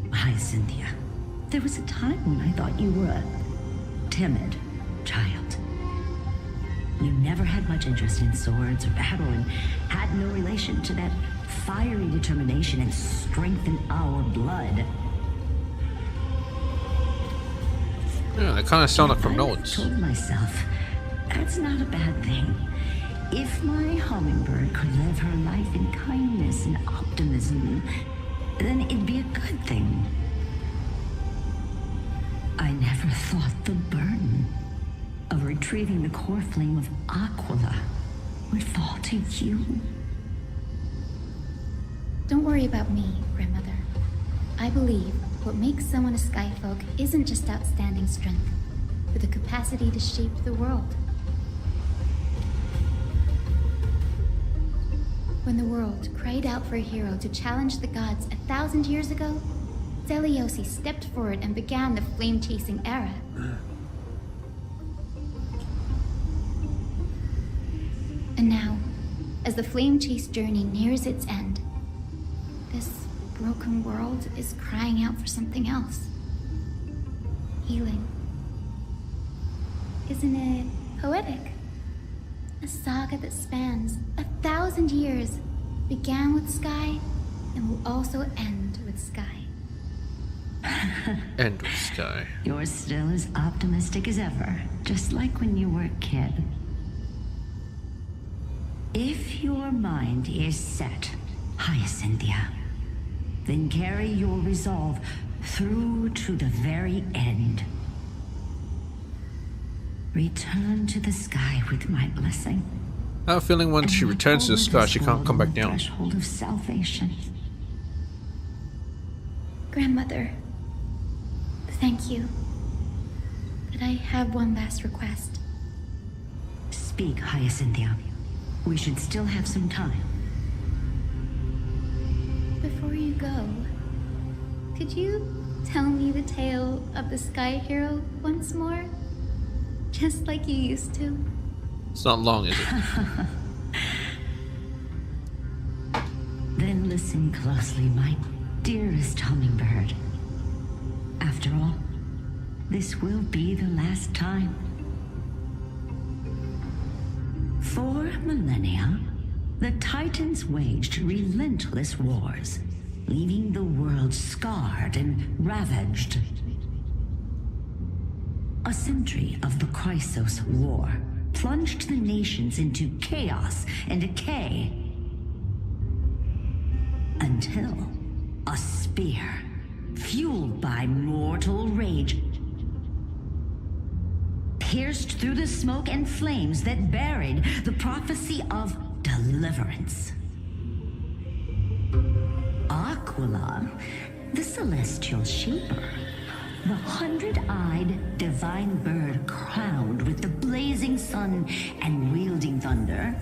Hyacinthia, there was a time when I thought you were a timid child. You never had much interest in swords or battle and had no relation to that fiery determination and strength in our blood. Yeah, they kind of sound like from I notes. told myself, that's not a bad thing. If my hummingbird could live her life in kindness and optimism, then it'd be a good thing. I never thought the burden of retrieving the core flame of Aquila would fall to you. Don't worry about me, Grandmother. I believe what makes someone a Skyfolk isn't just outstanding strength, but the capacity to shape the world. When the world cried out for a hero to challenge the gods 1,000 years ago, Zeliosi stepped forward and began the flame-chasing era. And now, as the flame chase journey nears its end, this broken world is crying out for something else. Healing. Isn't it poetic? A saga that spans 1,000 years, began with Sky, and will also end with Sky. End with Sky. You're still as optimistic as ever, just like when you were a kid. If your mind is set, Hyacinthia, then carry your resolve through to the very end. Return to the sky with my blessing. I have a feeling once she returns to the sky, she can't come back down. Threshold of salvation. Grandmother, thank you. But I have one last request. Speak, Hyacinthia. We should still have some time. Before you go, could you tell me the tale of the Sky Hero once more? Just like you used to. It's not long, is it? Then listen closely, my dearest hummingbird. After all, this will be the last time. For millennia, the Titans waged relentless wars, leaving the world scarred and ravaged. A century of the Chrysos War plunged the nations into chaos and decay. Until a spear, fueled by mortal rage, pierced through the smoke and flames that buried the prophecy of deliverance. Aquila, the celestial shaper, the 100-eyed divine bird crowned with the blazing sun and wielding thunder,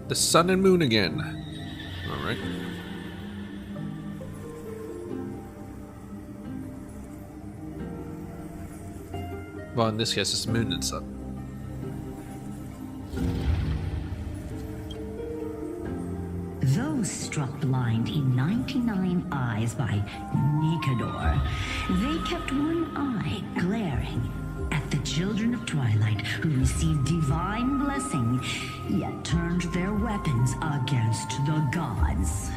the sun and moon again. Alright. Well, in this case, it's moon and sun. Though struck blind in 99 eyes by Nikador, they kept one eye glaring at the children of Twilight who received divine blessing, yet turned their weapons against the gods.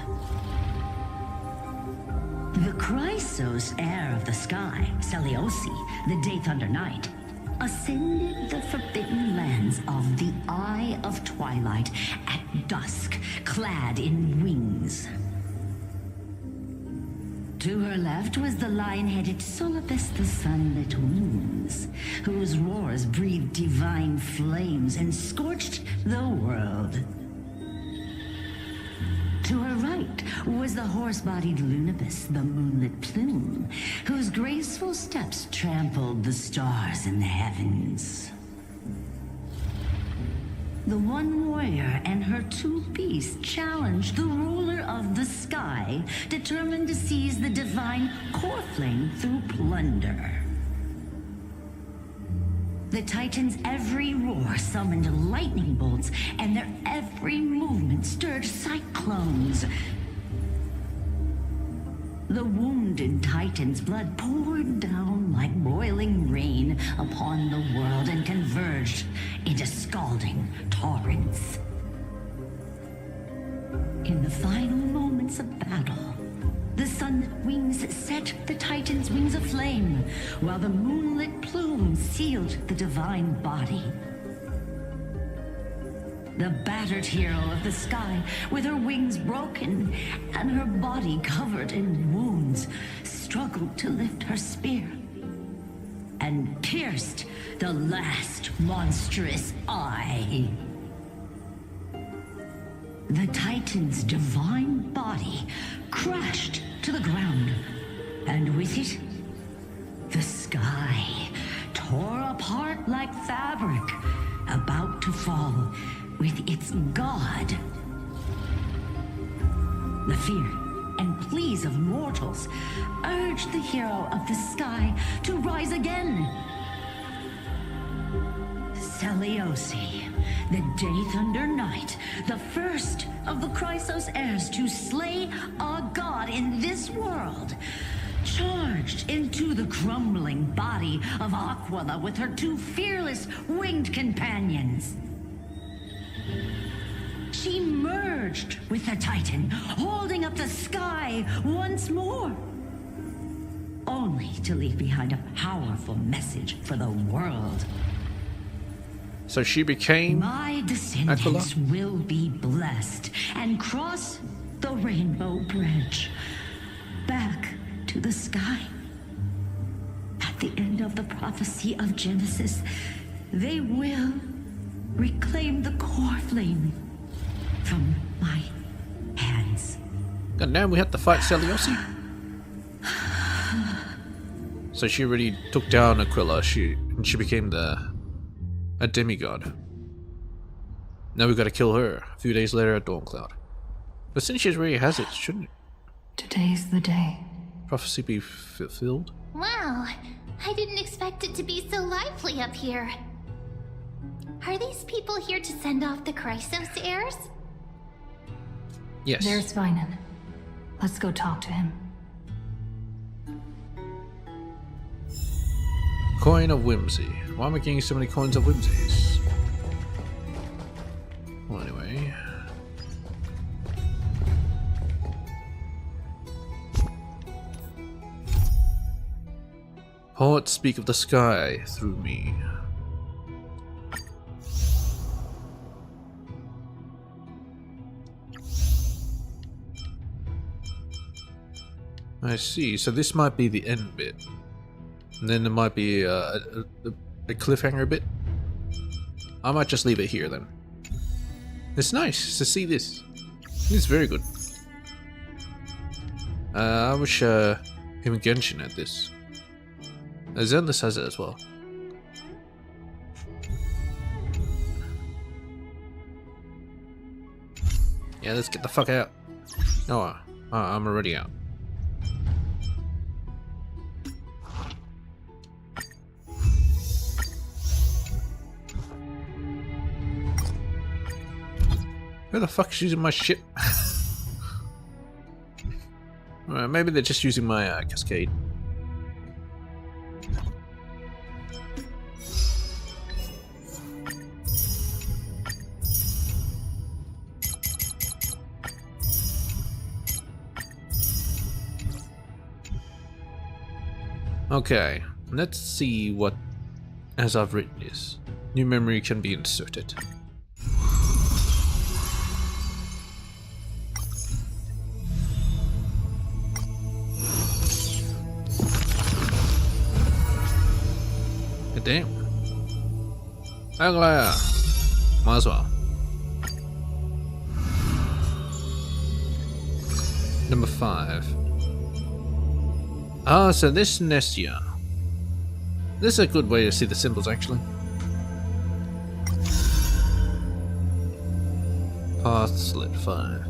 The Chrysos heir of the sky, Seliosi, the Day Thunder Knight, ascended the forbidden lands of the Eye of Twilight at dusk, clad in wings. To her left was the lion-headed Solibus the Sunlit Wounds, whose roars breathed divine flames and scorched the world. To her right was the horse-bodied Lunibus, the Moonlit Plume, whose graceful steps trampled the stars in the heavens. The one warrior and her two beasts challenged the ruler of the sky, determined to seize the divine core flame through plunder. The Titans' every roar summoned lightning bolts, and their every movement stirred cyclones. The wounded Titan's blood poured down like boiling rain upon the world and converged into scalding torrents. In the final moments of battle, the sunlit wings set the Titan's wings aflame, while the moonlit plume sealed the divine body. The battered hero of the sky, with her wings broken and her body covered in wounds, struggled to lift her spear and pierced the last monstrous eye. The Titan's divine body crashed to the ground, and with it, the sky tore apart like fabric, about to fall with its god. The fear and pleas of mortals urged the hero of the sky to rise again. Seliosi, the Day Thunder Knight, the first of the Chrysos heirs to slay a god in this world, charged into the crumbling body of Aquila with her two fearless winged companions. She merged with the Titan, holding up the sky once more, only to leave behind a powerful message for the world. So she became My descendants Aquila? will be blessed and cross the rainbow bridge back to the sky. At the end of the prophecy of Genesis, they will reclaim the core flame from my hands. God damn, we had to fight Seliosi. So she already took down Aquila. She became the A demigod. Now we gotta kill her a few days later at Dawncloud. But since she already has it, shouldn't Today's the day. prophecy be fulfilled? Wow, I didn't expect it to be so lively up here. Are these people here to send off the Chrysos heirs? Yes. There's Vinan. Let's go talk to him. Coin of Whimsy. Why am I getting so many coins of whimsies? Well, anyway. Poets speak of the sky through me. I see, so this might be the end bit. And then there might be a cliffhanger bit. I might just leave it here then. It's nice to see this. It's very good. I wish even Genshin had this. Zenless has it as well. Yeah, let's get the fuck out. Oh, I'm already out. Who the fuck's using my shit? Maybe they're just using my cascade. Okay, let's see what, as I've written this, new memory can be inserted. Damn. Aglaia. Might as well. Number 5. Ah, so this Nestia. This is a good way to see the symbols, actually. Path slit 5.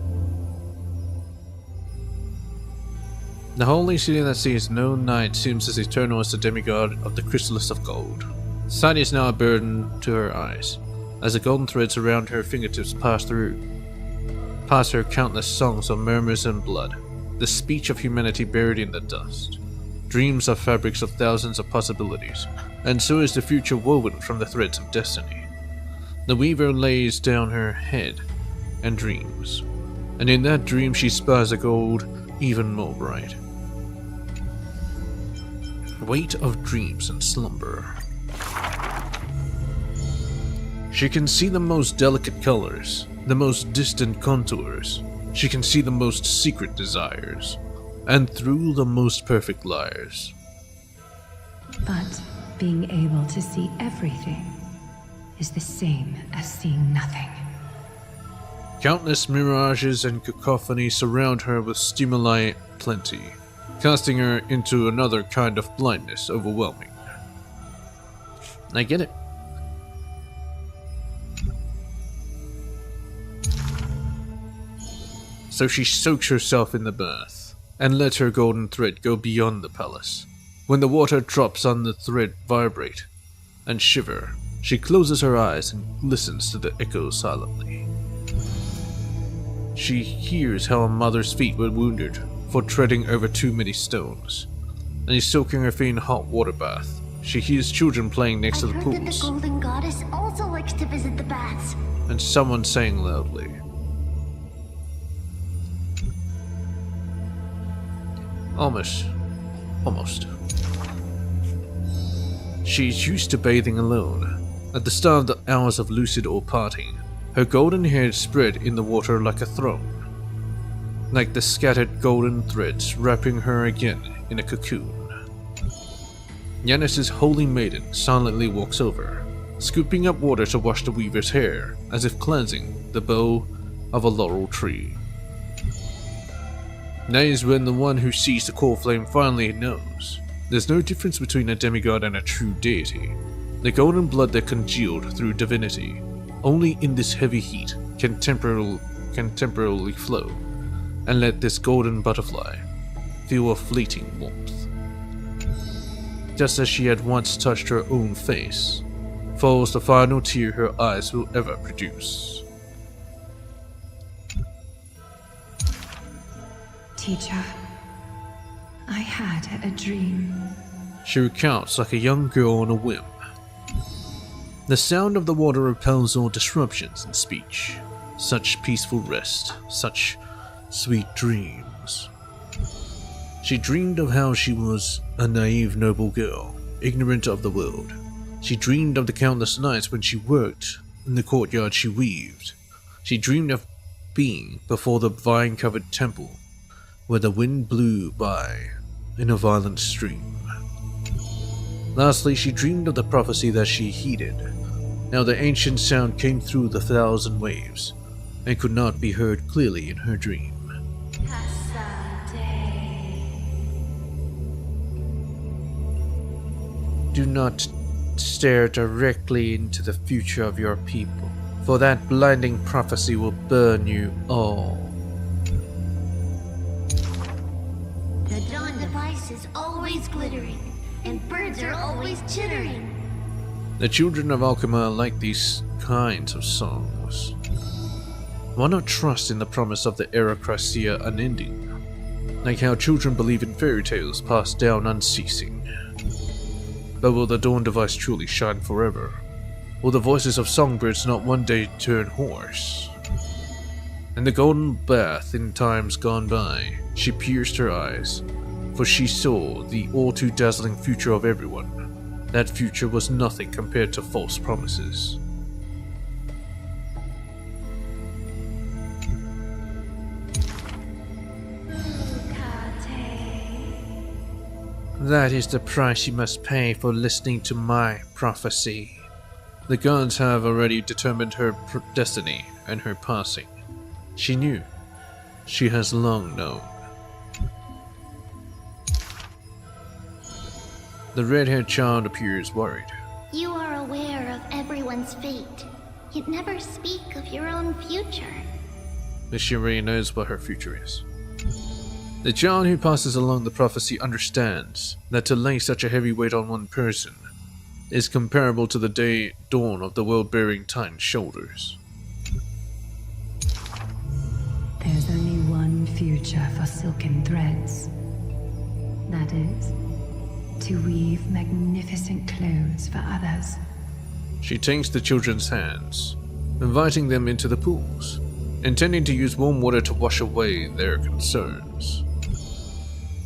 The holy city that sees no night seems as eternal as the demigod of the chrysalis of gold. Sight is now a burden to her eyes, as the golden threads around her fingertips pass her countless songs of murmurs and blood, the speech of humanity buried in the dust. Dreams are fabrics of thousands of possibilities, and so is the future woven from the threads of destiny. The weaver lays down her head and dreams, and in that dream she spies a gold even more bright. Weight of dreams and slumber. She can see the most delicate colors, the most distant contours. She can see the most secret desires, and through the most perfect liars. But being able to see everything is the same as seeing nothing. Countless mirages and cacophony surround her with stimuli plenty, casting her into another kind of blindness overwhelming. I get it. So she soaks herself in the bath, and lets her golden thread go beyond the palace. When the water drops on the thread vibrate and shiver, she closes her eyes and listens to the echo silently. She hears how a mother's feet were wounded for treading over too many stones, and is soaking her feet in hot water bath. She hears children playing next to the pools. That the golden goddess also likes to visit the baths. And someone saying loudly, Almost. She's used to bathing alone. At the start of the hours of lucid or parting, her golden hair spread in the water like a throne, like the scattered golden threads wrapping her again in a cocoon. Yanis's holy maiden silently walks over, scooping up water to wash the weaver's hair, as if cleansing the bough of a laurel tree. That is when the one who sees the core flame finally knows. There's no difference between a demigod and a true deity. The golden blood that congealed through divinity, only in this heavy heat can temporarily flow, and let this golden butterfly feel a fleeting warmth. Just as she had once touched her own face, falls the final tear her eyes will ever produce. Teacher, I had a dream. She recounts like a young girl on a whim. The sound of the water repels all disruptions in speech. Such peaceful rest, such sweet dreams. She dreamed of how she was a naive noble girl, ignorant of the world. She dreamed of the countless nights when she worked in the courtyard she weaved. She dreamed of being before the vine-covered temple, where the wind blew by in a violent stream. Lastly, she dreamed of the prophecy that she heeded. Now the ancient sound came through the 1,000 waves, and could not be heard clearly in her dream. Do not stare directly into the future of your people, for that blinding prophecy will burn you all. The dawn device is always glittering, and birds are always chittering. The children of Alchema like these kinds of songs. Why not trust in the promise of the Arachrasia unending? Like how children believe in fairy tales passed down unceasing. But will the dawn device truly shine forever? Will the voices of songbirds not one day turn hoarse? In the golden bath in times gone by, she pierced her eyes, for she saw the all too dazzling future of everyone. That future was nothing compared to false promises. That is the price you must pay for listening to my prophecy. The gods have already determined her destiny and her passing. She knew. She has long known. The red-haired child appears worried. You are aware of everyone's fate, yet never speak of your own future. But she already knows what her future is. The child who passes along the prophecy understands that to lay such a heavy weight on one person is comparable to the dawn of the world bearing Titan's shoulders. There's only one future for silken threads. That is, to weave magnificent clothes for others. She takes the children's hands, inviting them into the pools, intending to use warm water to wash away their concerns.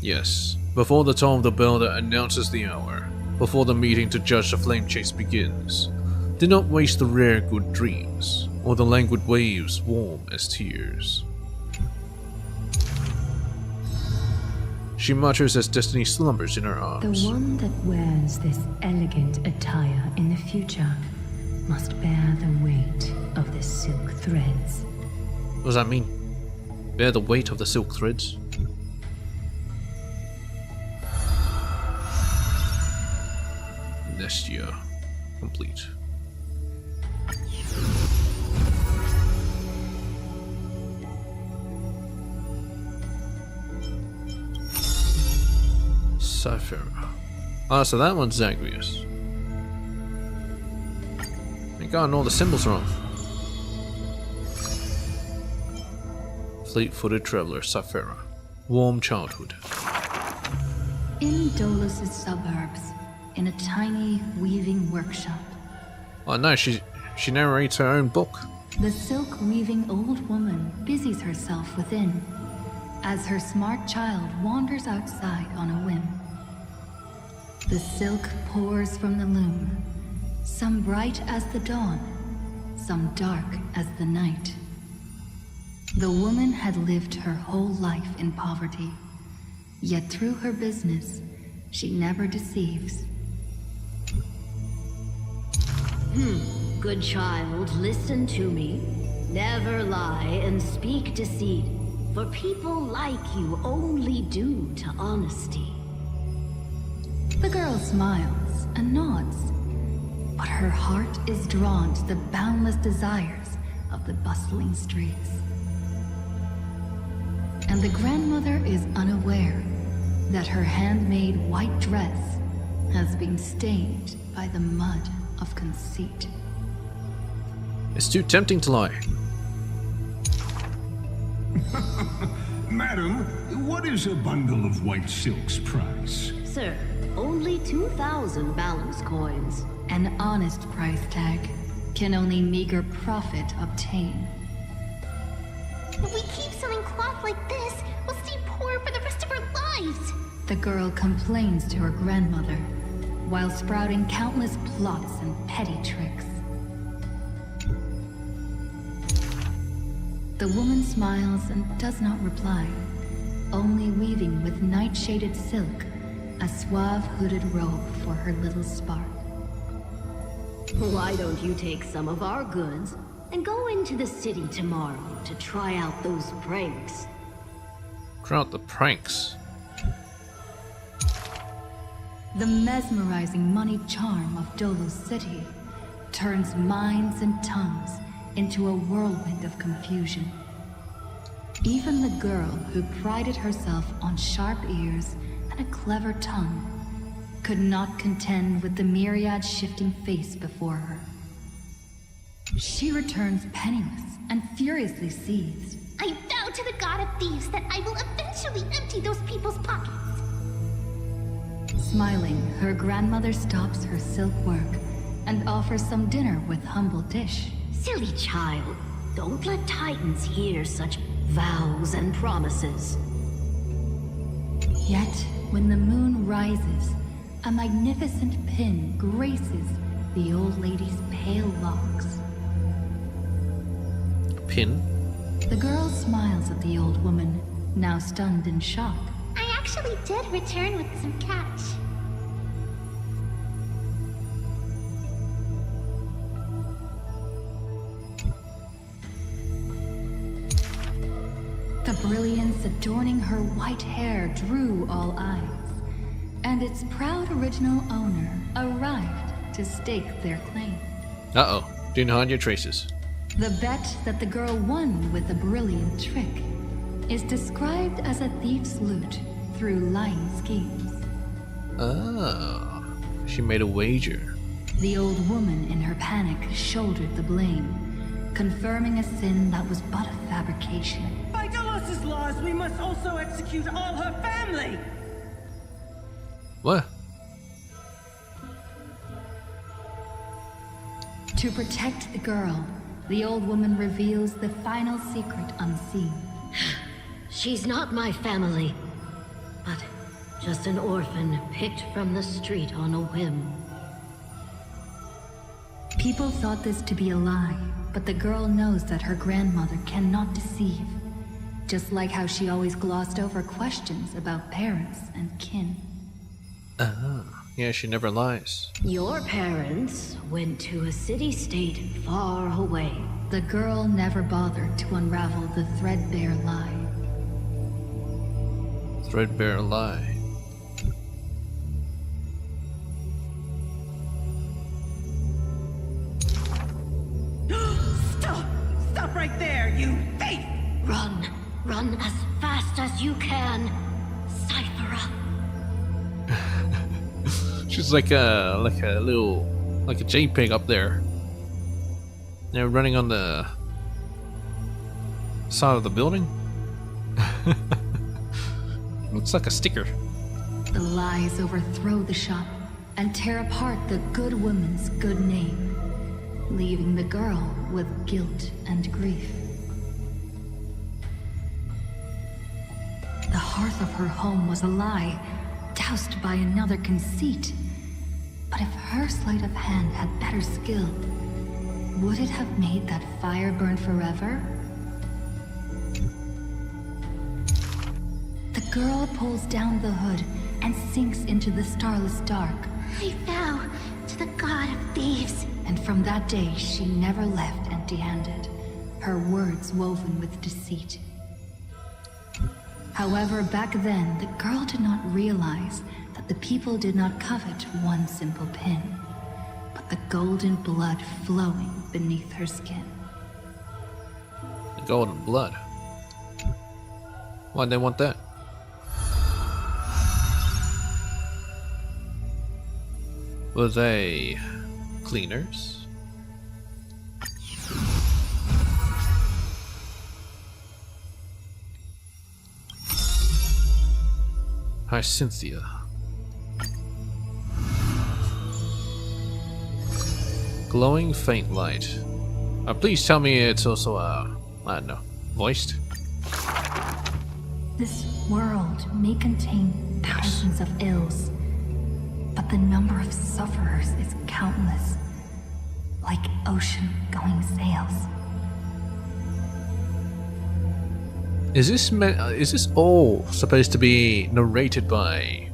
Yes, before the toll of the bell that announces the hour, before the meeting to judge the flame chase begins, do not waste the rare good dreams, or the languid waves warm as tears. She mutters as destiny slumbers in her arms. The one that wears this elegant attire in the future must bear the weight of the silk threads. What does that mean? Bear the weight of the silk threads? Nestia complete. Cyphera. Ah, so that one's Zagreus. I got all the symbols wrong. Fleet-footed traveler, Cyphera. Warm childhood. In Dolus' suburbs, in a tiny weaving workshop. Oh no, she narrates her own book. The silk-weaving old woman busies herself within, as her smart child wanders outside on a whim. The silk pours from the loom, some bright as the dawn, some dark as the night. The woman had lived her whole life in poverty, yet through her business, she never deceives. Good child, listen to me. Never lie and speak deceit, for people like you only do to honesty. The girl smiles and nods, but her heart is drawn to the boundless desires of the bustling streets. And the grandmother is unaware that her handmade white dress has been stained by the mud of conceit. It's too tempting to lie. Madam, what is a bundle of white silk's price? Sir, only 2,000 balance coins. An honest price tag can only meager profit obtain. If we keep selling cloth like this, we'll stay poor for the rest of our lives. The girl complains to her grandmother while sprouting countless plots and petty tricks. The woman smiles and does not reply, only weaving with night-shaded silk a suave hooded robe for her little spark. Why don't you take some of our goods and go into the city tomorrow to try out those pranks? Try out the pranks. The mesmerizing money charm of Dolo's city turns minds and tongues into a whirlwind of confusion. Even the girl who prided herself on sharp ears and a clever tongue could not contend with the myriad shifting face before her. She returns penniless and furiously seethes. I vow to the god of thieves that I will eventually empty those people's pockets. Smiling, her grandmother stops her silk work and offers some dinner with humble dish. Silly child, don't let Titans hear such vows and promises. Yet, when the moon rises, a magnificent pin graces the old lady's pale locks. Pin? The girl smiles at the old woman, now stunned in shock. I actually did return with some cash. The brilliance adorning her white hair drew all eyes, and its proud original owner arrived to stake their claim. Uh-oh. Didn't hide your traces. The bet that the girl won with a brilliant trick is described as a thief's loot through lying schemes. Oh. She made a wager. The old woman in her panic shouldered the blame, confirming a sin that was but a fabrication. By Dolos's laws, we must also execute all her family! What? To protect the girl, the old woman reveals the final secret unseen. She's not my family, but just an orphan picked from the street on a whim. People thought this to be a lie, but the girl knows that her grandmother cannot deceive. Just like how she always glossed over questions about parents and kin. Oh. Yeah, she never lies. Your parents went to a city-state far away. The girl never bothered to unravel the threadbare lie. Threadbare lie. Stop! Stop right there, you thief! Run! Run as fast as you can! Cyphera! She's like a little, like a JPEG up there. They're running on the side of the building. Looks like a sticker. The lies overthrow the shop and tear apart the good woman's good name, leaving the girl with guilt and grief. The hearth of her home was a lie, doused by another conceit. But if her sleight of hand had better skill, would it have made that fire burn forever? The girl pulls down the hood and sinks into the starless dark. I vow to the god of thieves. And from that day, she never left empty-handed, her words woven with deceit. However, back then, the girl did not realize that the people did not covet one simple pin, but the golden blood flowing beneath her skin. The golden blood? Why'd they want that? Were they cleaners? Hi, Cynthia. Glowing faint light. Please tell me it's also, I don't know, voiced? This world may contain thousands of ills, but the number of sufferers is countless, like ocean-going sails. Is this all supposed to be narrated by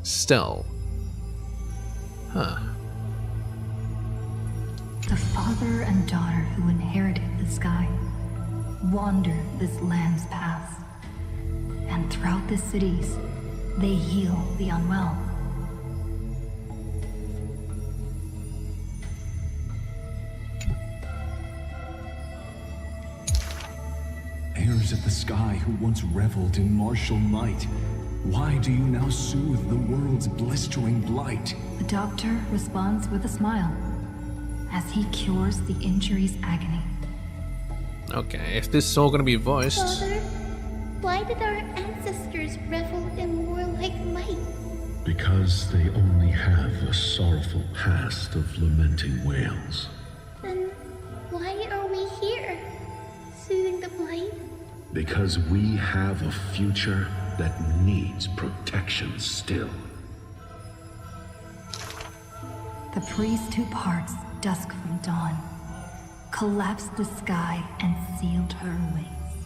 Stell? Huh. The father and daughter who inherited the sky wander this land's paths, and throughout the cities, they heal the unwell. Heirs of the sky who once reveled in martial might, why do you now soothe the world's blistering blight? The doctor responds with a smile as he cures the injury's agony. Okay, if this is all gonna be voiced... Father, why did our ancestors revel in warlike might? Because they only have a sorrowful past of lamenting wails. Then why are we here, soothing the blight? Because we have a future that needs protection still. The priest who parts dusk from dawn collapsed the sky and sealed her wings,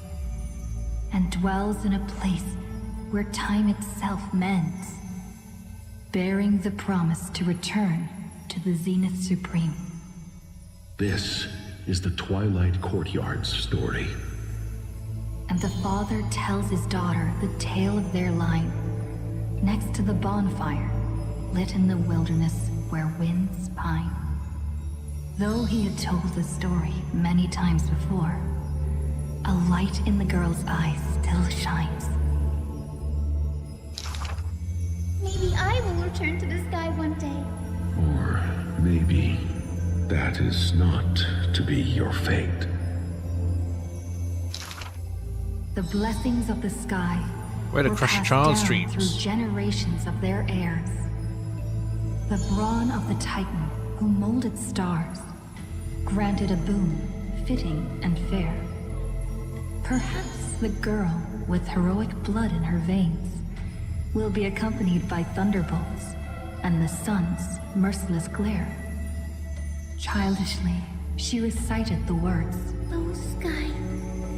and dwells in a place where time itself mends, bearing the promise to return to the Zenith Supreme. This is the Twilight Courtyard's story. And the father tells his daughter the tale of their line, next to the bonfire, lit in the wilderness where winds pine. Though he had told the story many times before, a light in the girl's eyes still shines. Maybe I will return to the sky one day. Or maybe that is not to be your fate. The blessings of the sky Way to were crush passed child's down dreams. through generations of their heirs. The brawn of the Titan who molded stars granted a boon fitting and fair. Perhaps the girl with heroic blood in her veins will be accompanied by thunderbolts and the sun's merciless glare. Childishly, she recited the words, Oh sky,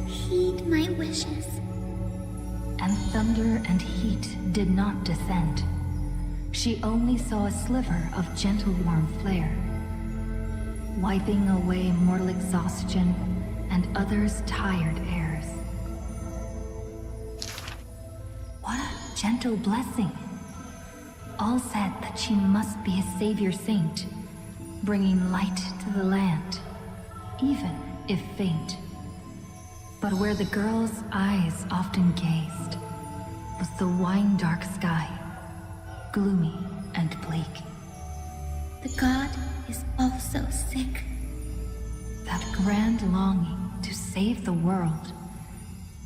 heed my wishes. and thunder and heat did not descend. She only saw a sliver of gentle warm flare, wiping away mortal exhaustion and others' tired airs. What a gentle blessing! All said that she must be a savior saint, bringing light to the land, even if faint. But where the girl's eyes often gazed was the wine-dark sky, gloomy and bleak. The god is also sick. That grand longing to save the world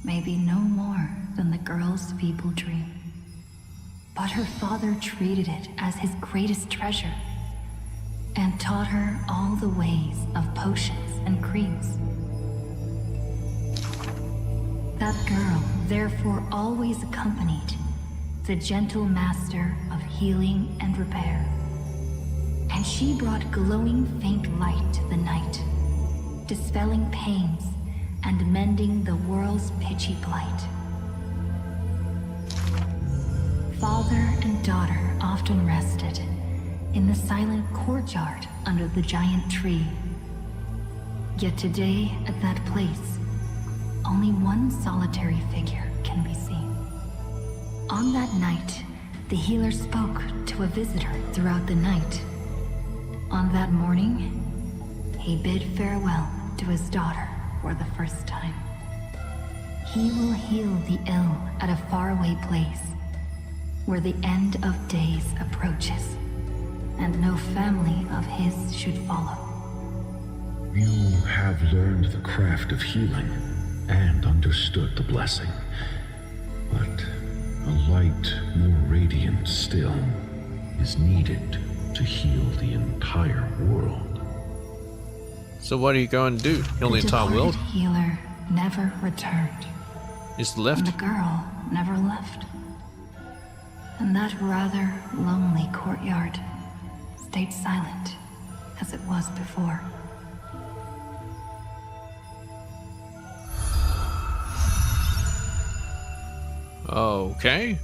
may be no more than the girl's feeble dream. But her father treated it as his greatest treasure and taught her all the ways of potions and creams. That girl therefore always accompanied the gentle master of healing and repair. And she brought glowing faint light to the night, dispelling pains and mending the world's pitchy blight. Father and daughter often rested in the silent courtyard under the giant tree. Yet today, at that place, only one solitary figure can be seen. On that night, the healer spoke to a visitor throughout the night. On that morning, he bid farewell to his daughter for the first time. He will heal the ill at a faraway place, where the end of days approaches, and no family of his should follow. You have learned the craft of healing and understood the blessing. But a light more radiant still is needed to heal the entire world. So what are you going to do? Heal the entire world? The healer never returned. Is left? And the girl never left. And that rather lonely courtyard stayed silent as it was before. Okay.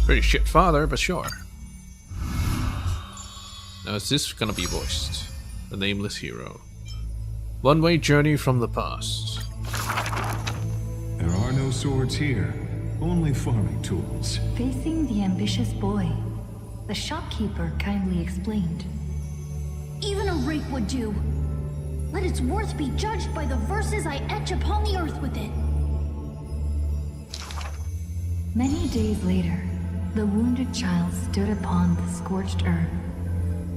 Pretty shit father, but sure. Now is this gonna be voiced? The nameless hero. One-way journey from the past. There are no swords here, only farming tools. Facing the ambitious boy, the shopkeeper kindly explained. Even a rake would do. Let its worth be judged by the verses I etch upon the earth with it. Many days later, the wounded child stood upon the scorched earth,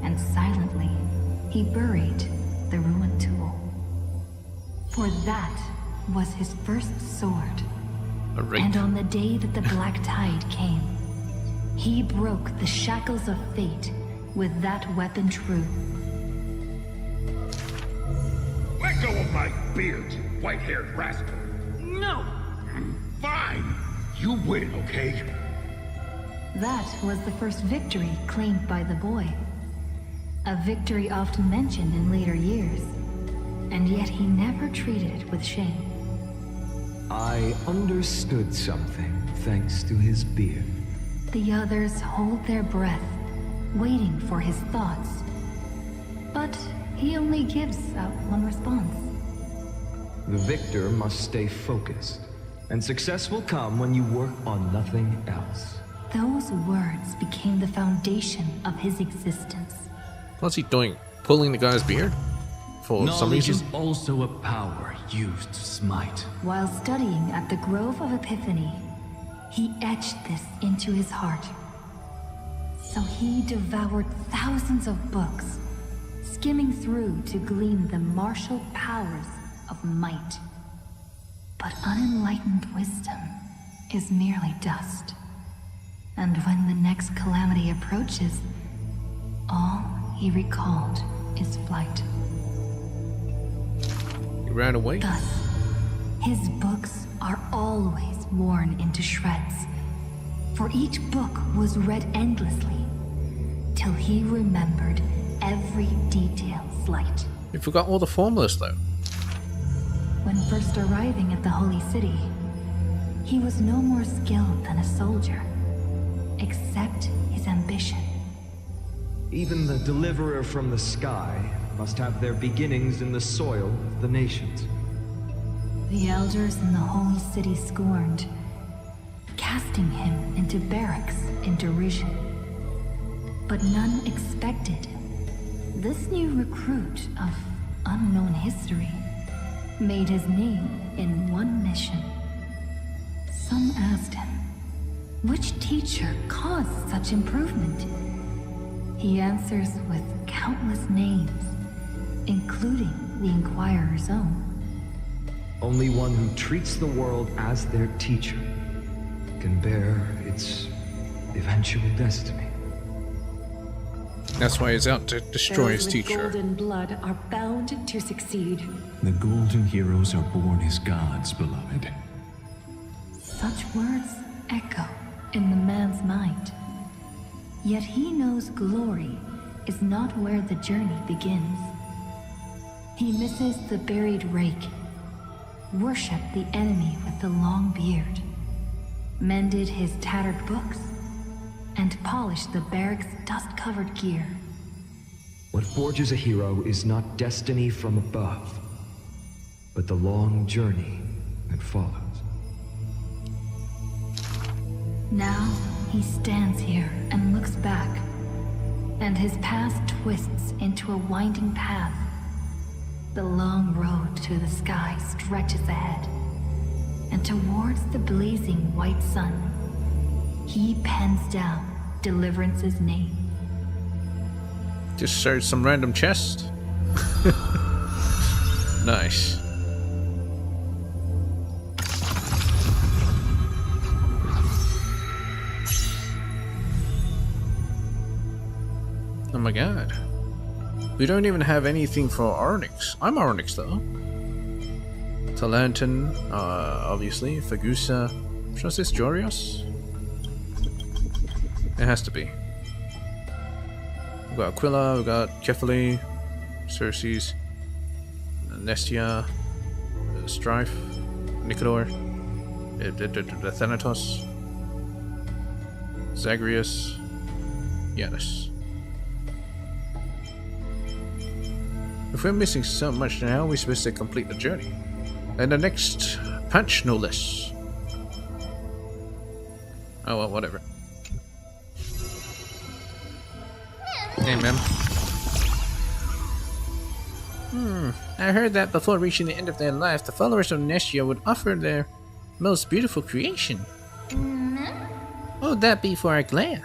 and silently he buried the ruined tool. For that was his first sword. And on the day that the black tide came, he broke the shackles of fate with that weapon true. Let go of my beard, you white-haired rascal. No! Fine. You win, okay? That was the first victory claimed by the boy. A victory often mentioned in later years. And yet he never treated it with shame. I understood something thanks to his beard. The others hold their breath, waiting for his thoughts. But he only gives out one response. The victor must stay focused, and success will come when you work on nothing else. Those words became the foundation of his existence. What's he doing? Pulling the guy's beard? For some reason? Knowledge is also a power used to smite. While studying at the Grove of Epiphany, he etched this into his heart. So he devoured thousands of books, skimming through to glean the martial powers of might. But unenlightened wisdom is merely dust. And when the next calamity approaches, all he recalled is flight. He ran away? Thus, his books are always worn into shreds, for each book was read endlessly, till he remembered every detail slight. You forgot all the formulas, though. When first arriving at the Holy City, he was no more skilled than a soldier, except his ambition. Even the deliverer from the sky must have their beginnings in the soil of the nations. The elders in the Holy City scorned, casting him into barracks in derision. But none expected this new recruit of unknown history made his name in one mission. Some asked him, which teacher caused such improvement? He answers with countless names, including the Inquirer's own. Only one who treats the world as their teacher can bear its eventual destiny. That's why he's out to destroy his Those with teacher. golden blood are bound to succeed. The golden heroes are born as gods, beloved. Such words echo in the man's mind. Yet he knows glory is not where the journey begins. He misses the buried rake, worshipped the enemy with the long beard, mended his tattered books, and polished the barracks' dust-covered gear. What forges a hero is not destiny from above, but the long journey that follows. Now he stands here and looks back, and his path twists into a winding path. The long road to the sky stretches ahead, and towards the blazing white sun, he pens down Deliverance's name. Just search some random chest. Nice. Oh my god. We don't even have anything for Onyx. I'm Onyx though. Talantin, obviously. Fagusa. Was this Jorios? It has to be. We've got Aquila, we've got Kefali, Circes, Nestia, Strife, Nicanor, Thanatos, Zagreus, Yanis. If we're missing so much, then how are we supposed to complete the journey? And the next patch, no less. Oh well, whatever. Hey, ma'am. I heard that before reaching the end of their life, the followers of Nestia would offer their most beautiful creation. What would that be for Aglaia?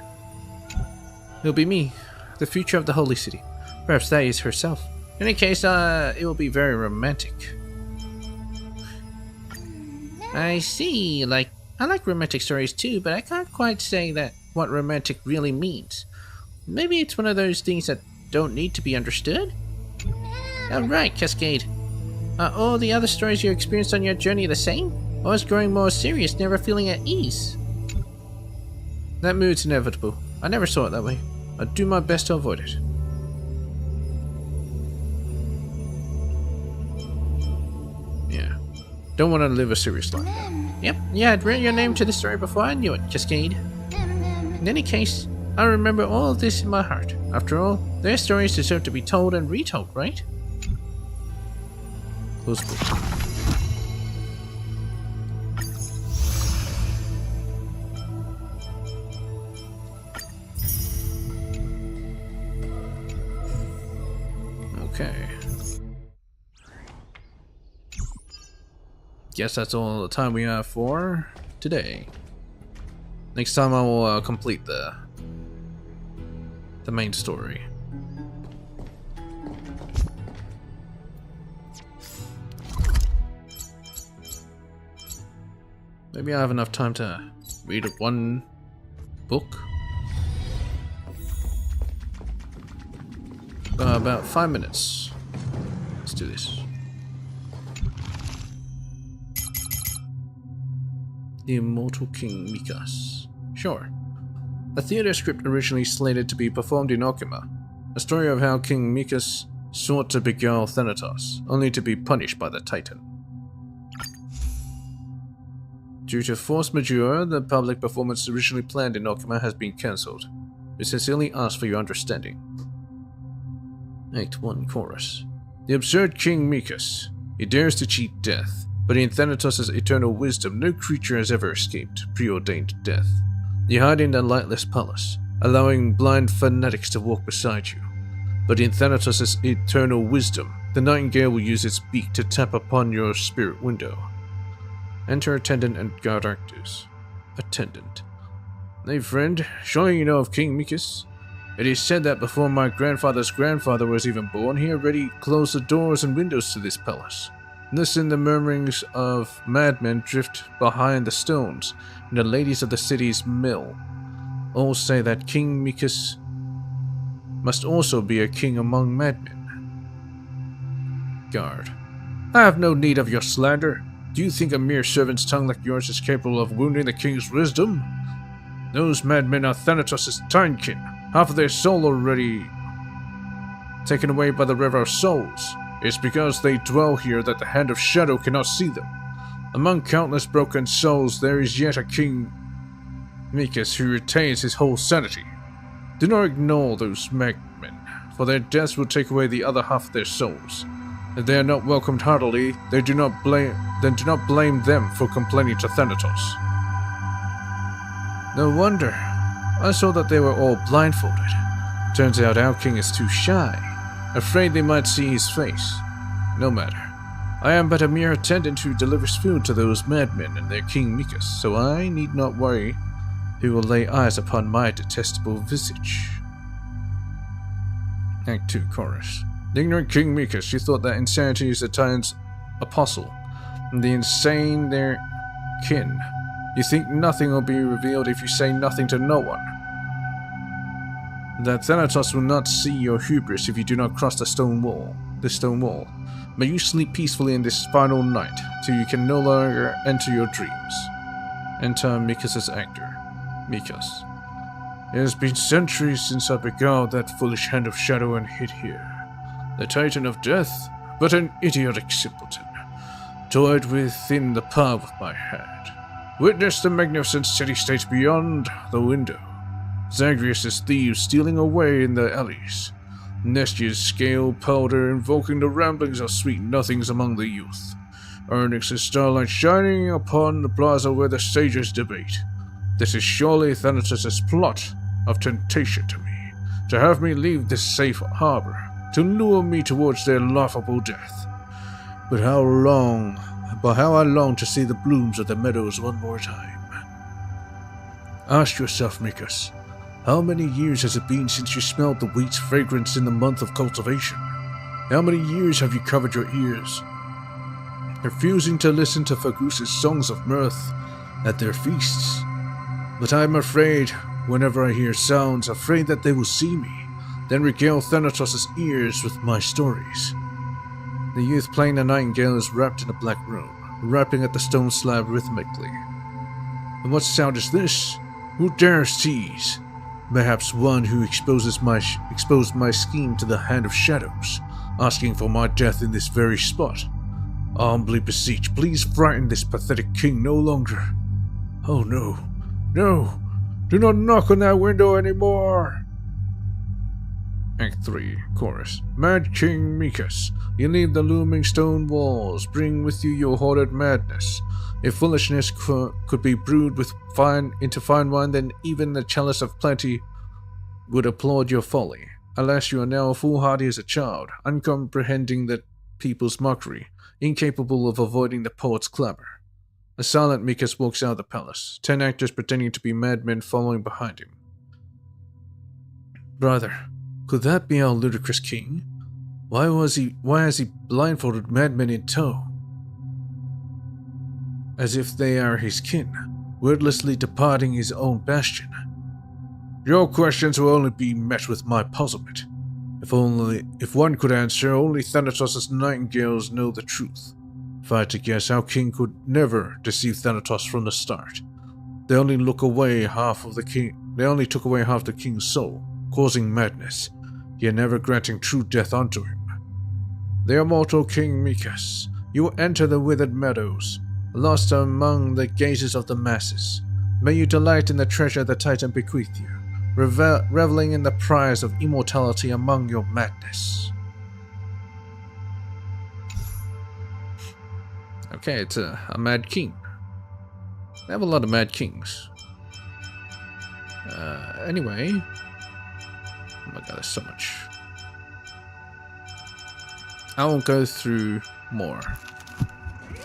It'll be me, the future of the Holy City. Perhaps that is herself. In any case, it will be very romantic. I see. I like romantic stories too, but I can't quite say that what romantic really means. Maybe it's one of those things that don't need to be understood? Oh, right, Cascade. Are all the other stories you experienced on your journey the same? Or is growing more serious, never feeling at ease? That mood's inevitable. I never saw it that way. I'll do my best to avoid it. Yeah. Don't want to live a serious life. Yep, yeah, I'd read your name to the story before I knew it, Cascade. In any case, I remember all of this in my heart. After all, their stories deserve to be told and retold, right? Close book. Okay. Guess that's all the time we have for today. Next time I will complete the main story. Maybe I have enough time to read one book. About 5 minutes. Let's do this. The Immortal King Mikas. Sure. A theater script originally slated to be performed in Okima. A story of how King Mikas sought to beguile Thanatos, only to be punished by the Titan. Due to force majeure, the public performance originally planned in Okima has been cancelled. We sincerely ask for your understanding. Act 1 Chorus. The absurd King Mikas. He dares to cheat death, but in Thanatos' eternal wisdom, no creature has ever escaped preordained death. You hide in the lightless palace, allowing blind fanatics to walk beside you. But in Thanatos' eternal wisdom, the nightingale will use its beak to tap upon your spirit window. Enter attendant and guard actors. Attendant. Hey friend, surely you know of King Mikas? It is said that before my grandfather's grandfather was even born, he already closed the doors and windows to this palace. Listen, the murmurings of madmen drift behind the stones, and the ladies of the city's mill all say that King Mikas must also be a king among madmen. Guard. I have no need of your slander. Do you think a mere servant's tongue like yours is capable of wounding the king's wisdom? Those madmen are Thanatos' timekin, half of their soul already taken away by the River of Souls. It's because they dwell here that the Hand of Shadow cannot see them. Among countless broken souls, there is yet a King Mikas who retains his whole sanity. Do not ignore those madmen, for their deaths will take away the other half of their souls. If they are not welcomed heartily, then do not blame them for complaining to Thanatos. No wonder. I saw that they were all blindfolded. Turns out our king is too shy, afraid they might see his face. No matter. I am but a mere attendant who delivers food to those madmen and their King Mikas, so I need not worry who will lay eyes upon my detestable visage. Act 2, Chorus. The ignorant King Mikas, you thought that insanity is the Titan's apostle, and the insane their kin. You think nothing will be revealed if you say nothing to no one. That Thanatos will not see your hubris if you do not cross the stone wall. May you sleep peacefully in this final night, till you can no longer enter your dreams. Enter Mikas' actor, Mikas. It has been centuries since I beguiled that foolish hand of shadow and hid here. The Titan of Death, but an idiotic simpleton, toyed within the palm of my hand. Witness the magnificent city-state beyond the window. Zagreus' thieves stealing away in the alleys. Nestia's scale powder invoking the ramblings of sweet nothings among the youth. Ernix's starlight shining upon the plaza where the sages debate. This is surely Thanatos' plot of temptation to me, to have me leave this safe harbor, to lure me towards their laughable death. But how I long to see the blooms of the meadows one more time. Ask yourself, Mikas, how many years has it been since you smelled the wheat's fragrance in the month of cultivation? How many years have you covered your ears, refusing to listen to Fagus' songs of mirth at their feasts? But I am afraid, whenever I hear sounds, afraid that they will see me, then regale Thanatos' ears with my stories. The youth playing the nightingale is wrapped in a black robe, rapping at the stone slab rhythmically. And what sound is this? Who dares tease? Perhaps one who exposed my scheme to the hand of shadows, asking for my death in this very spot. I humbly beseech, please frighten this pathetic king no longer. Oh no, no, do not knock on that window anymore. Act 3, Chorus. Mad King Mikas, you leave the looming stone walls, bring with you your hoarded madness. If foolishness could be brewed into fine wine, then even the chalice of plenty would applaud your folly. Alas, you are now foolhardy as a child, uncomprehending the people's mockery, incapable of avoiding the poet's clamor. A silent Mikas walks out of the palace, 10 actors pretending to be madmen following behind him. Brother, could that be our ludicrous king? Why has he blindfolded madmen in tow? As if they are his kin, wordlessly departing his own bastion. Your questions will only be met with my puzzlement. If one could answer, only Thanatos' nightingales know the truth. If I had to guess, our king could never deceive Thanatos from the start. They only took away half the king's soul, causing madness, yet never granting true death unto him. The immortal King Mikas, you will enter the withered meadows, lost among the gazes of the masses. May you delight in the treasure the Titan bequeathed you, reveling in the prize of immortality among your madness. Okay, it's a mad king. They have a lot of mad kings. Anyway. Oh my god, there's so much. I won't go through more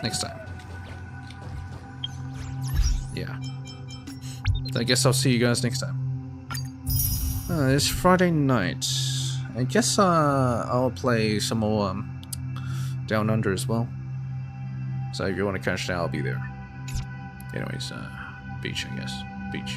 next time. Yeah. So I guess I'll see you guys next time. It's Friday night. I guess I'll play some more Down Under as well. So if you want to catch that, I'll be there. Anyways, beach, I guess. Beach.